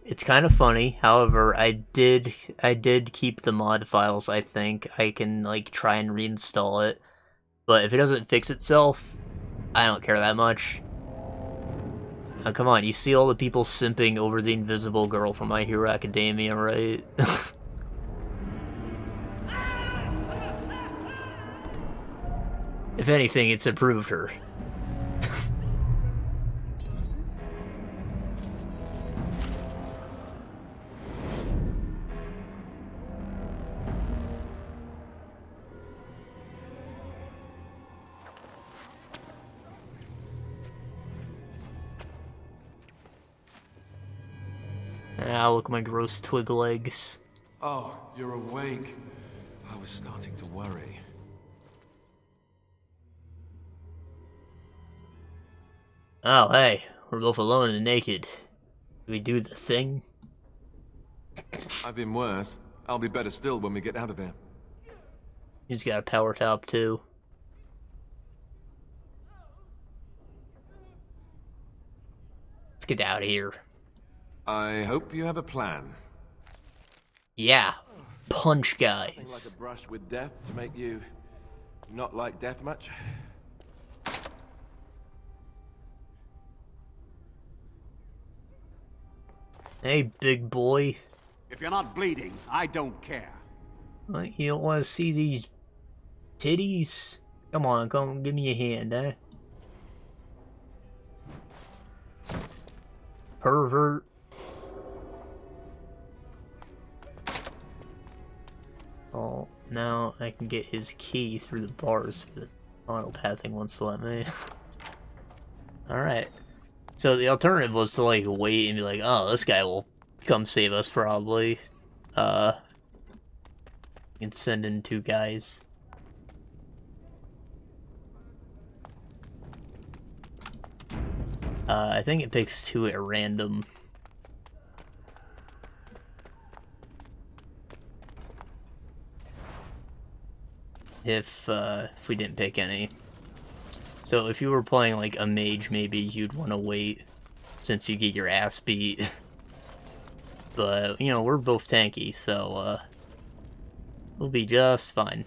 It's kind of funny, however, I did keep the mod files, I think. I can, like, try and reinstall it. But if it doesn't fix itself, I don't care that much. Now, come on, you see all the people simping over the invisible girl from My Hero Academia, right? If anything, it's improved her. Ah, look at my gross twig legs. Oh, you're awake. I was starting to worry. Oh, hey, we're both alone and naked. Do we do the thing? I've been worse. I'll be better still when we get out of here. He's got a power top, too. Let's get out of here. I hope you have a plan. Yeah. Punch Nothing guys. like a brush with death to make you not like death much. Hey, big boy. If you're not bleeding, I don't care. What, you don't want to see these titties? Come on, come give me a hand, eh? Pervert. Oh, now I can get his key through the bars that autopathing wants to let me. Alright. So the alternative was to like wait and be like, oh, this guy will come save us probably. And send in two guys. I think it picks two at random. If we didn't pick any. So if you were playing like a mage, maybe you'd want to wait since you get your ass beat. But, you know, we're both tanky, so, we'll be just fine.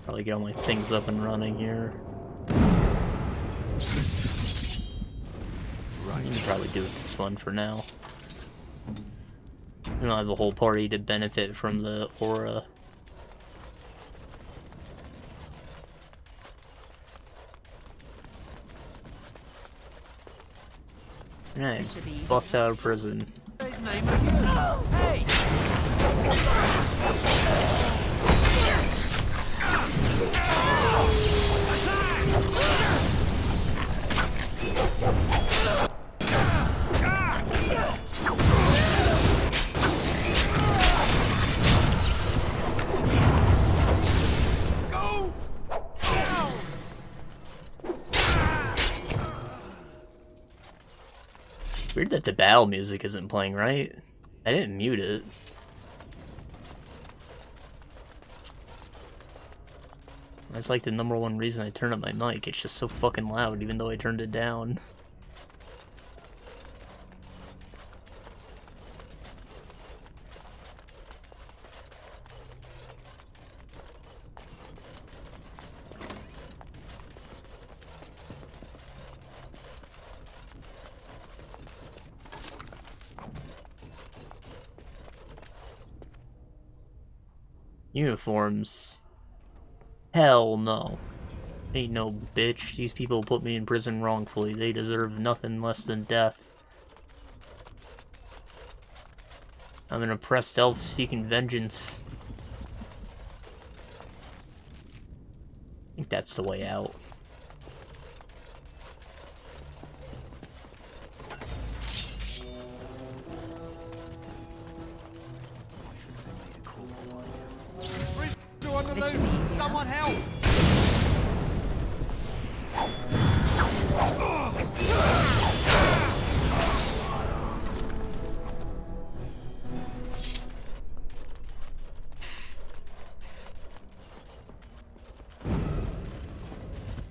Probably get all my things up and running here. I can probably do it this one for now. I don't have the whole party to benefit from the aura. Alright, bust out of prison. Hey! Weird that the battle music isn't playing, right? I didn't mute it. That's like the #1 reason I turn up my mic. It's just so fucking loud, even though I turned it down. Uniforms. Hell no. Ain't no bitch. These people put me in prison wrongfully. They deserve nothing less than death. I'm an oppressed elf seeking vengeance. I think that's the way out. Someone help!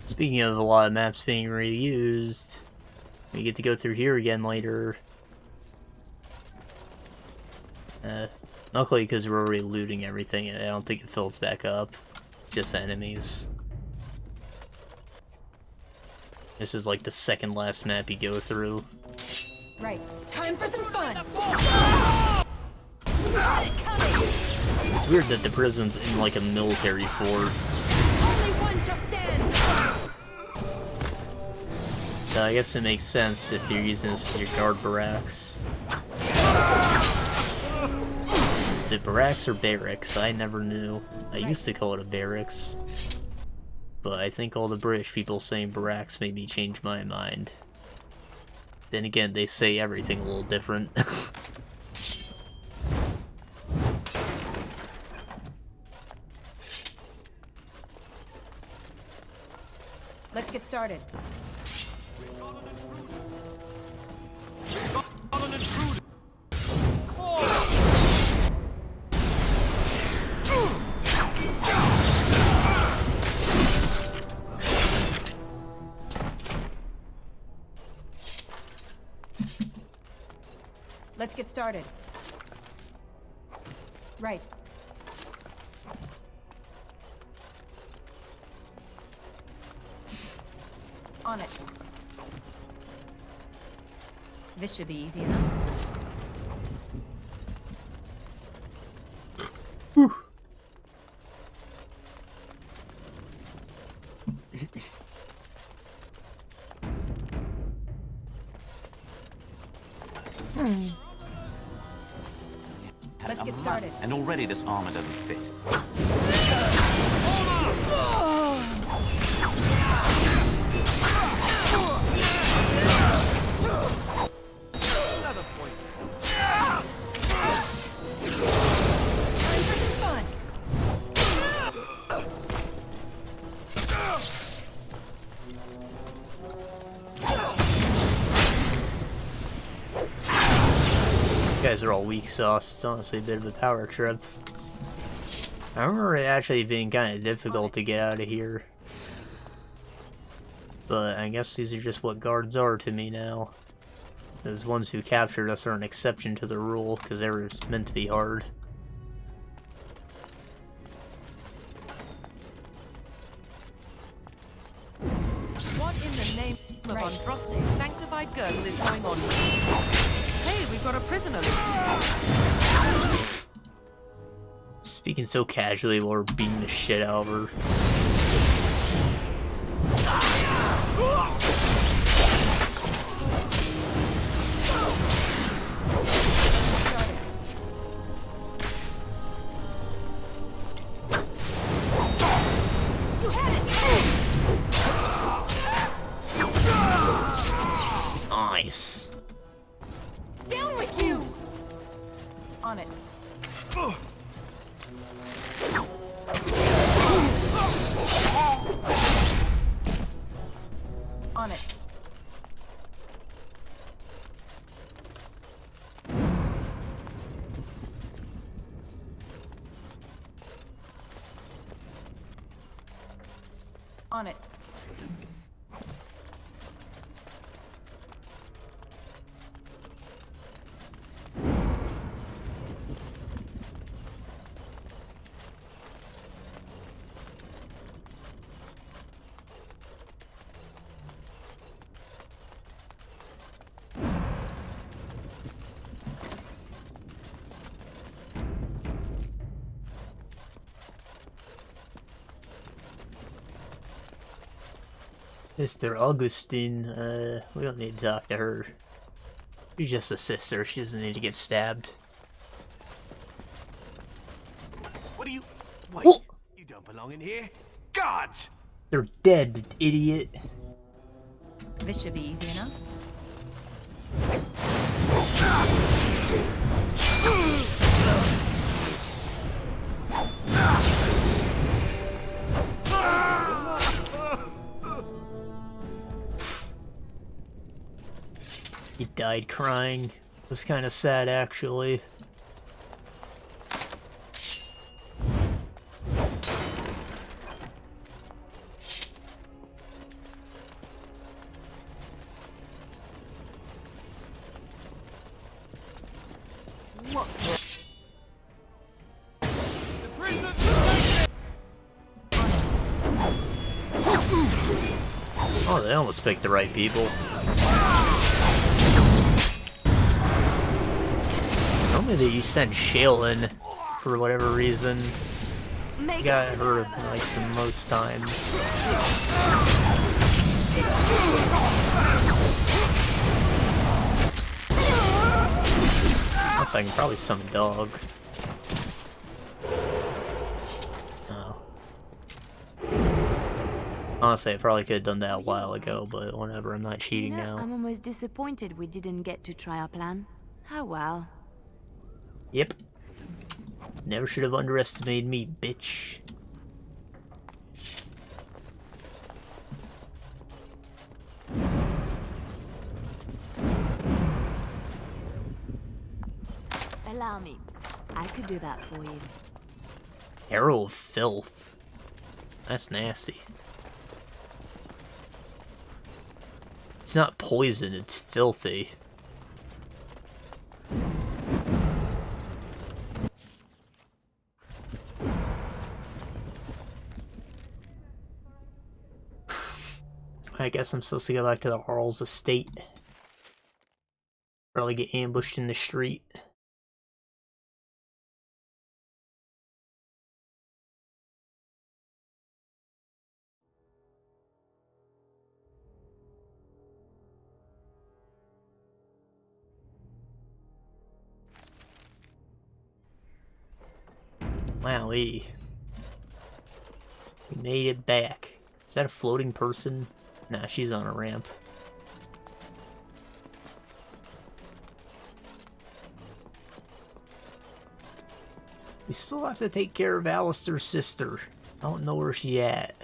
Speaking of a lot of maps being reused, we get to go through here again later. Luckily, because we're already looting everything, I don't think it fills back up. Just enemies. This is like the second last map you go through. Right. Time for some fun! It's weird that the prison's in like a military fort. Only one shall stand! So I guess it makes sense if you're using this as your guard barracks. Is it barracks or barracks? I never knew. I used to call it a barracks. But I think all the British people saying barracks made me change my mind. Then again, they say everything a little different. Let's get started. Let's get started. Right. On it. This should be easy enough. Whew. Let's get started. And already this armor doesn't fit. Another point. guys are all weak sauce. It's honestly a bit of a power trip. I remember it actually being kind of difficult to get out of here. But I guess these are just what guards are to me now. Those ones who captured us are an exception to the rule, because they were meant to be hard. What in the name of Androsne's sanctified girdle is going on here? Hey, we've got a prisoner. Speaking so casually while we're beating the shit out of her. Nice. Down with you! On it. On it. On it. Mr. Augustine, we don't need to talk to her. She's just a sister, she doesn't need to get stabbed. What are you... Wait, Whoa. You don't belong in here. God! They're dead, idiot. This should be easy enough. He died crying. It was kind of sad, actually. Oh, they almost picked the right people. Normally they send Shale in for whatever reason. Got her like the most times. Also, I can probably summon Dog. Oh. Honestly, I probably could have done that a while ago, but whatever, I'm not cheating now. I'm almost disappointed we didn't get to try our plan. Oh well. Yep. Never should have underestimated me, bitch. Allow me. I could do that for you. Arrow of Filth. That's nasty. It's not poison, it's filthy. I guess I'm supposed to go back to the Arl's estate. Probably get ambushed in the street. Wowee. We made it back. Is that a floating person? Nah, she's on a ramp. We still have to take care of Alistair's sister. I don't know where she at.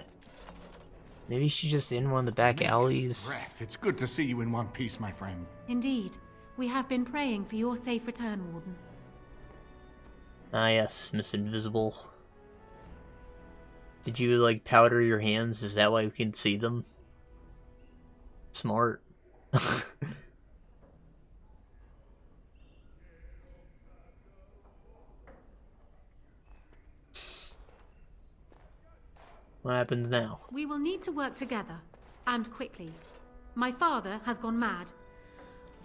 Maybe she's just in one of the back alleys. Breath. It's good to see you in one piece, my friend. Indeed. We have been praying for your safe return, Warden. Ah yes, Miss Invisible. Did you, like, powder your hands? Is that why we can see them? Smart. What happens now? We will need to work together, and quickly. My father has gone mad.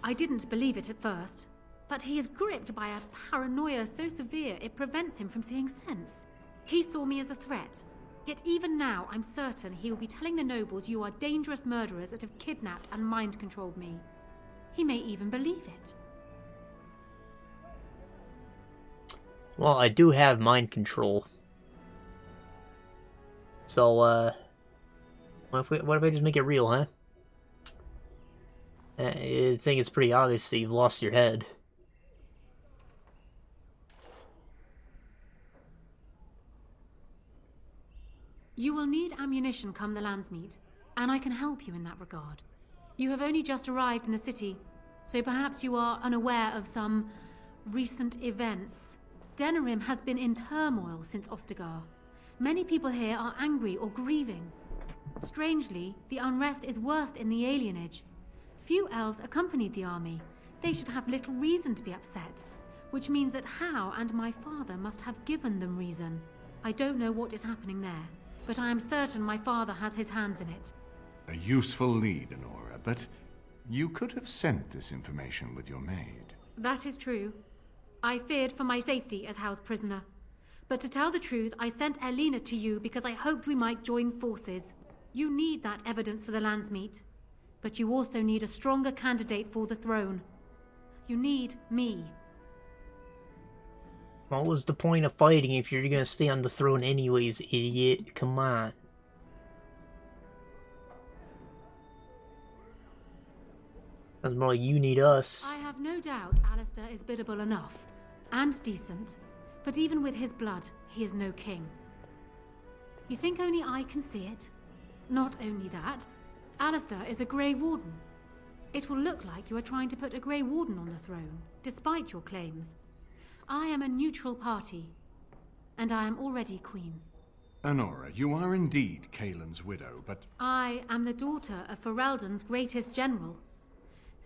I didn't believe it at first, but he is gripped by a paranoia so severe it prevents him from seeing sense. He saw me as a threat, yet even now I'm certain he will be telling the nobles you are dangerous murderers that have kidnapped and mind-controlled me. He may even believe it. Well, I do have mind control. So, what if I just make it real, huh? I think it's pretty obvious that you've lost your head. You will need ammunition come the Landsmeet, and I can help you in that regard. You have only just arrived in the city, so perhaps you are unaware of some recent events. Denerim has been in turmoil since Ostagar. Many people here are angry or grieving. Strangely, the unrest is worst in the alienage. Few elves accompanied the army. They should have little reason to be upset, which means that Howe and my father must have given them reason. I don't know what is happening there, but I am certain my father has his hands in it. A useful lead, Honora, but you could have sent this information with your maid. That is true. I feared for my safety as Howe's prisoner. But to tell the truth, I sent Elena to you because I hoped we might join forces. You need that evidence for the Landsmeet, but you also need a stronger candidate for the throne. You need me. What was the point of fighting if you're gonna stay on the throne anyways, idiot? Come on. That's more like you need us. I have no doubt Alistair is biddable enough, and decent. But even with his blood, he is no king. You think only I can see it? Not only that, Alistair is a Grey Warden. It will look like you are trying to put a Grey Warden on the throne, despite your claims. I am a neutral party, and I am already queen. Honora, you are indeed Kaelin's widow, but... I am the daughter of Ferelden's greatest general.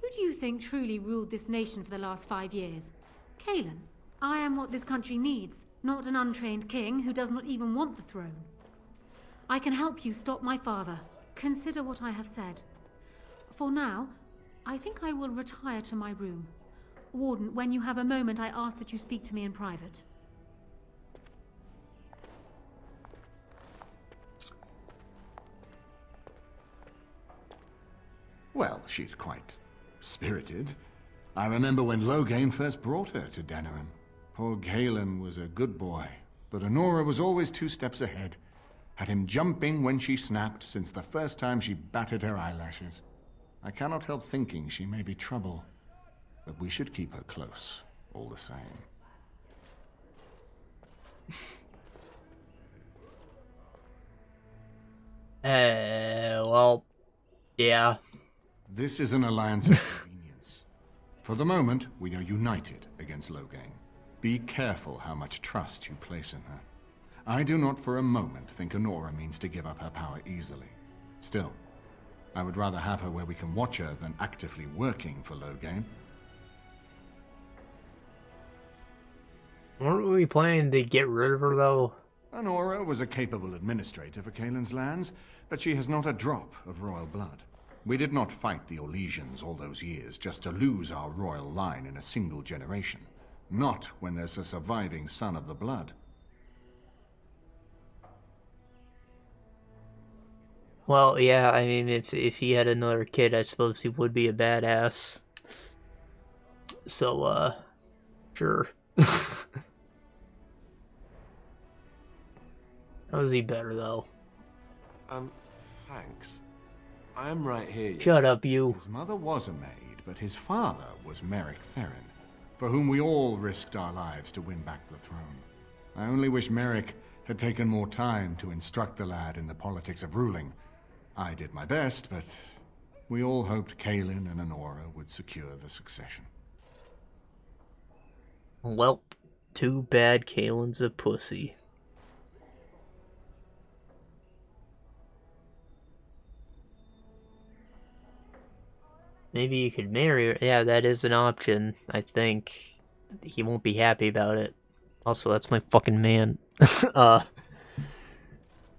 Who do you think truly ruled this nation for the last 5 years? Kaelin. I am what this country needs, not an untrained king who does not even want the throne. I can help you stop my father. Consider what I have said. For now, I think I will retire to my room. Warden, when you have a moment, I ask that you speak to me in private. Well, she's quite spirited. I remember when Loghain first brought her to Denerim. Poor Kaelin was a good boy, but Honora was always 2 steps ahead. Had him jumping when she snapped since the first time she batted her eyelashes. I cannot help thinking she may be trouble, but we should keep her close, all the same. Well, yeah. This is an alliance of convenience. For the moment, we are united against Loghain. Be careful how much trust you place in her. I do not for a moment think Honora means to give up her power easily. Still, I would rather have her where we can watch her than actively working for Loghain. Weren't we planning to get rid of her, though? Honora was a capable administrator for Kaelin's lands, but she has not a drop of royal blood. We did not fight the Orlesians all those years just to lose our royal line in a single generation. Not when there's a surviving son of the blood. Well, yeah, I mean, if he had another kid, I suppose he would be a badass. So, sure. How is he better, though? Thanks. I am right here. Shut up, you. His mother was a maid, but his father was Merrick Theron, for whom we all risked our lives to win back the throne. I only wish Merrick had taken more time to instruct the lad in the politics of ruling. I did my best, but we all hoped Kaelin and Honora would secure the succession. Welp, too bad Kalen's a pussy. Maybe you could marry her. Yeah, that is an option, I think. He won't be happy about it. Also, that's my fucking man.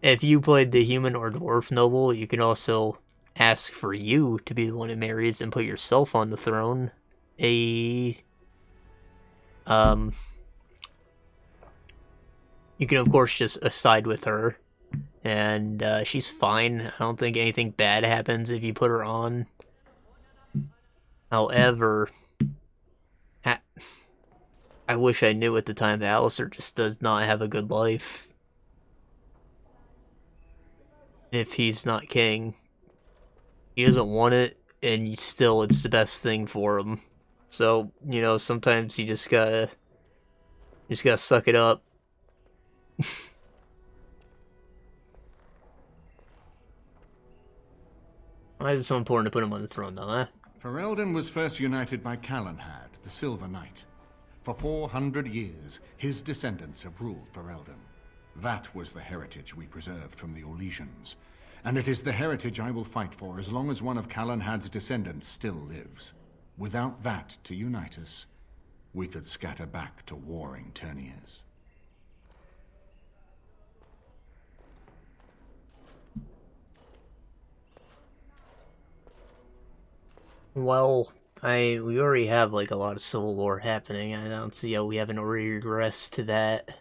If you played the human or dwarf noble, you can also ask for you to be the one who marries and put yourself on the throne. You can of course just side with her, and she's fine. I don't think anything bad happens if you put her on. However, I wish I knew at the time that Alistair just does not have a good life. If he's not king. He doesn't want it, and still it's the best thing for him. So, you know, sometimes you just gotta suck it up. Why is it so important to put him on the throne, though, huh? Ferelden was first united by Calenhad, the Silver Knight. For 400 years, his descendants have ruled Ferelden. That was the heritage we preserved from the Orlesians. And it is the heritage I will fight for as long as one of Calenhad's descendants still lives. Without that to unite us, we could scatter back to warring Terniers. Well, we already have like a lot of civil war happening. I don't see how we haven't already regressed to that.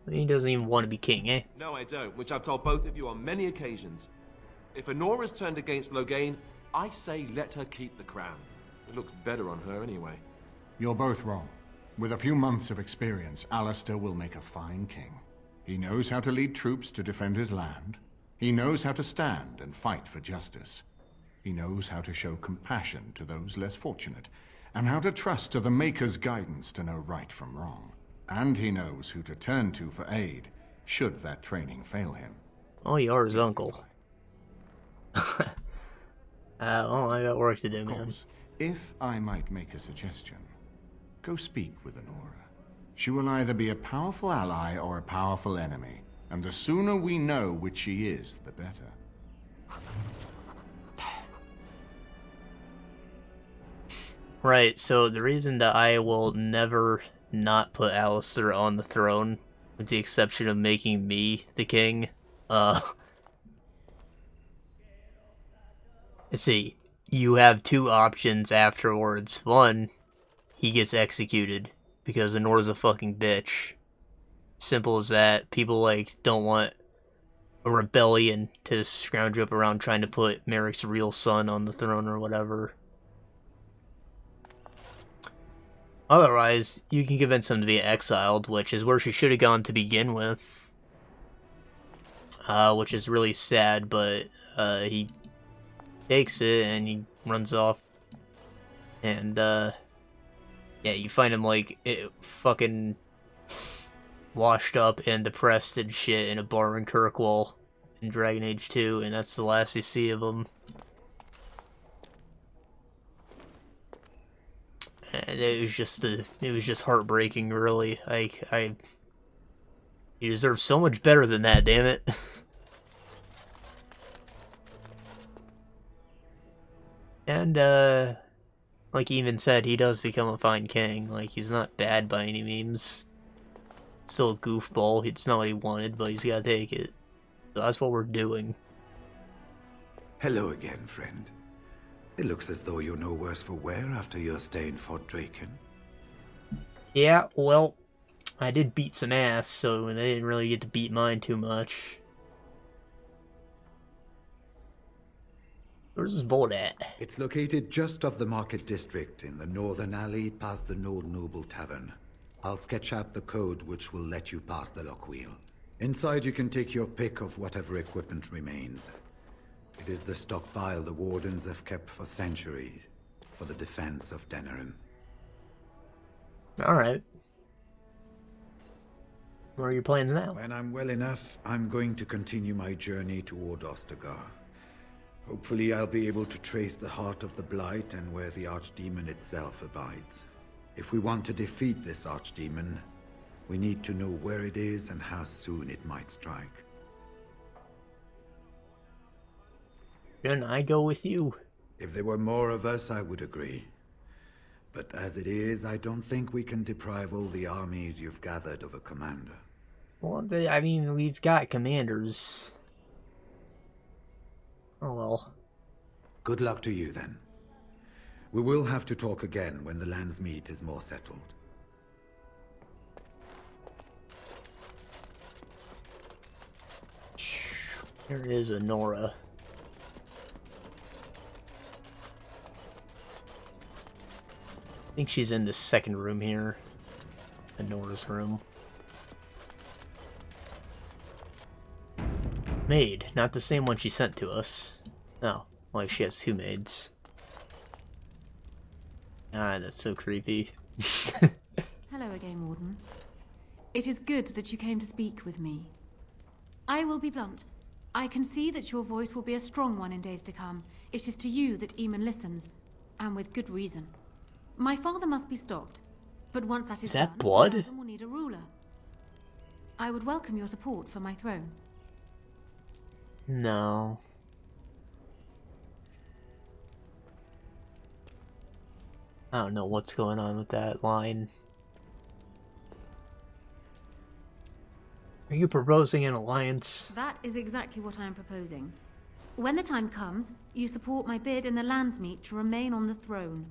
He doesn't even want to be king, eh? No, I don't, which I've told both of you on many occasions. If Honora's turned against Loghain, I say let her keep the crown. It looks better on her anyway. You're both wrong. With a few months of experience, Alistair will make a fine king. He knows how to lead troops to defend his land. He knows how to stand and fight for justice. He knows how to show compassion to those less fortunate, and how to trust to the Maker's guidance to know right from wrong. And he knows who to turn to for aid, should that training fail him. Oh, you're his uncle. Well, I got work to do, man. If I might make a suggestion, go speak with Honora. She will either be a powerful ally or a powerful enemy, and the sooner we know which she is, the better. Right, so the reason that I will never not put Alistair on the throne, with the exception of making me the king, let's see, you have two options afterwards. One, he gets executed, because Honora's a fucking bitch. Simple as that. People, like, don't want a rebellion to scrounge up around trying to put Merrick's real son on the throne or whatever. Otherwise, you can convince him to be exiled, which is where she should have gone to begin with. Which is really sad, but he takes it and he runs off. And, yeah, you find him, like, fucking washed up and depressed and shit in a bar in Kirkwall in Dragon Age 2, and that's the last you see of him. And it was just heartbreaking, really. You deserve so much better than that, damn it. And, like he even said, he does become a fine king. Like, he's not bad by any means. Still a goofball. It's not what he wanted, but he's gotta take it. So that's what we're doing. Hello again, friend. It looks as though you're no worse for wear after your stay in Fort Draken. Yeah, well, I did beat some ass, so they didn't really get to beat mine too much. Where's this boat at? It's located just off the Market District in the northern alley past the Nord Noble Tavern. I'll sketch out the code which will let you pass the lock wheel. Inside you can take your pick of whatever equipment remains. It is the stockpile the Wardens have kept for centuries, for the defense of Denerim. Alright. What are your plans now? When I'm well enough, I'm going to continue my journey toward Ostagar. Hopefully I'll be able to trace the heart of the Blight and where the Archdemon itself abides. If we want to defeat this Archdemon, we need to know where it is and how soon it might strike. Then I go with you. If there were more of us, I would agree. But as it is, I don't think we can deprive all the armies you've gathered of a commander. Well, I mean, we've got commanders. Oh well. Good luck to you, then. We will have to talk again when the land's meat is more settled. There is a Nora. I think she's in the second room here. Nora's room. Maid, not the same one she sent to us. Oh, like she has two maids. Ah, that's so creepy. Hello again, Warden. It is good that you came to speak with me. I will be blunt. I can see that your voice will be a strong one in days to come. It is to you that Eamon listens, and with good reason. My father must be stopped, but once that is that done, blood? London will need a ruler. I would welcome your support for my throne. No. I don't know what's going on with that line. Are you proposing an alliance? That is exactly what I am proposing. When the time comes, you support my bid in the Landsmeet to remain on the throne.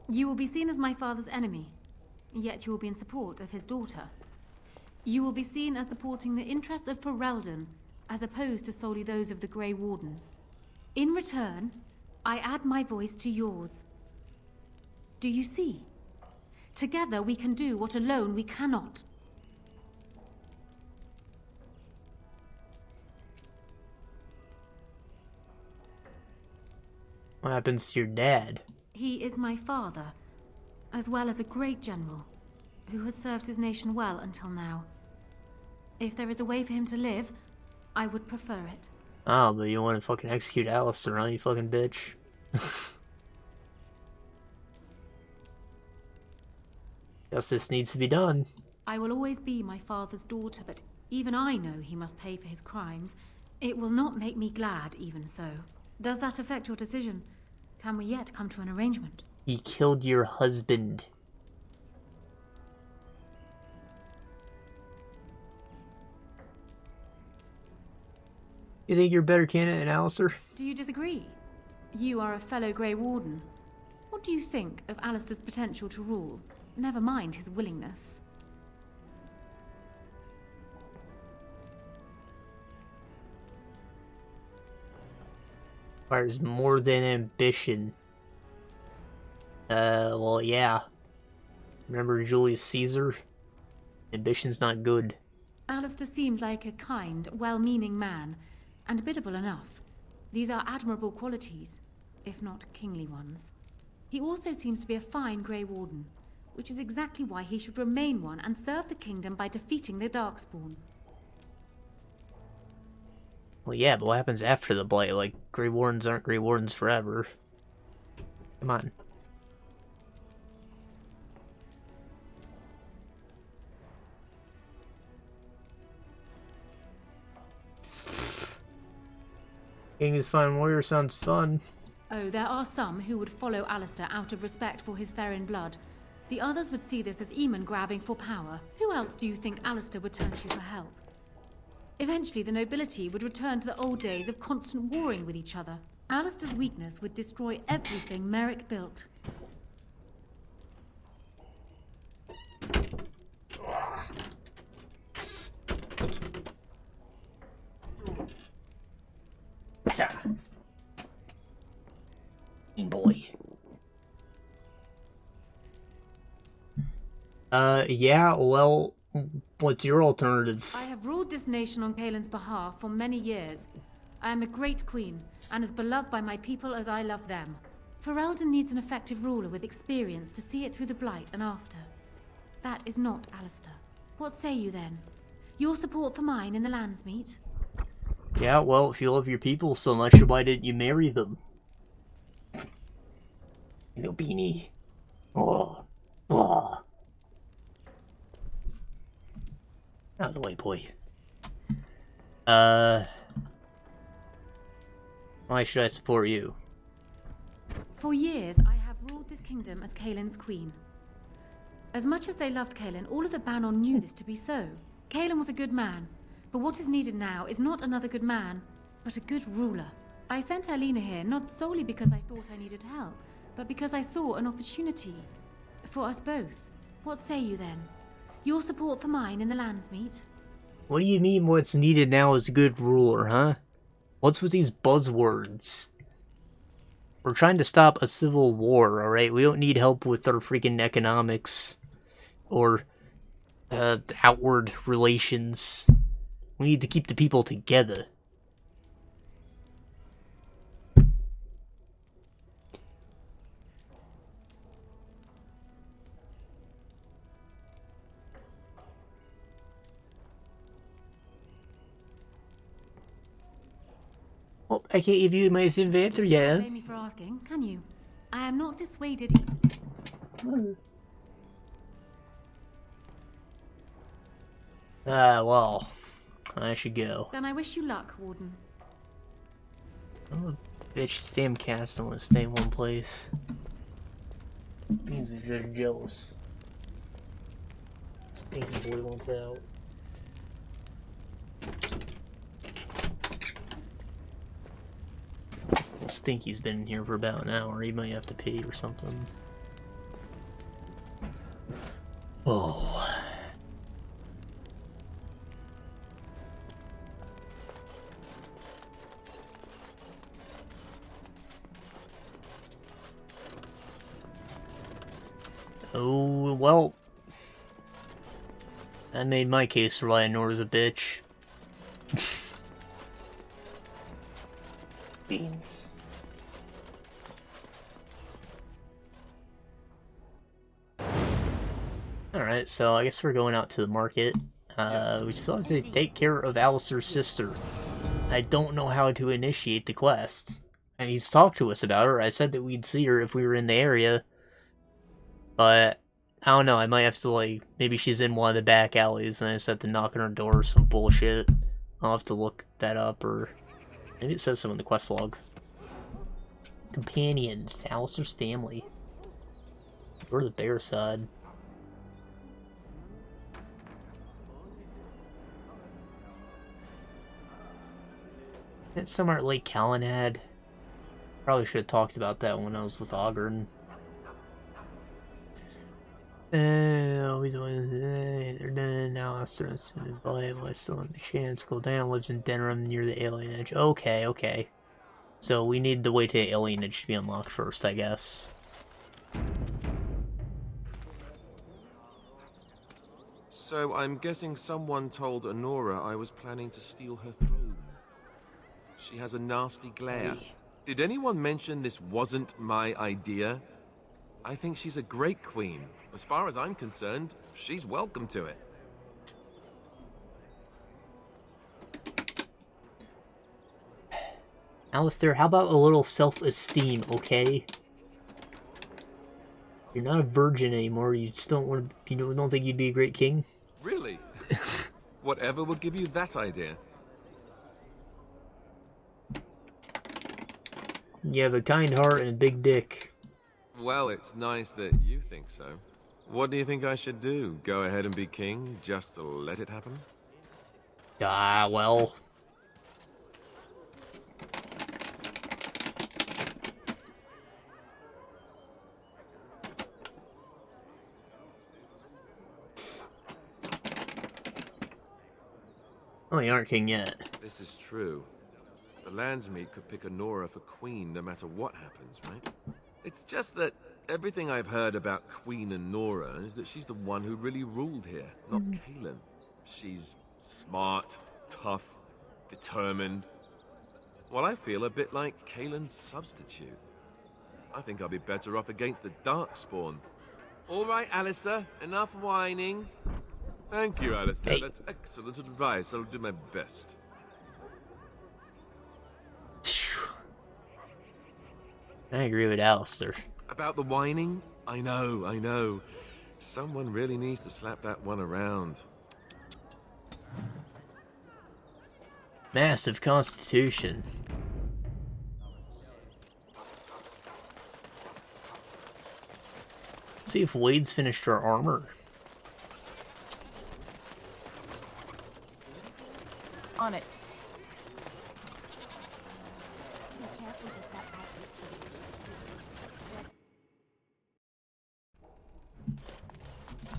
You will be seen as my father's enemy, yet you will be in support of his daughter. You will be seen as supporting the interests of Ferelden, as opposed to solely those of the Grey Wardens. In return, I add my voice to yours. Do you see? Together we can do what alone we cannot. What happens to your dad? He is my father, as well as a great general, who has served his nation well until now. If there is a way for him to live, I would prefer it. Oh, but you want to fucking execute Alistair, huh, you fucking bitch? Justice needs to be done. I will always be my father's daughter, but even I know he must pay for his crimes. It will not make me glad, even so. Does that affect your decision? Can we yet come to an arrangement? He killed your husband. You think you're a better candidate than Alistair? Do you disagree? You are a fellow Grey Warden. What do you think of Alistair's potential to rule? Never mind his willingness. Requires more than ambition. Well, yeah. Remember Julius Caesar? Ambition's not good. Alistair seems like a kind, well-meaning man, and biddable enough. These are admirable qualities, if not kingly ones. He also seems to be a fine Grey Warden, which is exactly why he should remain one and serve the kingdom by defeating the Darkspawn. Well, yeah, but what happens after the Blight? Like, Grey Wardens aren't Grey Wardens forever. Come on. King is fine warrior sounds fun. Oh, there are some who would follow Alistair out of respect for his Therin blood. The others would see this as Eamon grabbing for power. Who else do you think Alistair would turn to for help? Eventually, the nobility would return to the old days of constant warring with each other. Alistair's weakness would destroy everything Merrick built. Boy. Yeah, well, what's your alternative? I have ruled this nation on Kaelin's behalf for many years. I am a great queen, and as beloved by my people as I love them. Ferelden needs an effective ruler with experience to see it through the Blight and after. That is not Alistair. What say you then? Your support for mine in the Landsmeet? Yeah, well, if you love your people so much, why didn't you marry them? You know, Beanie. Oh. Oh. Out of the way, boy. Why should I support you? For years, I have ruled this kingdom as Kaelin's queen. As much as they loved Kaelin, all of the Banon knew this to be so. Kaelin was a good man, but what is needed now is not another good man, but a good ruler. I sent Alina here not solely because I thought I needed help, but because I saw an opportunity for us both. What say you then? Your support for mine in the Landsmeet? What do you mean what's needed now is a good ruler, huh? What's with these buzzwords? We're trying to stop a civil war, alright? We don't need help with our freaking economics or outward relations. We need to keep the people together. Well, I can't give you my inventory yet. Don't blame me for asking, can you? I am not dissuaded easily. Well, I should go. Then I wish you luck, Warden. Oh, bitch, this damn cast don't want to stay in one place. Means we're just jealous. Stinky boy wants out. Well, Stinky's been in here for about an hour. He might have to pee or something. Oh. Oh, well. I made my case for why Nora's a bitch. Beans. Alright, so I guess we're going out to the market. We still have to take care of Alistair's sister. I don't know how to initiate the quest. I mean, he's talked to us about her. I said that we'd see her if we were in the area. But, I don't know, I might have to, like, maybe she's in one of the back alleys and I just have to knock on her door or some bullshit. I'll have to look that up, or maybe it says so in the quest log. Companions, Alistair's family. Or the bear side. It's somewhere at Lake Calenhad. Probably should have talked about that when I was with Ogren. Always they're done now. I still in the chance. Go down. Lives in Denham near the Alien Edge. Okay, okay. So we need the way to Alien Edge to be unlocked first, I guess. So I'm guessing someone told Honora I was planning to steal her throne. She has a nasty glare. Did anyone mention this wasn't my idea? I think she's a great queen. As far as I'm concerned, she's welcome to it. Alistair, how about a little self-esteem, okay? You're not a virgin anymore. You just don't want to. You don't think you'd be a great king? Really? Whatever would give you that idea? You have a kind heart and a big dick. Well, it's nice that you think so. What do you think I should do? Go ahead and be king, just to let it happen? Well... Oh, you aren't king yet. This is true. The Landsmeet could pick Honora for queen no matter what happens, right? It's just that everything I've heard about Queen Honora is that she's the one who really ruled here, not Kaelin. She's smart, tough, determined. Well, I feel a bit like Kaelin's substitute. I think I'll be better off against the Darkspawn. All right, Alistair, enough whining. Thank you, Alistair. Hey. That's excellent advice. I'll do my best. I agree with Alistair. About the whining? I know. Someone really needs to slap that one around. Massive constitution. Let's see if Wade's finished her armor. On it.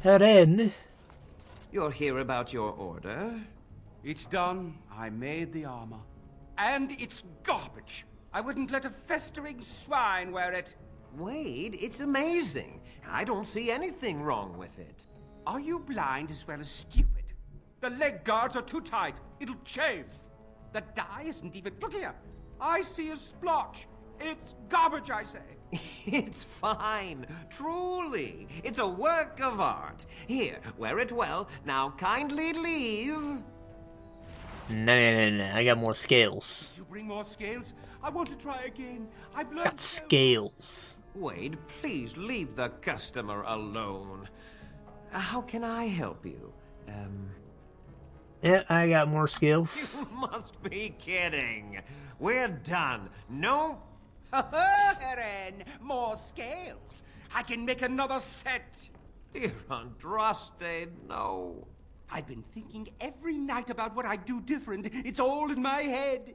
Heren. You're here about your order? It's done. I made the armor. And it's garbage. I wouldn't let a festering swine wear it. Wade, it's amazing. I don't see anything wrong with it. Are you blind as well as stupid? The leg guards are too tight. It'll chafe. The dye isn't even... Look here. I see a splotch. It's garbage, I say. It's fine. Truly. It's a work of art. Here, wear it well. Now kindly leave. No. I got more scales. You bring more scales? I want to try again. I've learned... Got scales. Wade, please leave the customer alone. How can I help you? Yeah, I got more scales. You must be kidding. We're done. No... Heren, more scales. I can make another set. Dear Andraste, no. I've been thinking every night about what I'd do different. It's all in my head.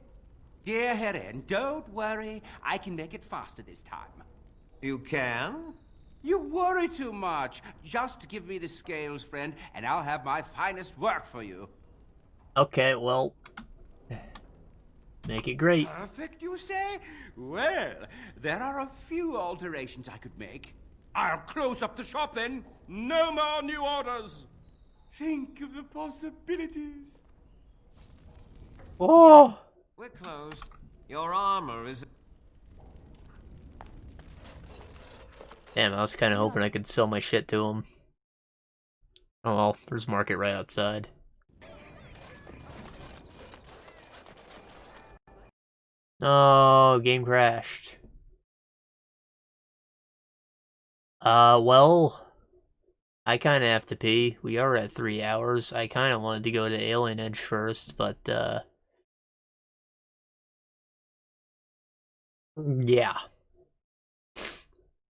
Dear Heren, don't worry. I can make it faster this time. You can? You worry too much. Just give me the scales, friend, and I'll have my finest work for you. Okay, well... Make it great. Perfect, you say? Well, there are a few alterations I could make. I'll close up the shop then. No more new orders. Think of the possibilities. Oh! We're closed. Your armor is... Damn, I was kind of hoping I could sell my shit to him. Oh well, there's market right outside. Oh, game crashed. Well, I kind of have to pee. We are at 3 hours. I kind of wanted to go to Alien Edge first, but, yeah.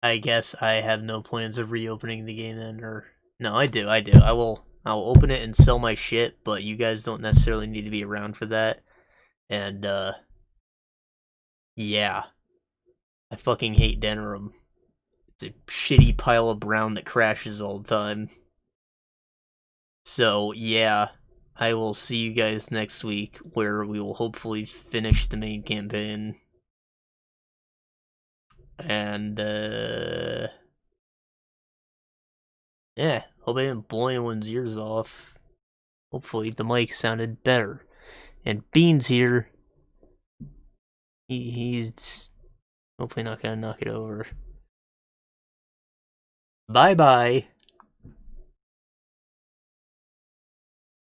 I guess I have no plans of reopening the game then, or... No, I do. I'll open it and sell my shit, but you guys don't necessarily need to be around for that. And, yeah. I fucking hate Denerim. It's a shitty pile of brown that crashes all the time. So, yeah. I will see you guys next week, where we will hopefully finish the main campaign. And, yeah. Hope I didn't blow anyone's ears off. Hopefully the mic sounded better. And Bean's here. He's hopefully not gonna knock it over. Bye-bye.